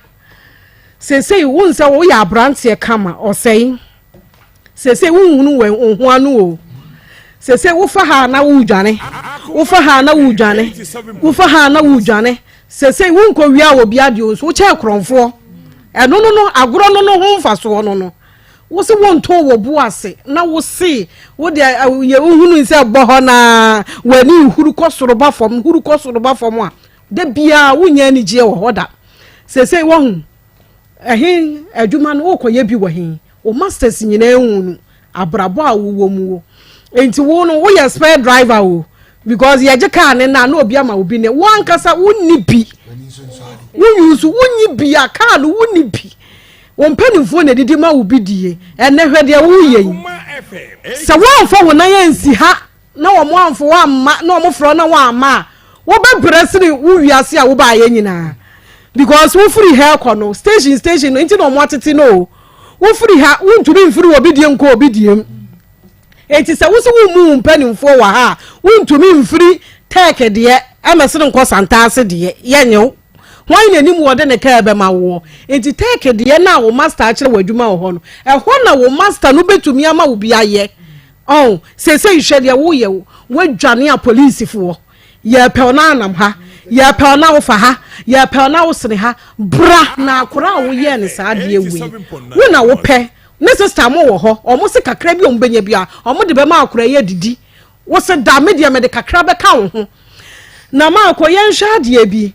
sesei wo nse wo ya abrante kama osei sesei wo hunu we ohu anu o sesei wo fa ha na wo dwane wo fa ha na wo dwane wo fa ha na wo dwane sesei wo nko wi a wo bia de o so che kronfo eno no agoro no ho mfa so no wo se won to wo bu ase na wo se wo de ye uhunu nse bo ho na wani huru kosoro ba fom a de bia wo nya ni je wo hoda se wo hu ehin adwuma no wo koye bi wo hin wo masters nyina ehunu abrabo a wo mu wo enti wo no wo ye spare driver wo because ye je car ne na obi ama obi ne wo ankasa wo ni bi wo use wo ni bi a car no wo ni bi won penifo na didi ma wo bi die ene hwede wo ye se wo fo wo na yansi ha na wo mo amfo wa amma na wo fro na wa ama wo be bresiri wo wiase a wo ba ye nyina because wo free hair kono station no enti no mo atete no wo free ha wo ntumi mfiri wo bi die nko obi die enti se wo se wo mu mpanimfo wa ha wo ntumi mfiri take de amesere nko santase de yenyo wan na nim wo de ne ka be ma wo enti take de na wo master a kire wadwuma wo no ehwo na wo master no betumi ama wo bia ye oh se ihwe de wo ye wo dwane a police fo ye pe na anam ha ye pe na wo fa ha ye pe na wo sene ha bra na akora wo ye ne sa de ewi wo na wo pe ne sister mo wo ho omo se kakra bi ombenya bia omo de be ma akora ye didi wo se da media me de kakra be ka wo ho na ma akoye nhwa de bi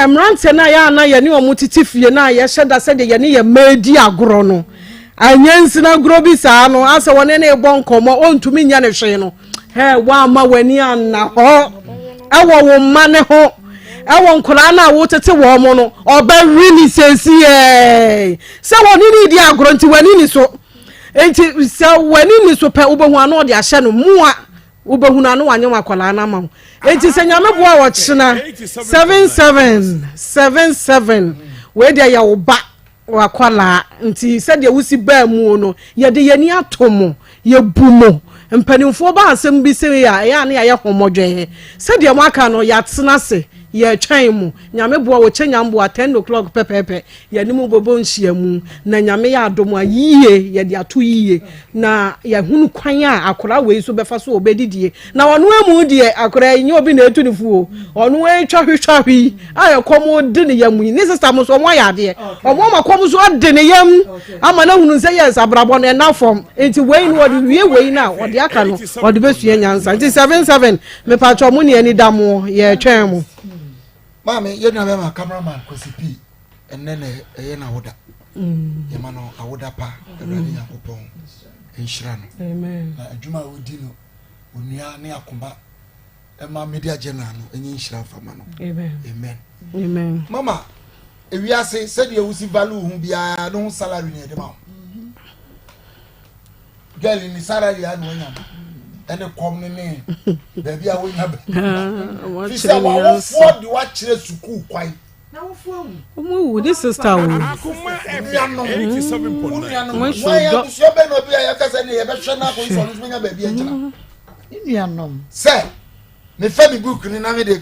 emrante na ya na ye ne omo titifie na ye hyeda se de ye ne ye madi agoro no anyansi na agoro bi sa no ase wone ne bon komo ontumi nya ne hwe no he wa ma wani anna ho ewo wo ma ne ho ewo nkura na wo tete wo mo no oba really sensi se woni ni di agoro nti wani ni so enti se wani ni so pe obehu ano de ahye no mua obehu na no wanye makola na ma enti se nyame boa wo kyena 7777 we de ya wo ba wakola nti se de wusi ba mu no ye de yani atomo ye bumo mpanimfo ba asem bi se ya na ya homodwe se de mo aka no ya tsena se ye twan mu nyame boa wo kyenya mbo 10 o'clock pepepe ye ni mu bobo nhia mu na nyame ya adomo ayiye ye de ato yiye na ya hunu kwan a akora we so befa so obedidie na wono emu die akora nyi obi na etu nifuo ono we twahwehwahwi ayo komo de ne yamu ni sister mo so mo ya de omo makom so de ne yam ama na hunu se yes abrabo na na form enti we ni wodi wie we na wodi aka no wodi besue nyansa enti 77 me pa cho mo ne ani damo ye twan mu Mami, you know my cameraman Kosipi, and then a woda. Yamano, a woda pa, a running up upon in Shrano. Amen. Juma Udino, Unia Akoma, and my media general, and in Shran Famano. Amen. Amen. Amen. Mama, if you are said you will see value whom be a no salary near the mouth. Girl in the salary, I know. And the common name, baby, I will have. She said, "What for the watch to cook quite?" Now, for this is how we Akoma 87.9. Why are you so bad? No, be a cousin, a veteran for baby. Sir, the family book in another day,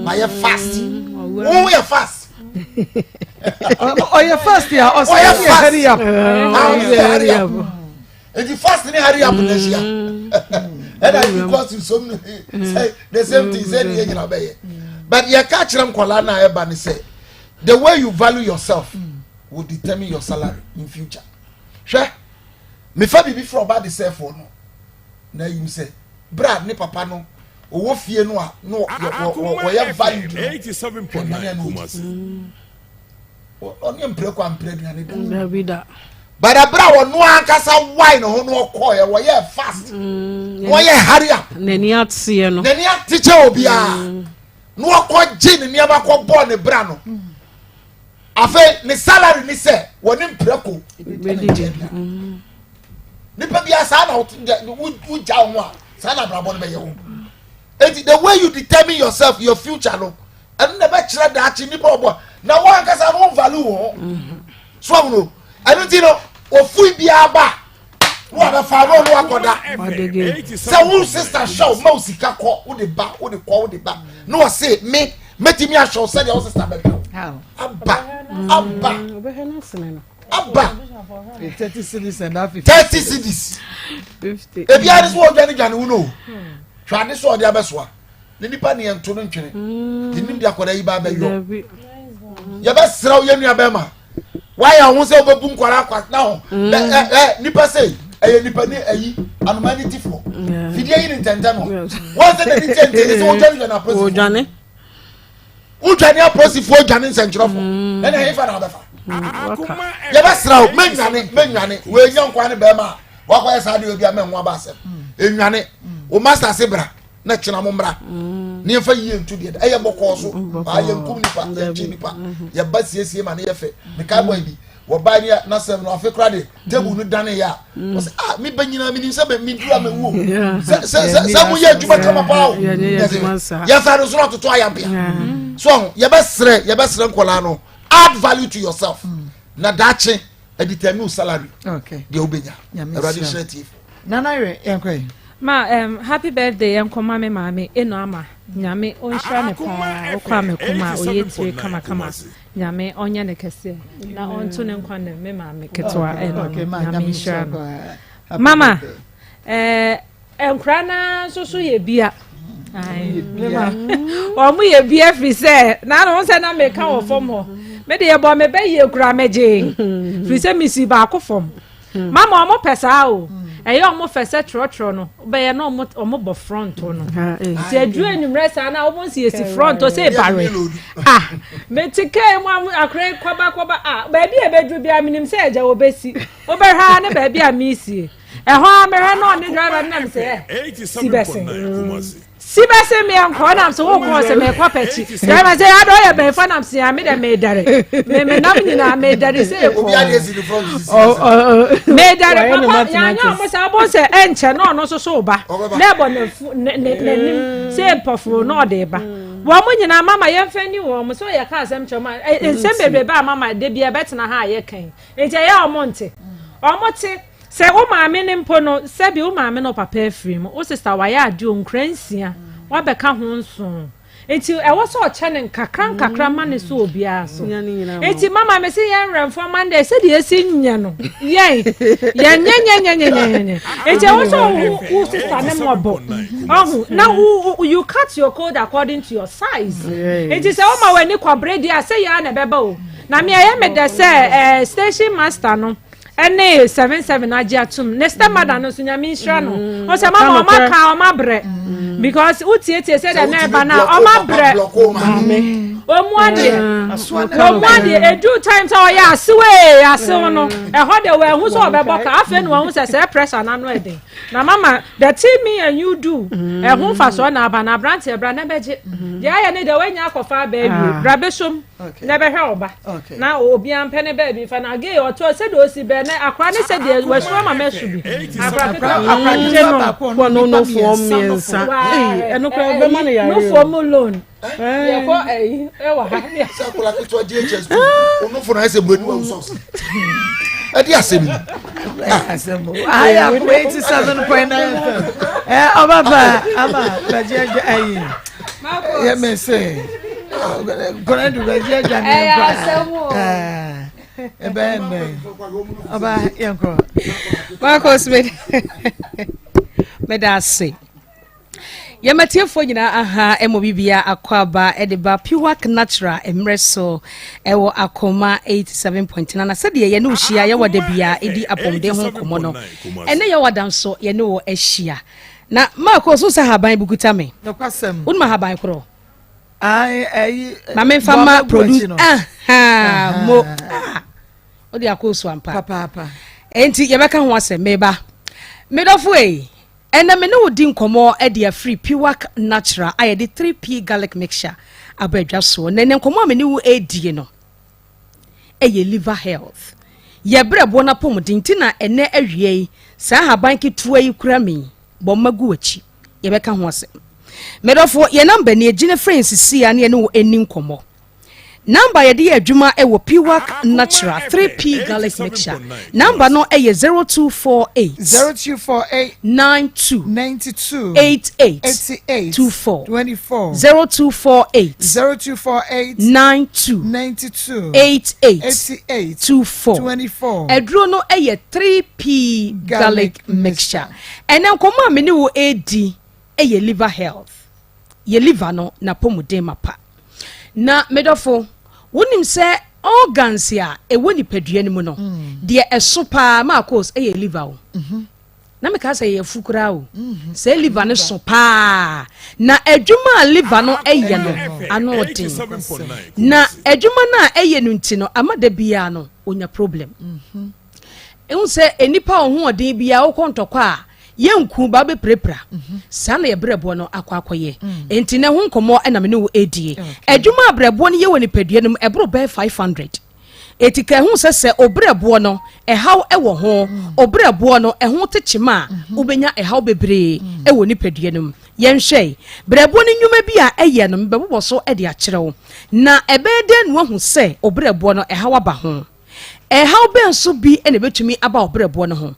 my fast. Oh, we are fast. Oh, you're fast, yeah. Oh, hurry up. Hurry up. And you fast in hurry up this year. And I because you so say the same thing said you obey. But you catch them Kolana Ebani say the way you value yourself will determine your salary in future. Sure. Me fa bibi from about the cell phone no. Now you say, Brad ni papa no owo fie no a no we value 87.9. Oni mpre kwa mpre duane Davida. But a bra no ankasa wine no no call we fast. We hurry up. Nani atse no. Nani teacher obia. No ko gin ni aba ko born ne bra no. Afa ne salary ni say woni mpreko. Nipa bia sa na wo ja ho a sa na bra born be ye ho. The way you determine yourself, your future no. And never kira da achi nipa obo. Na wo ankasa no value ho. So no. I don't know. Ofu bia ba. Wo na fa no akoda. Say wo sister show ma usika ko wo de ba, wo de ko wo de ba. No say me metimi a show say your sister be. How? Abba. 30 cities and 50. 30 cities. 50. E bia this wo dwane wo no. Twa ne so de abesoa. Ne nipa ne ento no ntwene. Nim de akoda yi ba ba yo. Ya be sraw ye nua be ma. why I won't say obebu nkwara kwat now nipa say nipa ni ayi anomanity for fidie yi ntenta no what's the ntenta is o jani na process o jani a process for jani nsenchirofo na na yifa na obefa ya basra o menwane we nyankwa ne be ma wakwa sa de obi amenwa ba asem enwane o master sebra na chena mo mra ne fa yie ntu de eye bokọ so aye nkum nipa ya chi nipa ya basiesie ma ne ye fe me ka boy bi wo ba ni na sem no afi kra de table no dane ya o se mi banyina mi ni se be mi dura me wo se mo ye juba kama pa o ya fa no so no toto ayambia so ya besre nkola no add value to yourself na dache a determine salary okay de obenya eradicative nana yankwe ma happy birthday Akoma me mame eno ama nyame onhira me pa okwa me kuma oyetire kama nyame onye ne kese na onto ne nkwa ne me mame ketwa eno nyame nhira no mama enkra na so ye bia omu ye bia free say na no say na me ka wo fom ho me de ye bo me be ye kura meje free say mi si ba ko fom mama omo pesa o eyo omo fese trotro no be ye no omo bo front no ti adru enumre sa na omo si esi front o say bare me tike mu akre kwaba ba bi e bedru bia minim say eja obesi oberha ne ba bia mi si eho amere no ni driver na me say sibese me anko na so wo ko se me kwa pechi driver say ado ye be fa na se ya me de me dare me nam nyina me dare say ko obi ade si the front me dare papa nya mo sa bo se enche no so ba na bo na nim say pofo no de ba wo mo nyina mama ye mfa ni wo mo so ye ka asem choma ensem bebe ba mama de bia betena ha ye kan enche ye omonte omote se wo maame ne mpo no se bi wo maame no papa afiri mu wo sister wa ya ade onkransia wa beka ho nso enti e wo so chene kakra ma ne so obia so enti mama me se ye remfo mande se de esi nya no ye nya enti wo so wo sister ne mo bo now you cut your code according to your size enti se wo ma wani kwabre dia se ya na beba o na me ye me de se station master no ene 77 agiatum next mother no sunya mi nhira no o se mama o maka o mabre because utietie say that na ba na o mabre omuade edu time so ya asewe no e ho de we hu so obeboka afa no hu se pressure na no eden na mama the team me and you do e hu fa so na ba na brand e bra na beje ya ya ne de we nya akofa ba ebi bra besom na be hwe oba na obi ampe ne ba bi fa na ge o to se do si be na akwa ne se de we so mama su bi akwa je no for me nsa eno kwa be man ya no for me loan ye ko wa ha se akula kitu DHS onu for na se bro ni wo so adi asem aya 87.9 obaba ama baje ayi ye me say gonna do baje jani ebe oba yanko Maa Akos me da say Yamatiefo nyina aha emobibia akwaba edeba Piwak Natural emreso ewo Akoma 87.9 na sede ye ne ohia ye wada bia edi apomde ho komo no ene ye wada nso ye ne wo ahia na Maa Akos so haban bukuta me no kwasem unma haban kro ai mama fama produce mo odi Akos ampa papa enti ye beka ho asem meba medofo ena me no di nkomo e dia free Piwak Natural I the 3p garlic mixture abadwa so na ne nkomo me ni wo edie no ye liver health ye brebo na pomodin ti na ene awie sa haban ketua yi kura me bo magu achi ye beka ho ase medofo ye number ne agine friends si ane ne wo eni nkomo number ye de adwuma e wo Piwak Natural 3p garlic mixture number no e 0248 92 88 24 0248 92 88 24 edro no e 3p garlic mixture ene nkoma me ne wo edi e liver health ye liver no na pomode mapa na medofo wonim se organs ya ewo nipadua ni mu no de eso pa Maa Akos liver o na me ka say ye fukura o say liver ne so pa na adwuma liver no no ano odin na adwuma na no nti no amada bia no onya problem ehun say enipa ho odin bia wo kontokwa a yenku ba be prepra sana ye brebo no akwakoye enti ne ho nkomo na me ne wo edie adwuma brebo no ye woni padua no ebro be 500 etika hu sese obrebo no ehaw ewo ho obrebo no eho techima ubenya ehaw bebre ewo ni padua no yenhwe brebo no nyuma bi a eye no mbebo so e de akyerew na ebede no hu se obrebo no ehaw aba ho how ben so bi ene betumi aba obrebo no ho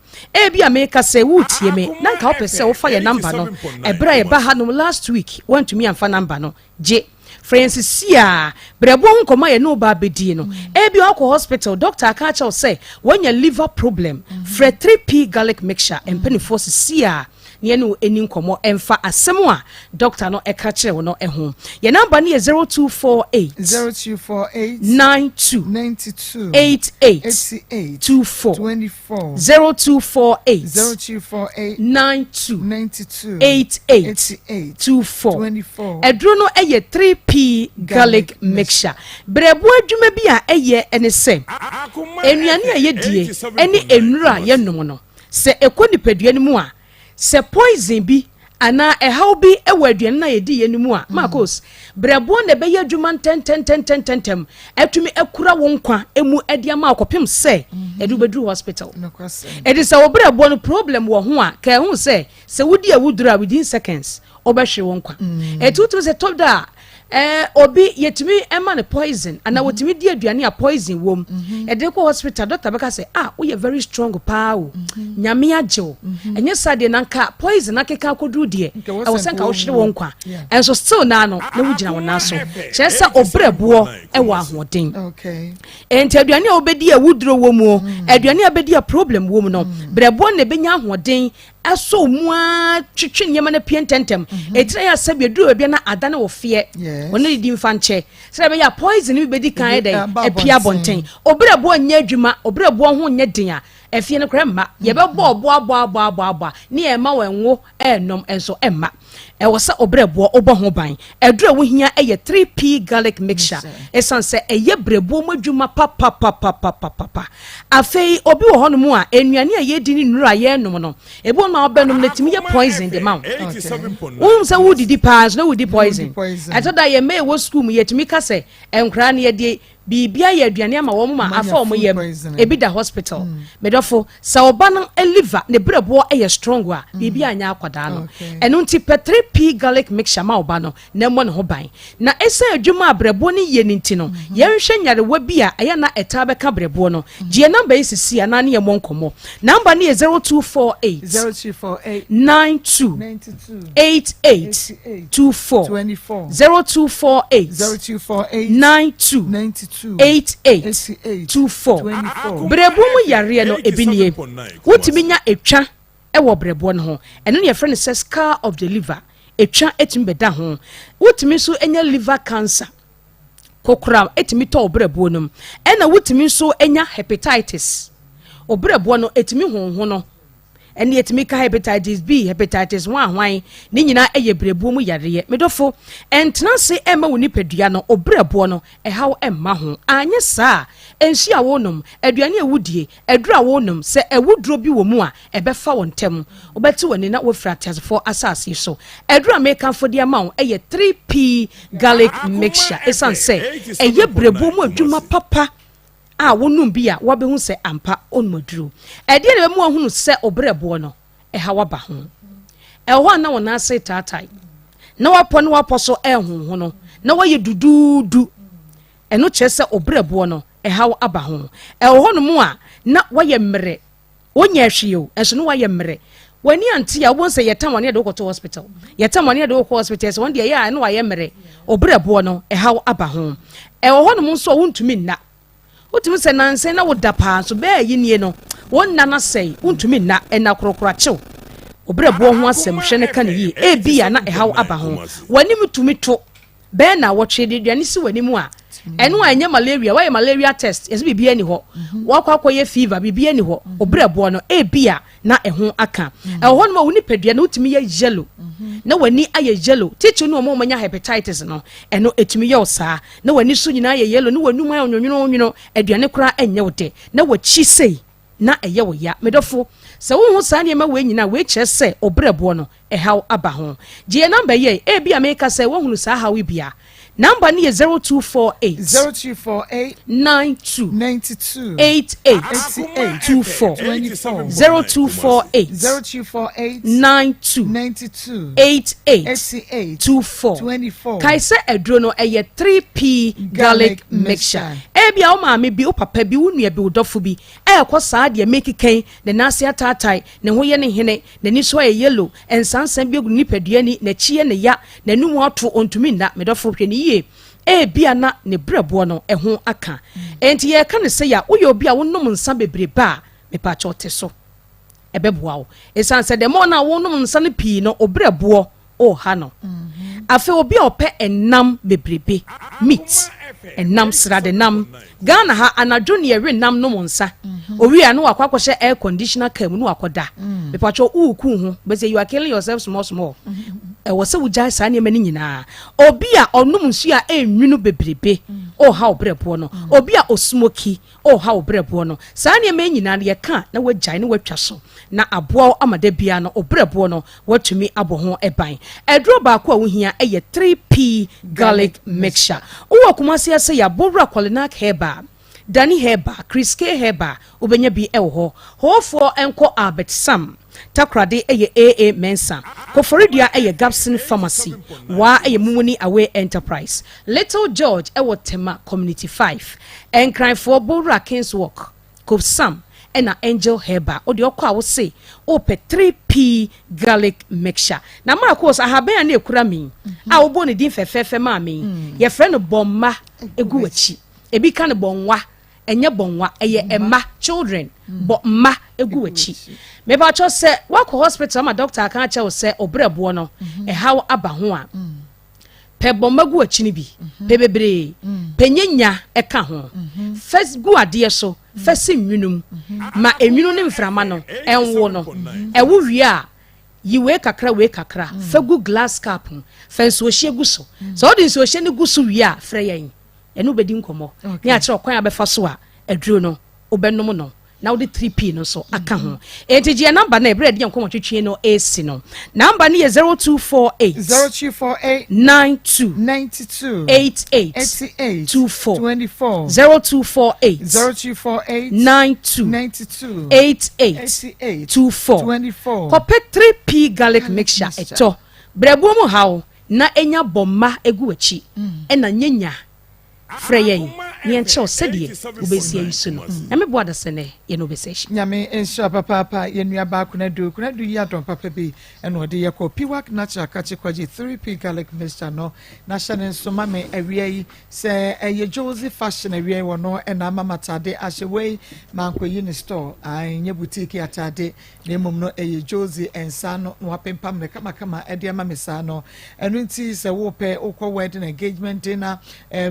bi America say wutie me na nka opese wo fa ye number no ebra ye ba hanom last week want to me amfa number no je Francis sia brebo nkoma ye no ba bedi no bi akọ hospital doctor aka cha say when your liver problem for 3p garlic mixture and penny force sia ne no eni nkomo emfa asem a doctor no eka kire wo no ho ye number ne 0248 92 88 24 0248 92 88 24 edro no eye 3p garlic mixture brebo adwuma bi a eye ene se enuane a ye die ene enura ye nom no se ekoni padua ni mu a se poison bi ana ehaw bi ewa aduane na yedi yenimu a Maa Akos brebo na be yadwuma 10 atumi akura wo nkwa emu adia ma akopem se edu bedru hospital edi se wo brebo no problem wo ho a ka hu se wudi awudura within seconds obehwe wo nkwa etutu se toda obi yetumi ema ne poison ana wotumi di aduane a poison wom de ko hospital doctor beka say we are very strong power nyame agyew enye sade nanka poison akeka kodu de e wo senka wo hwere won kwa enso still na no na wugina wona so kyesa obrebo e wo ahoden enti aduane a obedi awuduro wom aduane a bedi a problem wom no brebo na benya ahoden aso mua twetwe nyema na piententem etira ya sabe duro bia na adane wo fie wona di mfa nche sira be ya poison bi bedi kan dey epia bonten obrebo anya adwuma obrebo ho nya den a efie no krema ye be bo abo ni e ma wenwo enom enso emma e wo sa obrebo obo ho ban eduro wo hia eye 3p garlic mixture esan se eye brebo madwuma papa afei obi wo hono mu a enuane a ye di ni nura ye nom no ebo na obenom na timi ye poison the mouth say wo didi pass no wo di poison etoda ye me wo school mu ye timi ka se enkra na ye di bibia ye aduane ama wo ma afa wo yem ebi da hospital medofo sa oba no liver ne brebo eye strong a bibia anya akwada no eno nti 3p garlic mixture ma oba no na mo ne ho ban na esa adwuma brebo ne ye nti no ye nhwe nyare wa bia aya na eta beka brebo no gie number isisi ana ne ye mo nkomo number ne 0248 92 88 24 0248 92 8824 brebo mu yare no ebinie wotimi nya etwa ewo brebo no ho eno ne friend says scar of the liver etwa etimi beda ho wotimi so enya liver cancer kokura etimi to brebo no ena wotimi so enya hepatitis obrebo no etimi ho no eni etimi ka hepatitis B hepatitis 1 hwan ni nyina eye brebo mu yare medofo entena se ema woni padua no obrebo no ehaw emma ho anye saa ensi a wonom aduane ewudie edura wonom se ewuduro bi wo mu a ebefa wontem obeti woni na wofratias for asase so edura meka fodi ama wo eye 3p garlic mixture esanse eye brebo mu adwuma papa wonum bia wabehu se ampa onmaduru ede ne mu ahunu se obrebo no ehawa ba ho eho na wona ase tatai na wapo no wapo so ehunhu no na waye dududu eno kyese obrebo no ehawa aba ho eho no mu a na waye mmere onya hweo enso no waye mmere wani anti ya won se yetamane de ko hospital yetamane de ko hospital so won de ya na waye mmere obrebo no ehawa aba ho eho no mu so wontumi na wotumi se nanse na woda pa so be yinie no wonna na sei wontumi na ena korokora chew obrebo ho asem hwe ne kan yi ebia na ehaw aba ho wani mutumi to be na wotwe de duane si wani mu a eno anya malaria why malaria test yes bibia ni ho wakwa ye fever bibia ni ho obrebo no ebia na eho aka eho no woni padua na utimi ye yellow na wani aye yellow teacher no mo manya hepatitis no eno etimi ye osa na wani so nyina aye yellow na wanu ma onwonwono aduane kura enye wode na wachi sei na eye wo ya medofo se wo hu sa ne ma we nyina we kire se obrebo no ehaw aba ho je number ye ebia make say wo hunu sa hawe bia number ni 0248 92 88 24 0248 92 88 24 kaise edro no eye 3p garlic mixture ebia o ma me bi o papa bi wo nua bi wo dofo bi ekosa de make ken ne nase atatai ne ho ye ne hene ne ni so ye yellow ensansan bi egu ni padua ni na chie ne ya na numu ato ontumi na me dofo hwe ni bia na ne brebo no eho aka enti ye ka ne se ya wo ye obi a wonom nsa bebrebe a me pa chote so ebeboa wo esanse de mo na wonom nsa ne pii no obrebo o ha no afi obi a ope enam bebrebe meat enam srade nam Ghana ha anadwo ne ye nam no nsa owi anu akwakwose air conditioner kam no akoda me pa cho uku hu be say you are killing yourself small was so jai sane mani nyina obi a onum nsu a enwunu bebrebe o ha obrebo no obi a osmoky o ha obrebo no sane mani nyina ye ka na wajai ne watwa so na aboa amada bia no obrebo no watumi abo ho eban edro ba ko a wo hia eye 3p garlic mixture o akumase ase ya bowra Kolinak heba Danny heba Chris K heba obenya bi ewo ho for enko Albert Sam takrade eye AA Mensa Koforidua eye Gapson Pharmacy wa eye Mumuni Away Enterprise Little George ewo Tema Community 5 enkran for Bora Kings Walk Kof Sam ena Angel heba odi okwa wo se ope 3p garlic mixture na mara course ahaben na ekura mi a wo bo ne din fefefe ma mi ye frɛ no bomma egu wachi ebi ka ne bonwa enye bonwa eye emma children bomma egu wachi me ba cho se wako hospital ma doctor kan che wo se obrebo no hawo aba ho a pe bomma gu wachi ni bi bebebre penyenya eka ho first gu ade so first nwunum ma enwunu ne mframa no enwo no ewo wi a yiwe kakra we kakra fagu glass cup fenso hye guso so odi nso hye ne guso wi a freyen enu bedi nkomo ne a kire okwan abefa so a aduro no obenom no na odi 3p no so aka ho etije number na ebre de nkomo twetwe no AC no number ni 0248 92 88 24 0248 92 88 24 kope 3p garlic mixture eto brebo mu hawo na enya bomma egu achi ena nyenya freyen ni encho sedie ubesi yisu no na me boada sene ye no beseshi nyame ensha papa ye nua ba kuna du ya don papa bi eno ode ye ko piwak natural kachi kwaji 3p garlic mixture no na shane so mame awie yi se ye Josie fashion awie wo no ena mama tade ahyewe manko yi ni store anye boutique atade na mum no ye Josie ensa no wapempam ne kama ede mama sa no eno nti se wo pe ukọ wedding engagement dinner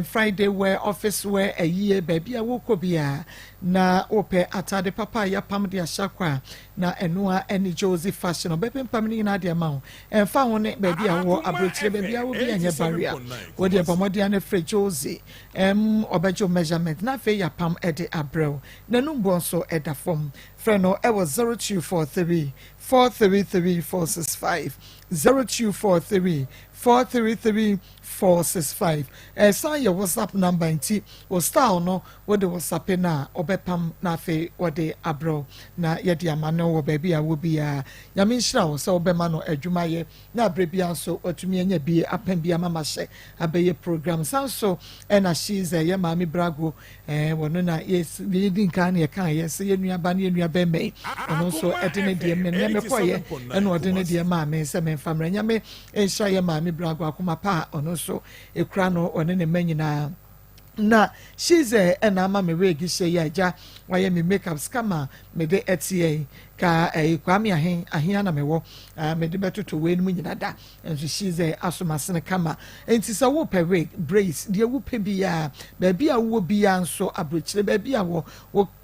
Friday wear office wear a year baby a woko bia na ope atade papa ya pam de ashakwa na enua eni Josie fashion obepem pam ni na de ma enfa ho ne baby a wo abrochire baby a wo bi anya barrier wo de bomodi an free Josie obejo measurement na fe ya pam ede abrew na numbo so eda form freno e was 0243 433 465 0243 433 465 say your WhatsApp number nti o star no wo de WhatsApp na obepam na fe wo de abro na ye de amano wo baby a wo bia ya me nhira wo se obema no adwumaye na abrebia so otumi anya bi apam bia mama hye abeye program sanso na she's ye mami brago wono na yes we din kan ye kan yes ye nua ba na ye nua ba mai ono so edene de me ne me koye na odene de ma me se me famra nya me nhira ye mami brago akoma pa ono so ekura no one ne manyina na she's and ama me wig she ya ja why me makeup scammer me de etie ka kwame ahen na me wo me de beto to we mu nyina da and she's asomasene kama enti se wo pe wig brace de wo pe bia ba bia wo bia nso abrochire ba bia wo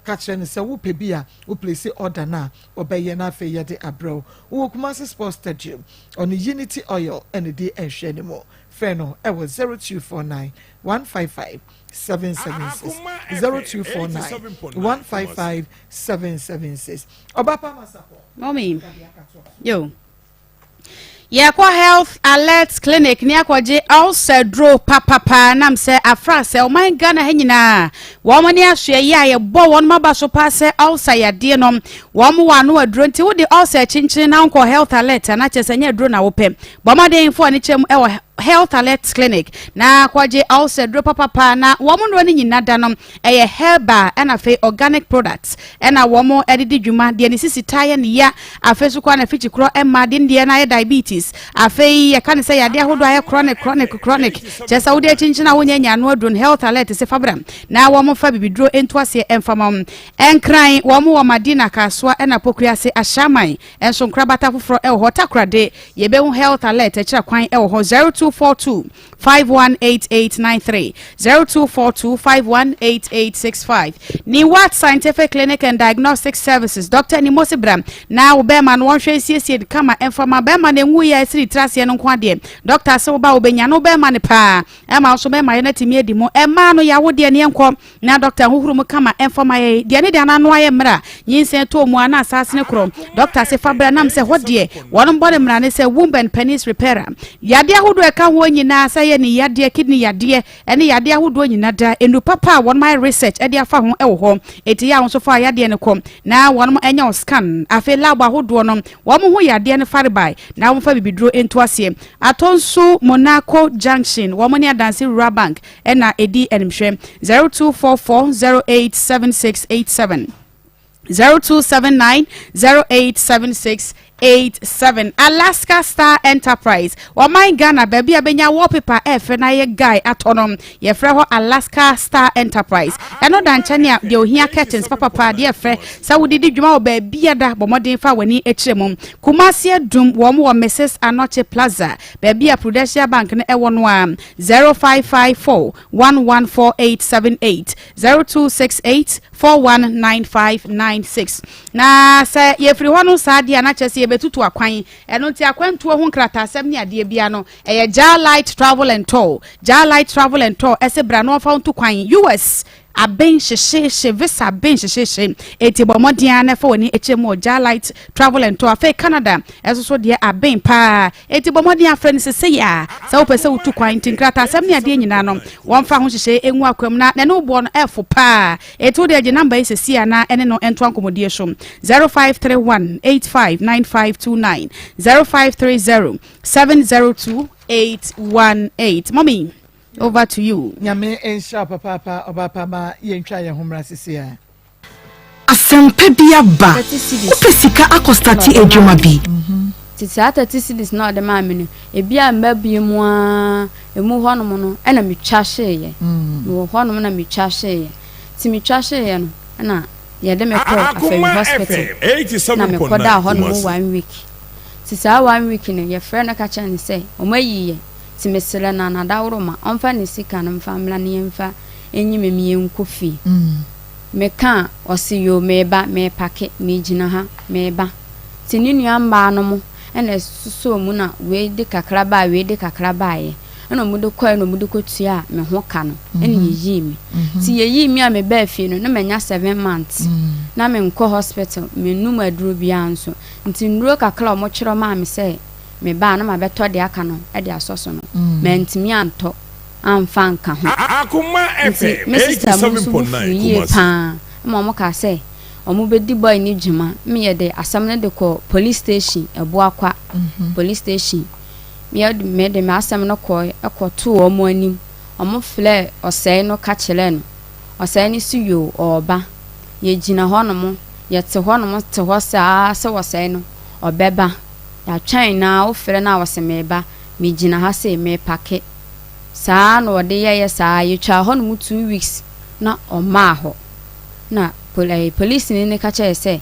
ka kire ne se wo pe bia wo place order na obeye na fe ye de abro wo kuma sports stadium on Unity Oil and the enhwe ne mo Feno, I was 0249 155 776 0249 155 776. Obapa Masapo. Mommy. Yo. Yakwa Health Alert Clinic ni akwaje also draw papa nam se afra se o man Ghana henyina wo mo ne ahwe ya ye bo won maba so pa se also ya de nom wo mo wa no adro nti wo de also chinchin na nko Health Alert na chese nya adro na wo pem bo ma de info ni chem e wo Health Alert Clinic na kwaje also draw papa na wo mo no ni nyina da nom eye herba and afa organic products na wo mo edidi dwuma de ni sisi taye ne ya afa so kwa na fichi kro e ma de ne na diabetes afei ya kan say yade ahodo aye chronic chesa wode chinchina wonyanya no adron Health Alert se fabram na wo mo fa bibidro entuase emfamam enkran wo mo wo madina kaswa na pokua se ashaman enso nkrabata foforo e ho takrade ye be Health Alert e kira kwan e ho 0242 518893 0242 518865 ni what scientific clinic and diagnostic services Dr. Nimosibram na wo be man won hwe siesie kama emfama be man enwu ya siri trase no kwa de doctor se wo ba obenya no be man pa e ma so be ma ye na timi edi mo e ma no ya wo de ne enko na doctor huhuru mu kama emfama ye de ne de na no aye mra yinsen to mu ana asase ne kro doctor se fabra nam se ho de wono body mra ne se womb and penis repairer yade ahodo e ka ho nyina sa ye ni yade kidney yade ene yade ahodo nyina da enu papa won my research e de afa ho e wo ho eti ya so fa yade ne kom na wono enya scan afi lab ahodo no wo mo ho yade ne faribai na wo fa bibidro entuase atonsu Monaco Junction wo mo ne adanse rural bank na edi enimhwe 0244087687 0279 087687 Alaska Star Enterprise wo my Ghana baby abenya wallpaper efe na ye guy atonom ye frɛ ho Alaska Star Enterprise eno danche ne de ohia curtains papa de frɛ sa wodidi dwuma wo baby ada bomodin fa wani ekyirem Kumasi dum wo mo Mrs Anoche Plaza baby a Prudential Bank ne ewo no a 0554 114878 0268 419596 na se ye free hono sadia na chese ye betutu akwan eno ti akwantuo ho nkrata asem ne ade bia no eye Jarlight Travel and Tour ese bra no fa ntu kwan US aben sheshe visa ben sheshe eti bomodian na fa woni echemo Jarlight Travel and Tour fa Canada eso so de aben pa eti bomodian friend se ya sa wo pese utu kwan tinkrata asem ne ade nyina no won fa ho sheshe enwu akwam na ne no bo no efo pa eti de je number ise sia na ene no ento ankomodie shom 0531859529 0530 702818 mommy. Over to you. Nyame ensha papa obapa ma yentwa ye homra sisia. Asempe bia ba. Opesika akostati edwuma bi. Tita cities na de ma me no. Ebia mbabie mu a emu honom no na metwa hye. No honom na metwa hye. Ti metwa hye no na ye de me call aferi hospital. Na me koda honom 1 week. Tita 1 week no ye frɛ na ka cha ne say omayiye timesele na nadawroma onfa ne sika na mfamla ne mfa enyime mi enkofi meka osiyo meba me pake me gina ha meba tininu amba no mo ena suso mu na we de kakraba ye ena mu de kwa no mu de kotua me ho ka no ena yeyi mi ti yeyi mi a me ba afie no na menya 7 months na me nko hospital me num aduro bia nso nti nduro kakra mo kyerɛ ma me sɛ me ba na ma beto de aka no e de asoso no mentimi anto amfa nka ho Akoma FM 87.9 pa mo ka say omo bedi boy ni djuma me ye de asam na de ko police station ebo akwa police station me de me asam na ko ekoto omo anim omo fle osai no ka kire no osai ni suyo oba ye gina ho no mo ye te ho no mo te ho sa se osai no obeba ya China o fere na wasemeba mi gina ha se me pake saa na ɔde yɛyɛ saa yɛtwa hɔ no mu 2 weeks na ɔmaa hɔ na police ne ka kyerɛ sɛ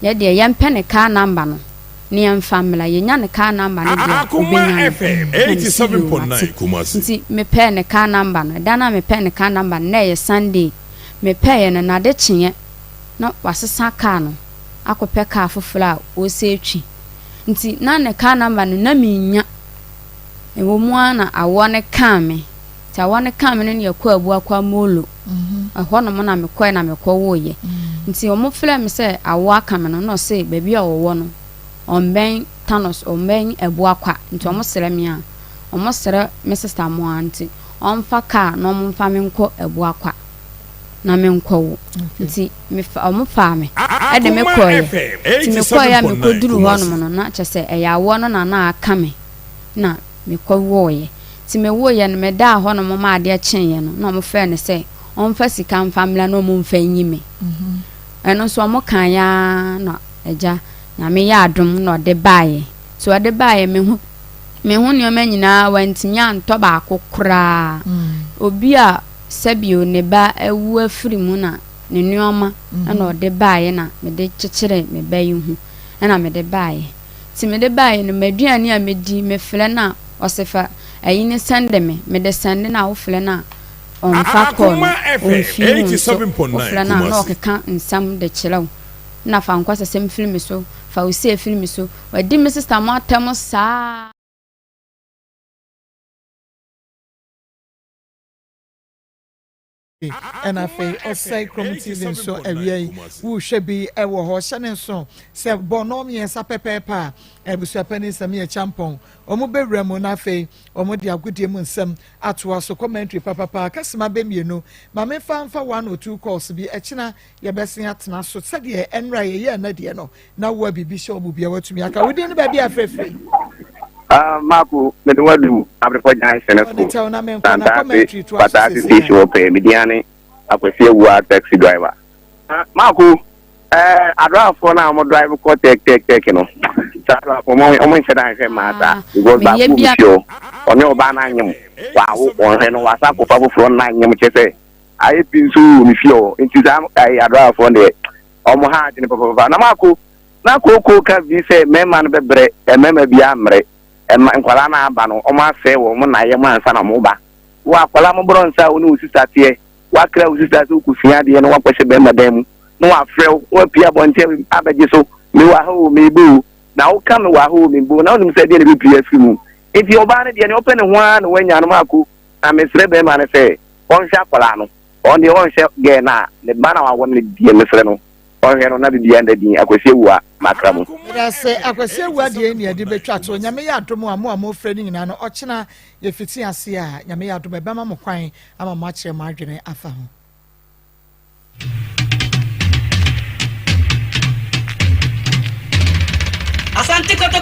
yɛde yɛmpɛ ne car number no ne yɛmfa mmla yɛnya ne car number no deɛ Akoma FM 87.9 Kumasi nti mepɛ ne car number no da na mepɛ ne car number no na yɛ Sunday mepɛ yɛ no na de kyeɛ na wasesa car no akɔpɛ car foforɔ a ɔsɛ twi nti na ne car number no na minya ewo mu ana awɔ ne car me ta awɔ ne car me no yɛkɔ abu akwa molo ɛhɔ no mo na mekɔ na mekɔ wo yɛ nti ɔmo frɛ me sɛ awɔ aka me no na ɔsɛ baabi a wɔwɔ no ɔmbɛn Thanos ɔmbɛn abu akwa nti ɔmo srɛ me a ɔmo srɛ me sister mo anti ɔmfa car na ɔmo mfa me nkɔ abu akwa na me nkɔ wo nti me ɔmo fa me ɛde me kɔɛ nti me kɔɛ me kɔduru hɔ no no na kyɛ sɛ ɛyɛ awɔ no na aka me na me kɔ wo yɛ nti me wo yɛ no me da hɔ no mo ma ade kyen yɛ no na ɔmo frɛ ne sɛ ɔmfa sika mfa mla na ɔmo mfa nyi me ɛno so ɔmo kan ya na ɛgya na me yɛ adom na ɔde baayɛ so ɔde baayɛ me hu nneɛma nyinaa wantimi antɔ baako koraa obi a sabio ne ba ewu afiri mu na ne nneɛma na ɔde baayɛ na me de kyekyere me ba yi hu na me de baayɛ ti me de baayɛ no maduane a me di me frɛ na ɔsefa ayi ne sende me de sende na wo frɛ na ɔmfa kɔ no ɔmfi 87.9 na ɔkeka nsam de kyerɛw na fa nkwasa sem film so fa usie film so wadi me sister mo atam saa and afei ɔsɛe krom tv nso awia yi wohwɛ bi ɛwɔ hɔ hyɛ ne nso sɛ bɔnɔ mmiɛnsa pɛpɛɛpɛ a abusuapani nsɛm yɛ champɔn ɔmo bɛwura mu na afei ɔmo de agodie mu nsɛm atoa so commentary papapa kasema bɛmienu ma mefa mfa 102 calls bi ɛkyena yɛbɛsen atena so sɛdeɛ ɛnra yɛyɛ ɛnadeɛ no na woa biribi hyɛ ɔmo bia watumi aka wodi no baabi afrɛfrɛ Marco, me do wadu abrepo jan senesko. Tantase patasi station ope midiane akwesi ewa taxi driver. Marco, adwa for na mo drive ko tek no. Sa for mo nche dan hwe mata because ba ku show. Oni oba na anyem. Wa wo on he no wasa ko fa foforo na anyem che se. Aye pinsu mi fio. Nti sa adwa for de omo ha de papa na Marco na ko ka bi se mema no bebre mema bia mre nkwala na aba no o ma fe wo mo na ye mo ansa na mo ba wa kwala mo bro nsa oni usista tie wa kra usista so kusua de no wa kwese be madam no wa frɛ wa pia bonte abaje so me wa ha o me bu na wo ka me wa ha o me bu na onim sɛ de ne bi pia fi mu enti oba ne de ne open ho a no wanya no mako na me srɛ be ma ne sɛ on hwa kwala no on de on hwa ge na ne ba na wa won ne die me srɛ no on hwa no na bi anda din akwese ewa makramu Rase akwese ewa de ne ade betwa to nyame ya adom a mo frɛ ni nyina no ɔkyena ye fiti ase a nyame ya adom ebe ma mo kwan ama mo akyere mo adwene afa ho Asante